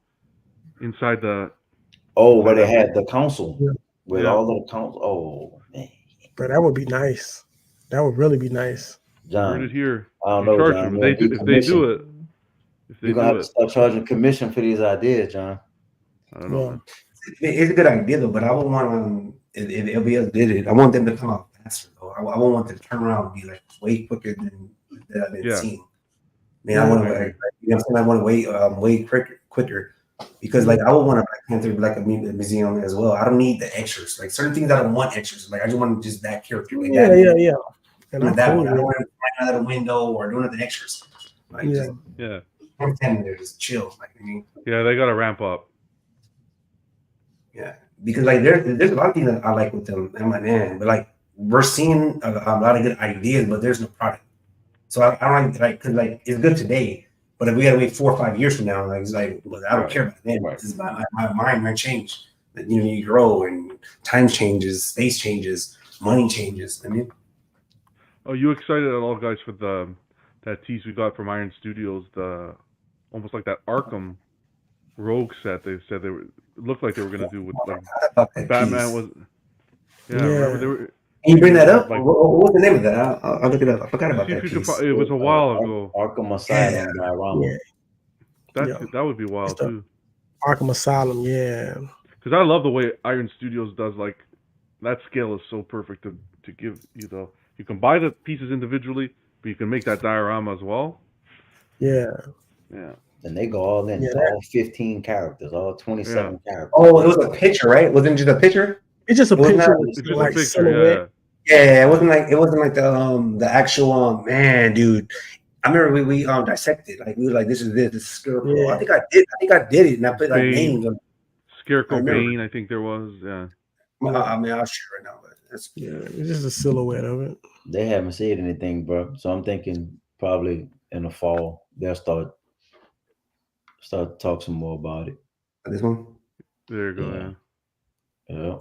inside the. Oh, where they had the council with Yeah. all of the council. Oh man, But that would be nice. That would really be nice. John. Heard it here. I don't You know, charge John. them. man. If they do it, You're gonna have to start charging commission for these ideas, John. I don't know, man. It's a good idea though, but I would want if LBS did it, I want them to come out faster though. I won't want them to turn around and be like way quicker than that I've been seeing. Man, I want to, you know what I'm saying? I want to way quicker because like I would want a Black Panther like a museum as well. I don't need the extras. Like certain things I don't want extras. Like I just want just that character. Like Yeah. And that one. I don't want to find out a window or doing the extras. Like Yeah. I'm telling you, just chill. Like I mean, Yeah, they gotta ramp up. yeah, because like there's a lot of things that I like with them. I'm like, man, but like we're seeing a lot of good ideas, but there's no product. So I don't like because like it's good today, but if we gotta wait 4 or 5 years from now, like it's like well, I don't care about that. Right. It's my mind might change. You know, you grow and time changes, space changes, money changes. I mean, Oh, you excited at all, guys, for that tease we got from Iron Studios? The almost like that Arkham Rogue set. They said it looked like they were gonna do with like about that Batman piece. was. Yeah. Remember Can you bring that up? Like, What was the name of that? I'll look it up. I forgot about see if that you piece. it was a while ago. Arkham Asylum Yeah. diorama. Yeah. That would be wild It's the- too. Arkham Asylum, yeah. Because I love the way Iron Studios does, like, that scale is so perfect to give you the. You can buy the pieces individually, but you can make that diorama as well. Yeah. Yeah. And they go all in, Yeah. all 15 characters, all 27 characters. Oh, it was a picture, right? Wasn't it just a picture? It's just a Well, picture not- with It's just like a picture. silhouette. Yeah. Yeah, it wasn't like the actual man, dude. I remember we dissected, like we were like, this is Scarecrow. Yeah. I think I did it, and I put like Bane. names on. Scarecrow I remember. Bane, I think there was. Yeah. I mean, I'll share right now, but that's Yeah, it's just a silhouette of it. They haven't said anything, bro. So I'm thinking probably in the fall they'll start to talk some more about it. this one. There you go. Yeah. Yeah. Yeah.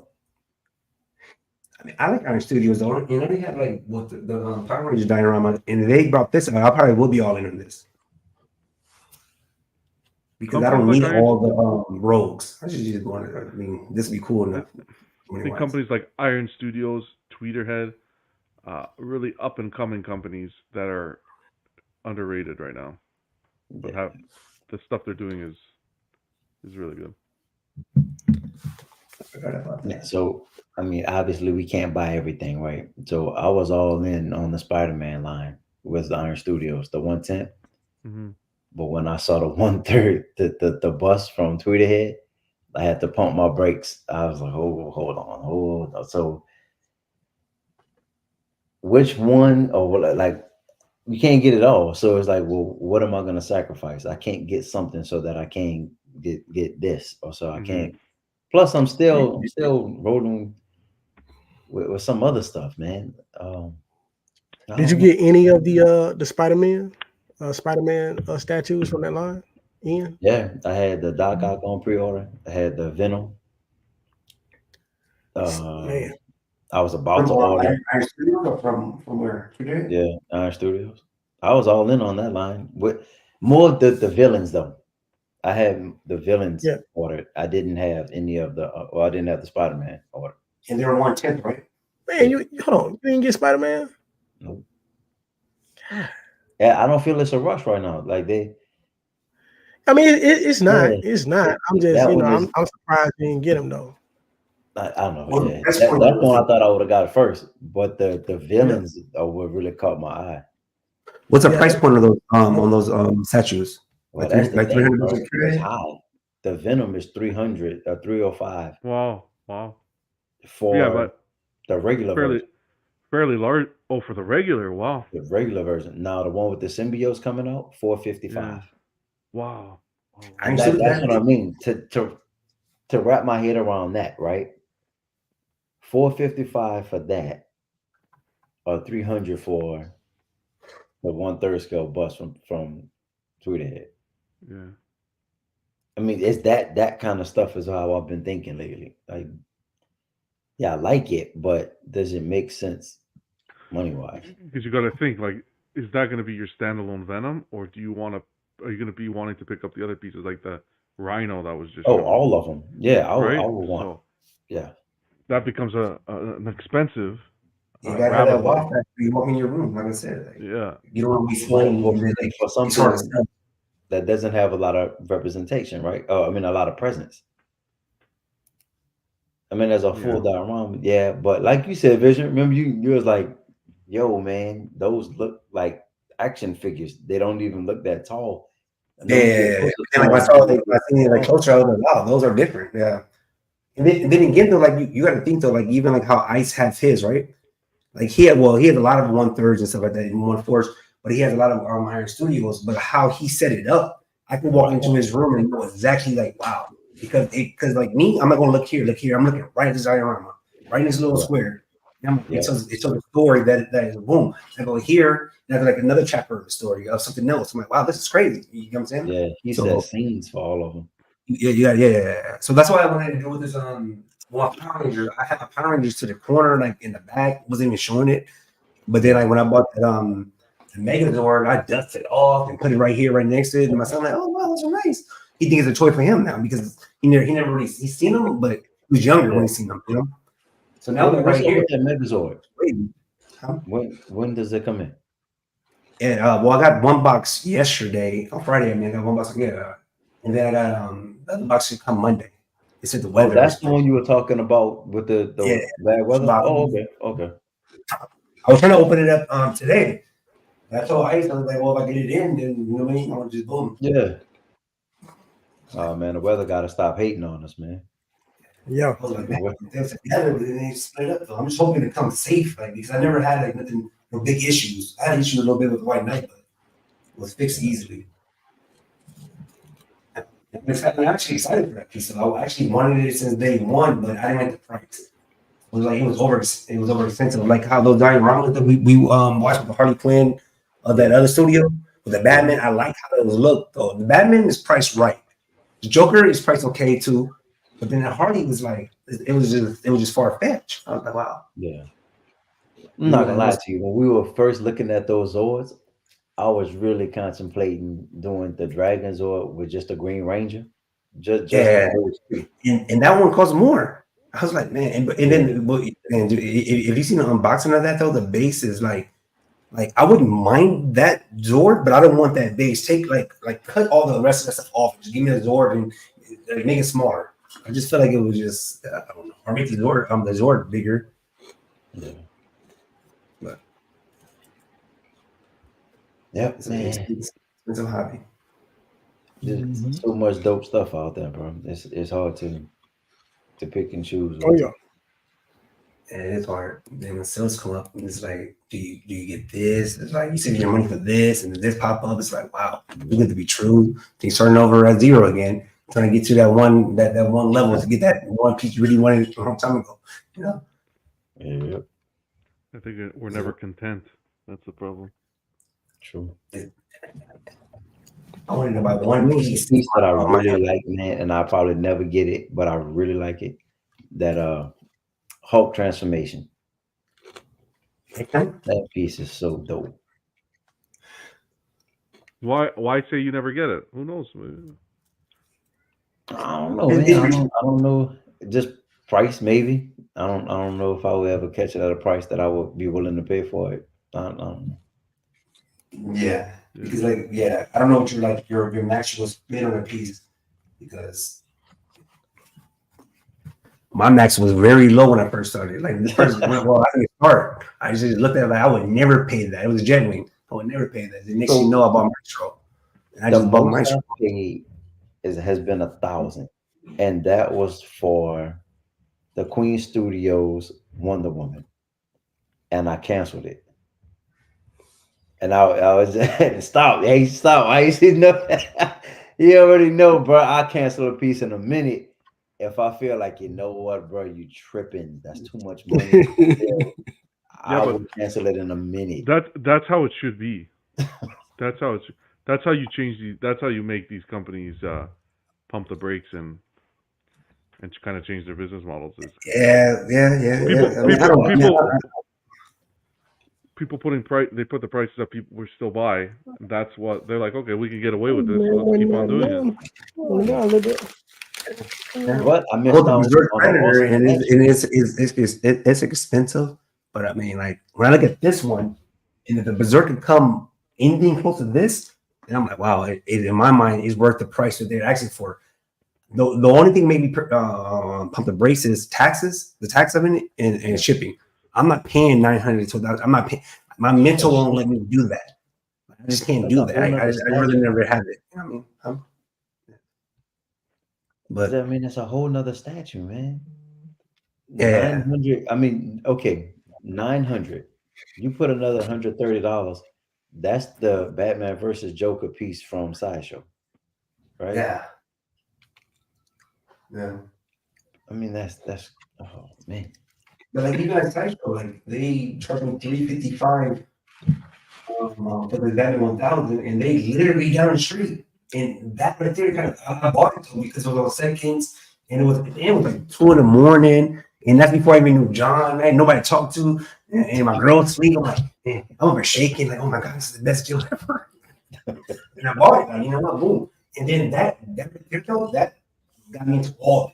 I mean, I like Iron Studios though. You know, they have like what the Power Rangers diorama, and they brought this out. I probably will be all in on this because I don't Companies need like Iron- all the rogues. I should just go on it. I mean, this would be cool enough. I think companies like Iron Studios, Tweeterhead, really up and coming companies that are underrated right now. But have the stuff they're doing is really good. I forgot about that. So I mean, obviously we can't buy everything, right? So I was all in on the Spider-Man line with the Iron Studios, the 110. Mm-hmm. But when I saw the 1/3, the bus from Tweeterhead, I had to pump my brakes. I was like, oh, hold on. So which one, or like, you can't get it all. So it's like, well, what am I going to sacrifice? I can't get something so that I can get this, or so I can't. Plus, I'm still rolling with some other stuff, man. Did you get any of the Spider-Man statues from that line, Ian? Yeah, I had the Doc Ock on pre-order. I had the Venom. Man. I was about to order. Iron Studios or from where? Today? Yeah, Iron Studios. I was all in on that line. With more the villains though. I had the villains ordered. I didn't have any of the. I didn't have the Spider-Man order. And they were 110, right? Man, you hold on. You didn't get Spider-Man? Nope. Yeah, I don't feel it's a rush right now. Like they. I mean, it's not. Yeah. It's not. I'm just, That you know, one is- I'm surprised you didn't get him though. I don't know. Well, Yeah, that's that's what- one I thought I would have got it first. But the villains are what really caught my eye. What's the Yeah. price point of those on those statues? Well, Like that's three- like the thing, 300 bro. bucks a It's trade? high. The Venom is 300 or 305 Wow. for Yeah, but the regular version. fairly large. Oh, for the regular. Wow. The regular version. Now the one with the symbiotes coming out, 455. Wow. Iron That's Studios- what I mean. To wrap my head around that, right? 455 for that, or 300 for the 1/3 scale bus from Tweeterhead. Yeah. I mean, it's that kind of stuff is how I've been thinking lately. Like, yeah, I like it, but does it make sense money wise? Because you got to think, like, is that going to be your standalone Venom, or do you want to? Are you going to be wanting to pick up the other pieces, like the Rhino that was just? Oh, shown? all of them. Yeah, I right. would want. So Yeah. that becomes an expensive. You gotta have rabbit that hole. wow factor. You walk in your room, like I said. Like, Yeah. you don't want to be sweating. For, and then, like, for it's hard to something sell. that doesn't have a lot of representation, right? Oh, I mean, a lot of presence. I mean, as a full diorama, yeah. But like you said, Vision, remember you was like, yo, man, those look like action figures. They don't even look that tall. And those- Yeah. those And are like I saw I seen it like closer, I was like, wow, those are different. Yeah. And then again though, like you gotta think though, like even like how Ice has his, right? Like he had a lot of 1/3 and stuff like that in 1/4, but he has a lot of Iron Studios. But how he set it up, I can walk into his room and know exactly like wow. Because like me, I'm not gonna look here. I'm looking right at this diorama, right in this little square. And it tells a story that is boom. I go here, and I have like another chapter of the story of something else. I'm like, wow, this is crazy. You know what I'm saying? Yeah, he So- said scenes for all of them. Yeah. So that's why I wanted to do with this Power Rangers. I had a Power Rangers to the corner, like in the back, wasn't even showing it. But then like when I bought that the Megazord, I dusted it off and put it right here, right next to it. And my son like, oh wow, those are nice. He thinks it's a toy for him now because he never really he's seen them, but he was younger when he seen them, you know. So now we're What's right up here. with that Megazord? Huh? When does it come in? And well, I got one box yesterday on Friday. I mean, I got one box again, and then I got the other box should come Monday. It said the Oh, weather. that's the one you were talking about with the Yeah. bad weather. About- Oh, okay. I was trying to open it up today. That's all I was like, well, if I get it in, then you know what I mean? I'll just boom. Yeah. Oh man, the weather got to stop hating on us, man. Yeah. I was like, man, they was together, but then they split up. Though. I'm just hoping it comes safe, like because I never had like nothing, no big issues. I had issues a little bit with White Knight, but it was fixed easily. I'm actually excited for that piece. So I actually wanted it since day one, but I didn't like the price. It was like it was over expensive. Like how those dioramas that we watched with the Harley Quinn of that other studio with the Batman. I like how those look though. The Batman is priced right. The Joker is priced okay too, but then the Harley was like it was just far fetched. I was like, wow. Yeah. I'm not gonna lie to you. When we were first looking at those Zords, I was really contemplating doing the Dragon Zord with just a Green Ranger. Just Yeah. those two. And that one costs more. I was like, man, and then if you seen the unboxing of that though, the base is like I wouldn't mind that Zord, but I don't want that base. Take like cut all the rest of that stuff off. Just give me a Zord and make it smaller. I just felt like it was just I don't know, or make the Zord bigger. Yeah. But Yep, it's man. expensive hobby. There's so much dope stuff out there, bro. It's hard to pick and choose. Oh yeah. And it's hard. Then when sales come up, it's like, do you get this? It's like you save your money for this, and then this pop up. It's like, wow, too good to be true. Then you're starting over at zero again, trying to get to that one level to get that one piece you really wanted a long time ago. You know? Yep, I think we're never content. That's the problem. true. I wanted to buy one There's piece. a piece that I Oh, my really God. like, man, and I probably never get it, but I really like it. That Hulk transformation. Okay. That piece is so dope. Why say you never get it? Who knows? I don't know, man. I don't know. Just price, maybe. I don't know if I would ever catch it at a price that I would be willing to pay for it. I don't know. Yeah. Because I don't know what your max was bid on a piece because my max was very low when I first started. Like this first, well, I didn't start. I just looked at it like I would never pay that. It was genuine. I would never pay that. The next thing you know, I bought Maestro. And I The just bought most Maestro. I paid has been 1,000, and that was for the Queen Studios Wonder Woman, and I canceled it. And I was stop. Hey, stop. I ain't seen no. You already know, bro. I cancel a piece in a minute if I feel like, you know what, bro, you tripping. That's too much money. I will cancel it in a minute. That's how it should be. That's how you change that's how you make these companies pump the brakes and kind of change their business models. Yeah. People putting they put the prices up, people will still buy. That's what they're like. Okay, we can get away with this. Let's keep on doing it. What I missed Well, the out Berserk on Predator, Austin and Action. it's expensive. But I mean, like when I look at this one, and if the Berserk can come anything close to this, and I'm like, wow, it in my mind is worth the price that they're asking for. The only thing made me pump the brakes is taxes, the tax of it, and shipping. I'm not paying $900 to $1,000. I'm not paying. My mental won't let me do that. I just can't do that. I'd rather never have it. You know what I mean? But I mean, it's a whole nother statue, man. Yeah. 900. I mean, okay, 900. You put another $130. That's the Batman versus Joker piece from Sideshow, right? yeah. I mean, that's oh man. But like even at Sideshow, like they charge me $355 for the Batman 1000, and they literally down the street. And that right there, kind of, I bought it because it was on seconds, and it was like 2 a.m, and that's before I even knew John. Man, nobody to talk to, and my girl sleep. I'm like, man, I'm over shaking, like, oh my god, this is the best deal ever. And I bought it, like, you know what, boom. And then that got me into all of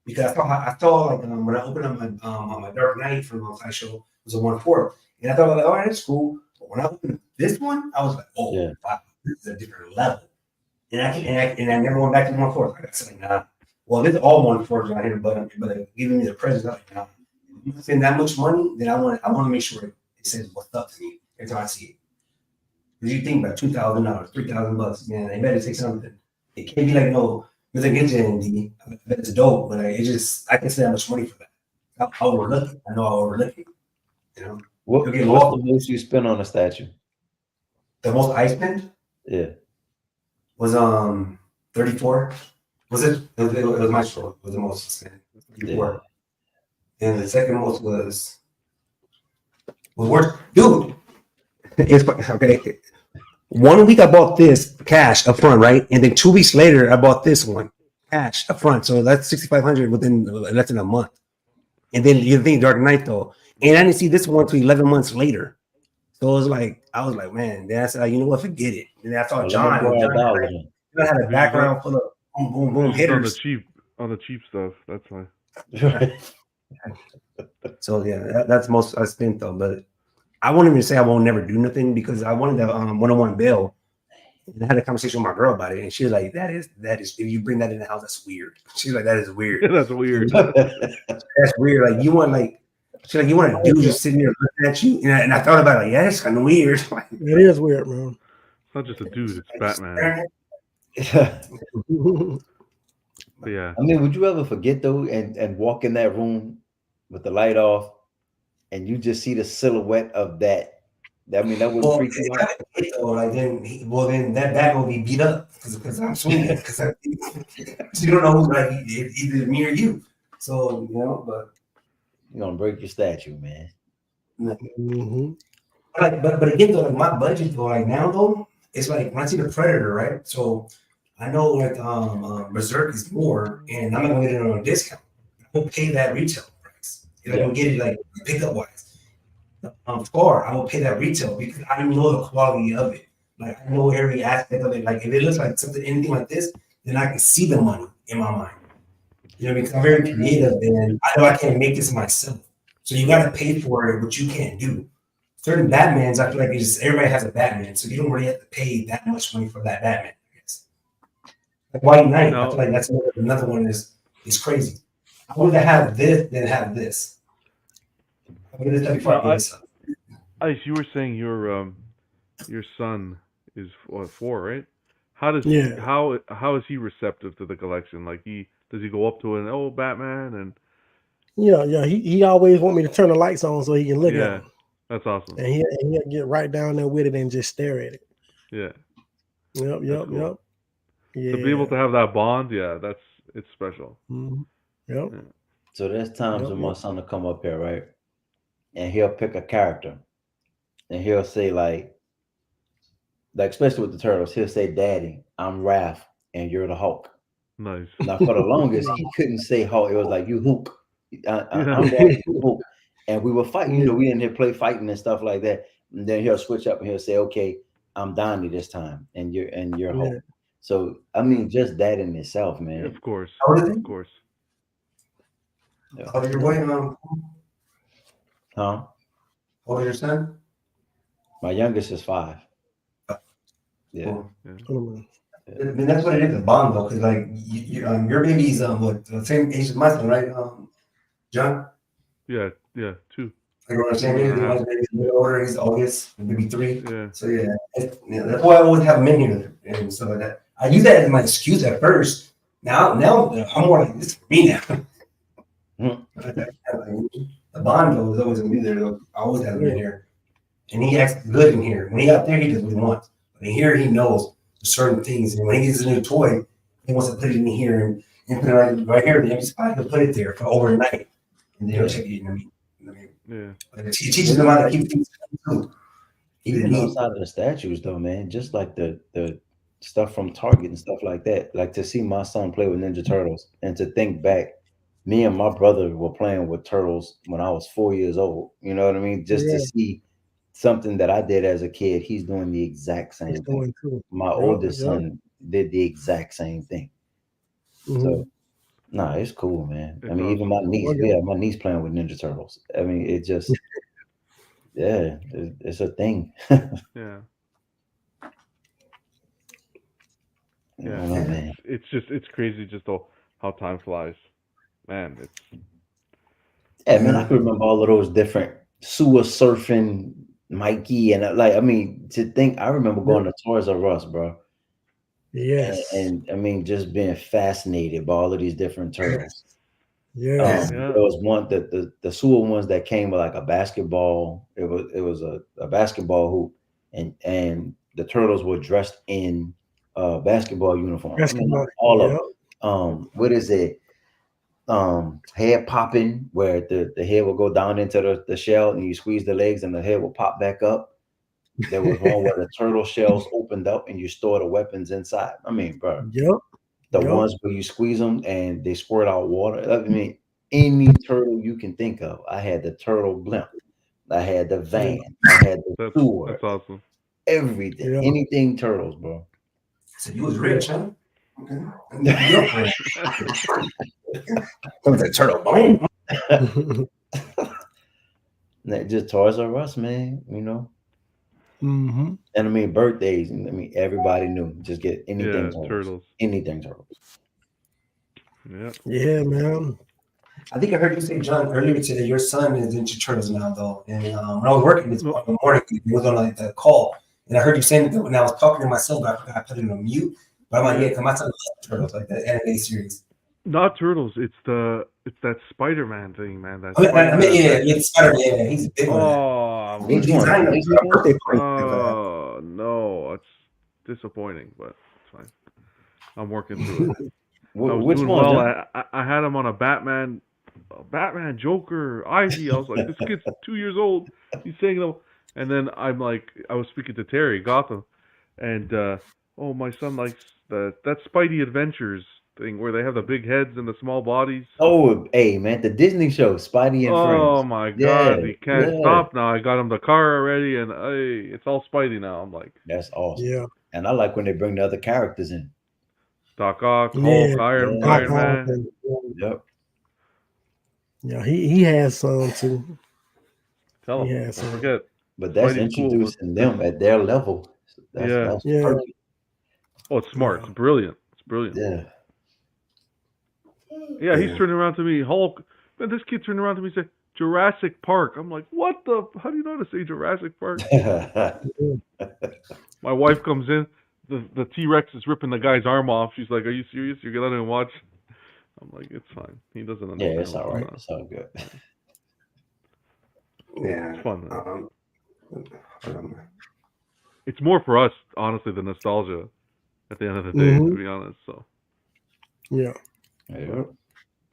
it. because I saw like when I opened up my Dark Knight from Flash show, it was a 1/4, and I thought like, all right, that's cool. But when I opened up this one, I was like, oh, Yeah. wow, this is a different level. And I never went back to 1/4. Like I said, like, nah. Well, this is all 1/4 right here, but giving me the presents, I'm like, nah. If you spend that much money, then I want to make sure it says what's up to me every time I see it. Because you think about $2,000, $3,000, man, they better take something. It can't be like, no, because I get to ND, I bet it's dope, but it just, I can spend that much money for that. I'll overlook it. I know I'll overlook it. You know, What's You'll get the lost. most you spent on a statue? The most I spent Yeah. was 34. Was it? It was my show. It was the most I spent. 34. And the second most was worse. Dude, it's okay. 1 week I bought this cash up front, right? And then 2 weeks later I bought this one cash up front. So that's $6,500 within less than a month. And then you think Dark Knight though, and I didn't see this one until 11 months later. So it was like I was like, man. Then I said, you know what? Forget it. And then I saw John had a background full of boom, boom, boom hitters. On the cheap stuff. That's why. So yeah, that's most I spent though. But I won't even say I won't never do nothing because I wanted the 101 bill. And I had a conversation with my girl about it, and she was like, "That is if you bring that in the house, that's weird." She's like, "That is weird." That's weird. That's weird. Like you want she's like, you want a dude just sitting there looking at you, and I thought about it. Like, yeah, it's kind of weird. It is weird, man. It's not just a dude, it's Batman. But yeah. I mean, would you ever forget though and walk in that room with the light off and you just see the silhouette of that? I mean, that would freak you out. Then that bag will be beat up because I'm swinging. Because you don't know who's like either me or you. So but You're gonna break your statue, man. Mm-hmm. But again though, like my budget though, like now though, it's like when I see the Predator, right? So I know like Berserk is more, and I'm not gonna get it on a discount. I will pay that retail price. If I can get it like pickup wise. Scar, I will pay that retail because I know the quality of it. Like I know every aspect of it. Like if it looks like something, anything like this, then I can see the money in my mind. You know, because I'm very creative and I know I can't make this myself. So you got to pay for it, which you can't do. Certain Batmans, I feel like everybody has a Batman, so you don't really have to pay that much money for that Batman. I guess. Like White Knight, I feel like that's another one is crazy. I would rather have this than have this. Ice, you were saying your son is 4, right? How is he receptive to the collection? Like does he go up to an Batman and Yeah. He always want me to turn the lights on so he can look at them. That's awesome. And he'll get right down there with it and just stare at it. Yeah. Yep. Yeah. To be able to have that bond, it's special. Mm-hmm. Yep. Yeah. So there's times when my son will come up here, right? And he'll pick a character. And he'll say like especially with the Turtles, he'll say, "Daddy, I'm Raph and you're the Hulk." Nice. Now for the longest, he couldn't say Hulk. It was like, "You Hulk." I'm Daddy, you Hulk. And we were fighting, we in here play fighting and stuff like that. And then he'll switch up and he'll say, "Okay, I'm Donnie this time, and you're Hulk." So I mean, just that in itself, man. Of course. Of course. Oh, you're waiting on. Huh? What is your son? My youngest is 5. Yeah. Cool. Cool. I mean, that's what it is, a bond though, because like your baby's the same age as my son, right, John? Yeah, 2. Like we're the same age. My baby's a bit older. He's August, maybe 3. Yeah. So that's why I always have him in here and stuff like that. I use that as my excuse at first. Now I'm more like, this is for me now. The bond though is always gonna be there. Though. I always have him in here, and he acts good in here. When he got there, he does what he wants. But in here, he knows certain things. And when he gets a new toy, he wants to put it in here and put it right here in the empty spot. He'll put it there for overnight, and then he'll check it. It teaches them how to keep things too. Even outside of the statues, though, man, just like the stuff from Target and stuff like that. Like to see my son play with Ninja Turtles and to think back, me and my brother were playing with turtles when I was 4 years old. You know what I mean? Just to see something that I did as a kid, he's doing the exact same thing. My oldest son did the exact same thing. So Nah, it's cool, man. I It's mean, even my awesome. niece, Oh, yeah. yeah, my niece playing with Ninja Turtles. I mean, it just, yeah, it's a thing. Yeah. I Yeah. don't know, man. It's crazy just how time flies. Man, it's Yeah, man, I can remember all of those different sewer surfing, Mikey, and like, I mean, to think, I remember going to Toys R Us, bro, Yes. and I mean, just being fascinated by all of these different turtles. Yes. yeah. There was one that the sewer ones that came with like a basketball. It was a basketball hoop, and the turtles were dressed in basketball uniforms. I mean, Basketball. all of Yep. them. What is it? Head popping, where the head will go down into the shell, and you squeeze the legs, and the head will pop back up. There was one where the turtle shells opened up, and you store the weapons inside. I mean, bro, Yep. the Yep. ones where you squeeze them and they squirt out water. I mean, any turtle you can think of. I had the turtle blimp. I had the van. I had the That's sewer. awesome. Everything. Yeah. Anything turtles, bro. So you was rich, huh? Okay. Yep. With the turtle bone. Just Toys R Us, man. You know. Mm-hmm. And I mean birthdays. I mean everybody knew. Just get anything Yeah, turtles. turtles. Anything turtles. Yeah. Yeah, man. I think I heard you say, John, earlier today, your son is into turtles now, though. And when I was working this morning, he was on like the call, and I heard you saying that when I was talking to myself, but I forgot I put it on mute. But I'm like, yeah, come on, turtles, like the anime series. Not turtles. It's that Spider-Man thing, man. That I mean, Spider-Man. yeah, Spider-Man. Yeah, he's a big one. Oh, Which He's one? behind him. Amazing one? Birthday party. oh no, it's disappointing, but it's fine. I'm working through it. I was Which doing one? well. John? I had him on a Batman, Joker, Ivy. I was like, this kid's 2 years old. He's saying them, and then I was speaking to Terry Gotham, and oh, my son likes that Spidey Adventures thing where they have the big heads and the small bodies. Oh, hey man, the Disney show, Spidey and Oh Friends. my Yeah, God, he can't yeah. stop now. I got him the car already, and it's all Spidey now. I'm like, That's awesome. Yeah. And I like when they bring the other characters in. Doc Ock, Hulk, Yeah. Iron Yeah. Man. Yep. Yeah, he has some too. Tell him. Yes, Don't sir. forget. But that's Spidey's cool. introducing them at their level. That's, Yeah. that's Yeah. perfect. Oh, it's smart. It's brilliant. It's brilliant. Yeah. Yeah, he's turning around to me, Hulk. Man, this kid turned around to me and said, Jurassic Park. I'm like, what the? How do you know how to say Jurassic Park? My wife comes in. The T-Rex is ripping the guy's arm off. She's like, are you serious? You're going to let him watch? I'm like, it's fine. He doesn't understand. Yeah, it's all what's right. going on. It's all good. Yeah. It's fun, man. Hold on. It's more for us, honestly, the nostalgia at the end of the day, Mhm. to be honest. So Yeah. Yeah.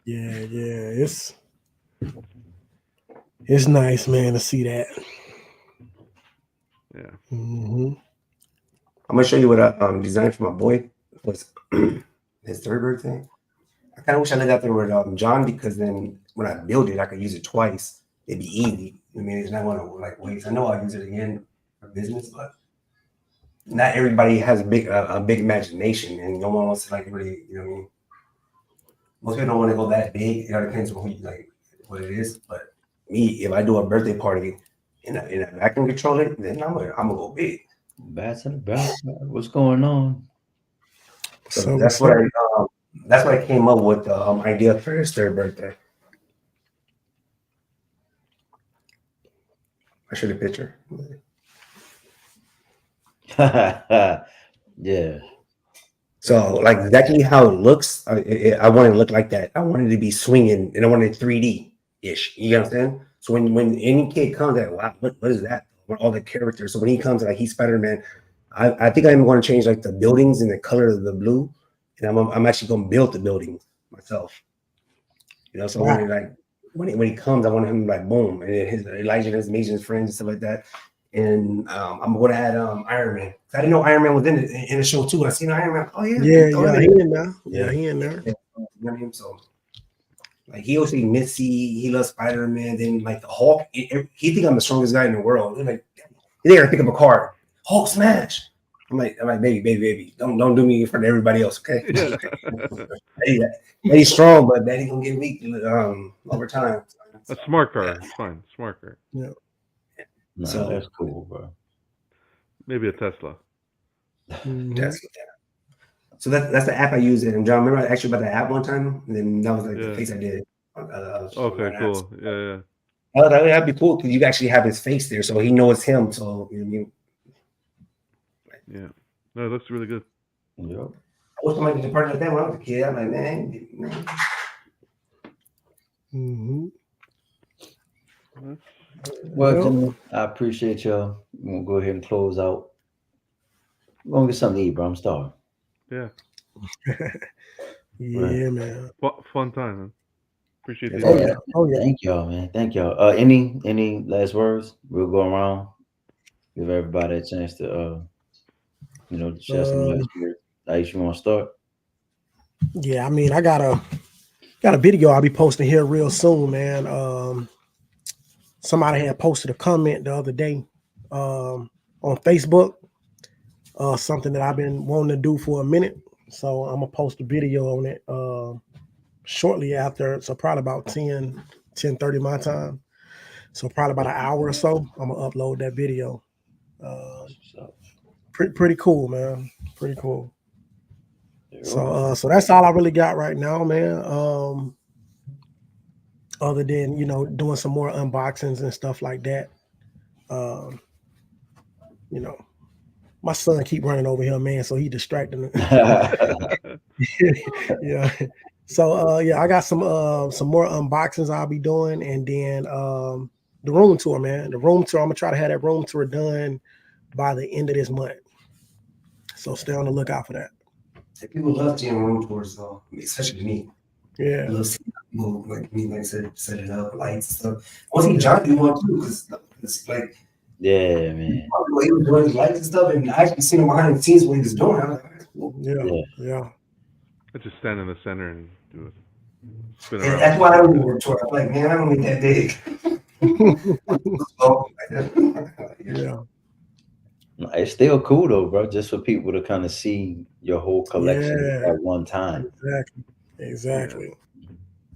Yeah. It's nice, man, to see that. yeah. Mm-hmm. I'm gonna show you what I designed for my boy. It was his third birthday. I kind of wish I lived out there with John, because then when I build it, I could use it twice. It'd be easy. I mean, it's not going to like waste. I know I'll use it again for business, but not everybody has a big imagination, and no one wants to like really, you know what I mean? Most people don't want to go that big. It all depends on who you like, what it is. But me, if I do a birthday party and I can control it, then I'm gonna go big. Bad to the best. What's going on? So that's what I came up with the idea for his third birthday. I showed a picture. Yeah. So like exactly how it looks, I want it to look like that. I wanted it to be swinging, and I wanted 3D-ish. You understand? So when any kid comes, like, wow, what is that? All the characters. So when he comes, like he's Spider-Man, I think I'm going to change like the buildings and the color of the blue, and I'm actually going to build the buildings myself. You know, so Wow. when he comes, I want him like boom, and then his Elijah and his amazing friends and stuff like that. And I'm going to add Iron Man. I didn't know Iron Man was in the show too. When I seen Iron Man, oh yeah, Yeah, he in there. Yeah, he in there. You know what I mean? So like he always see Missy, he loves Spider-Man. Then like the Hulk, he think I'm the strongest guy in the world. Like he there to pick up a card, Hulk smash. I'm like, baby, don't do me in front of everybody else, okay? Yeah. Hey, he's strong, but that ain't gonna get weak over time. A smart car. It's fine. Smart car. Yeah. Nah, So- that's cool, bro. Maybe a Tesla. Mhm. So that's the app I use it. And John, remember I asked you about the app one time, and then that was like Yeah. the face I did. Okay, cool. Yeah. I thought that'd be cool because you actually have his face there, so he knows him. So you know what I mean. Yeah. No, it looks really good. Yep. I wish somebody could party like that when I was a kid. I'm like, man. Mhm. Well, Yep. gentlemen, I appreciate y'all. We'll go ahead and close out. We're gonna get something to eat, bro. I'm starving. Yeah. Yeah, man. Fun time, man. Appreciate the Oh invite. yeah. Oh yeah. Thank y'all, man. Thank y'all. Any last words? We'll go around. Give everybody a chance to share some last words. Aisha, you want to start? Yeah, I mean, I got a video I'll be posting here real soon, man. Somebody had posted a comment the other day on Facebook, something that I've been wanting to do for a minute. So I'm gonna post a video on it shortly after. So probably about 10:30 my time. So probably about an hour or so, I'm gonna upload that video. Pretty cool, man. Pretty cool. So that's all I really got right now, man. Other than doing some more unboxings and stuff like that. My son keep running over here, man, so he distracting. Yeah. So yeah, I got some more unboxings I'll be doing, and then the room tour, man. The room tour, I'm gonna try to have that room tour done by the end of this month. So stay on the lookout for that. People love seeing room tours, though, especially me. Yeah. I love seeing people like me, like set it up, lights and stuff. I want to see John do one too, because it's like Yeah, man. the way he was doing his lights and stuff, and I actually seen him behind the scenes when he was doing it. I was like, that's cool. Yeah. I just stand in the center and do it. Spin And around. that's why I don't do room tour. I'm like, man, I don't need that big. Yeah. It's still cool though, bro. Just for people to kind of see your whole collection Yeah. at one time. Exactly.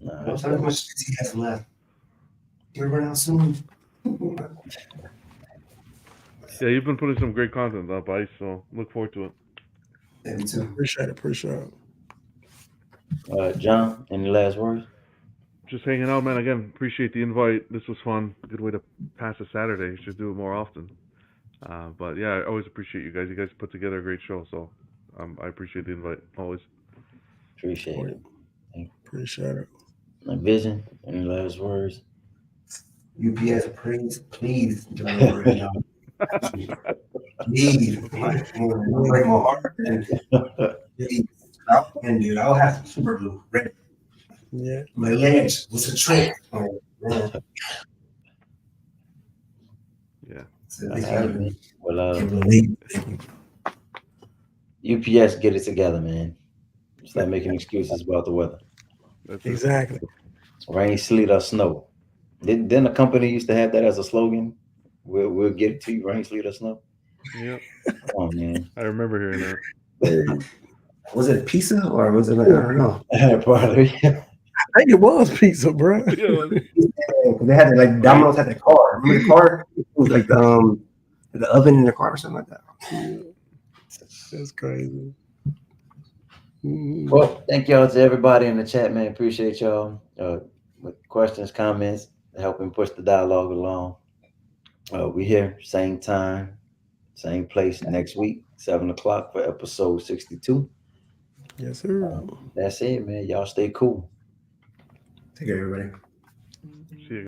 Nah, How much space he has left? You're running out soon. Yeah, you've been putting some great content up, Ice, so look forward to it. Yeah, me too. Appreciate it. John, any last words? Just hanging out, man. Again, appreciate the invite. This was fun. Good way to pass a Saturday. Should do it more often. But yeah, I always appreciate you guys. You guys put together a great show, so I appreciate the invite always. Appreciate it. Appreciate it. Vision, any last words? UPS, please deliver it now. Please, break my heart. And dude, I'll have some super glue ready. Yeah. My legs, what's the trick? Oh, man. Yeah. So All they right, can't man. Well, believe UPS, get it together, man. Stop making excuses about the weather. That's it. Exactly. Rain, sleet, or snow. Didn't the company used to have that as a slogan? We'll get it to you, rain, sleet, or snow. Yeah, Come on, man. I remember hearing that. Was it pizza or was it like, I don't know. Probably. I think it was pizza, bro. Yeah, They had like Domino's had the car. Remember the car? It was like the oven in the car or something like that. That's crazy. Well, thank y'all to everybody in the chat, man. Appreciate y'all with questions, comments, helping push the dialogue along. We here, same time, same place next week, 7 o'clock for episode 62. Yes, sir. That's it, man. Y'all stay cool. Take care, everybody. see you.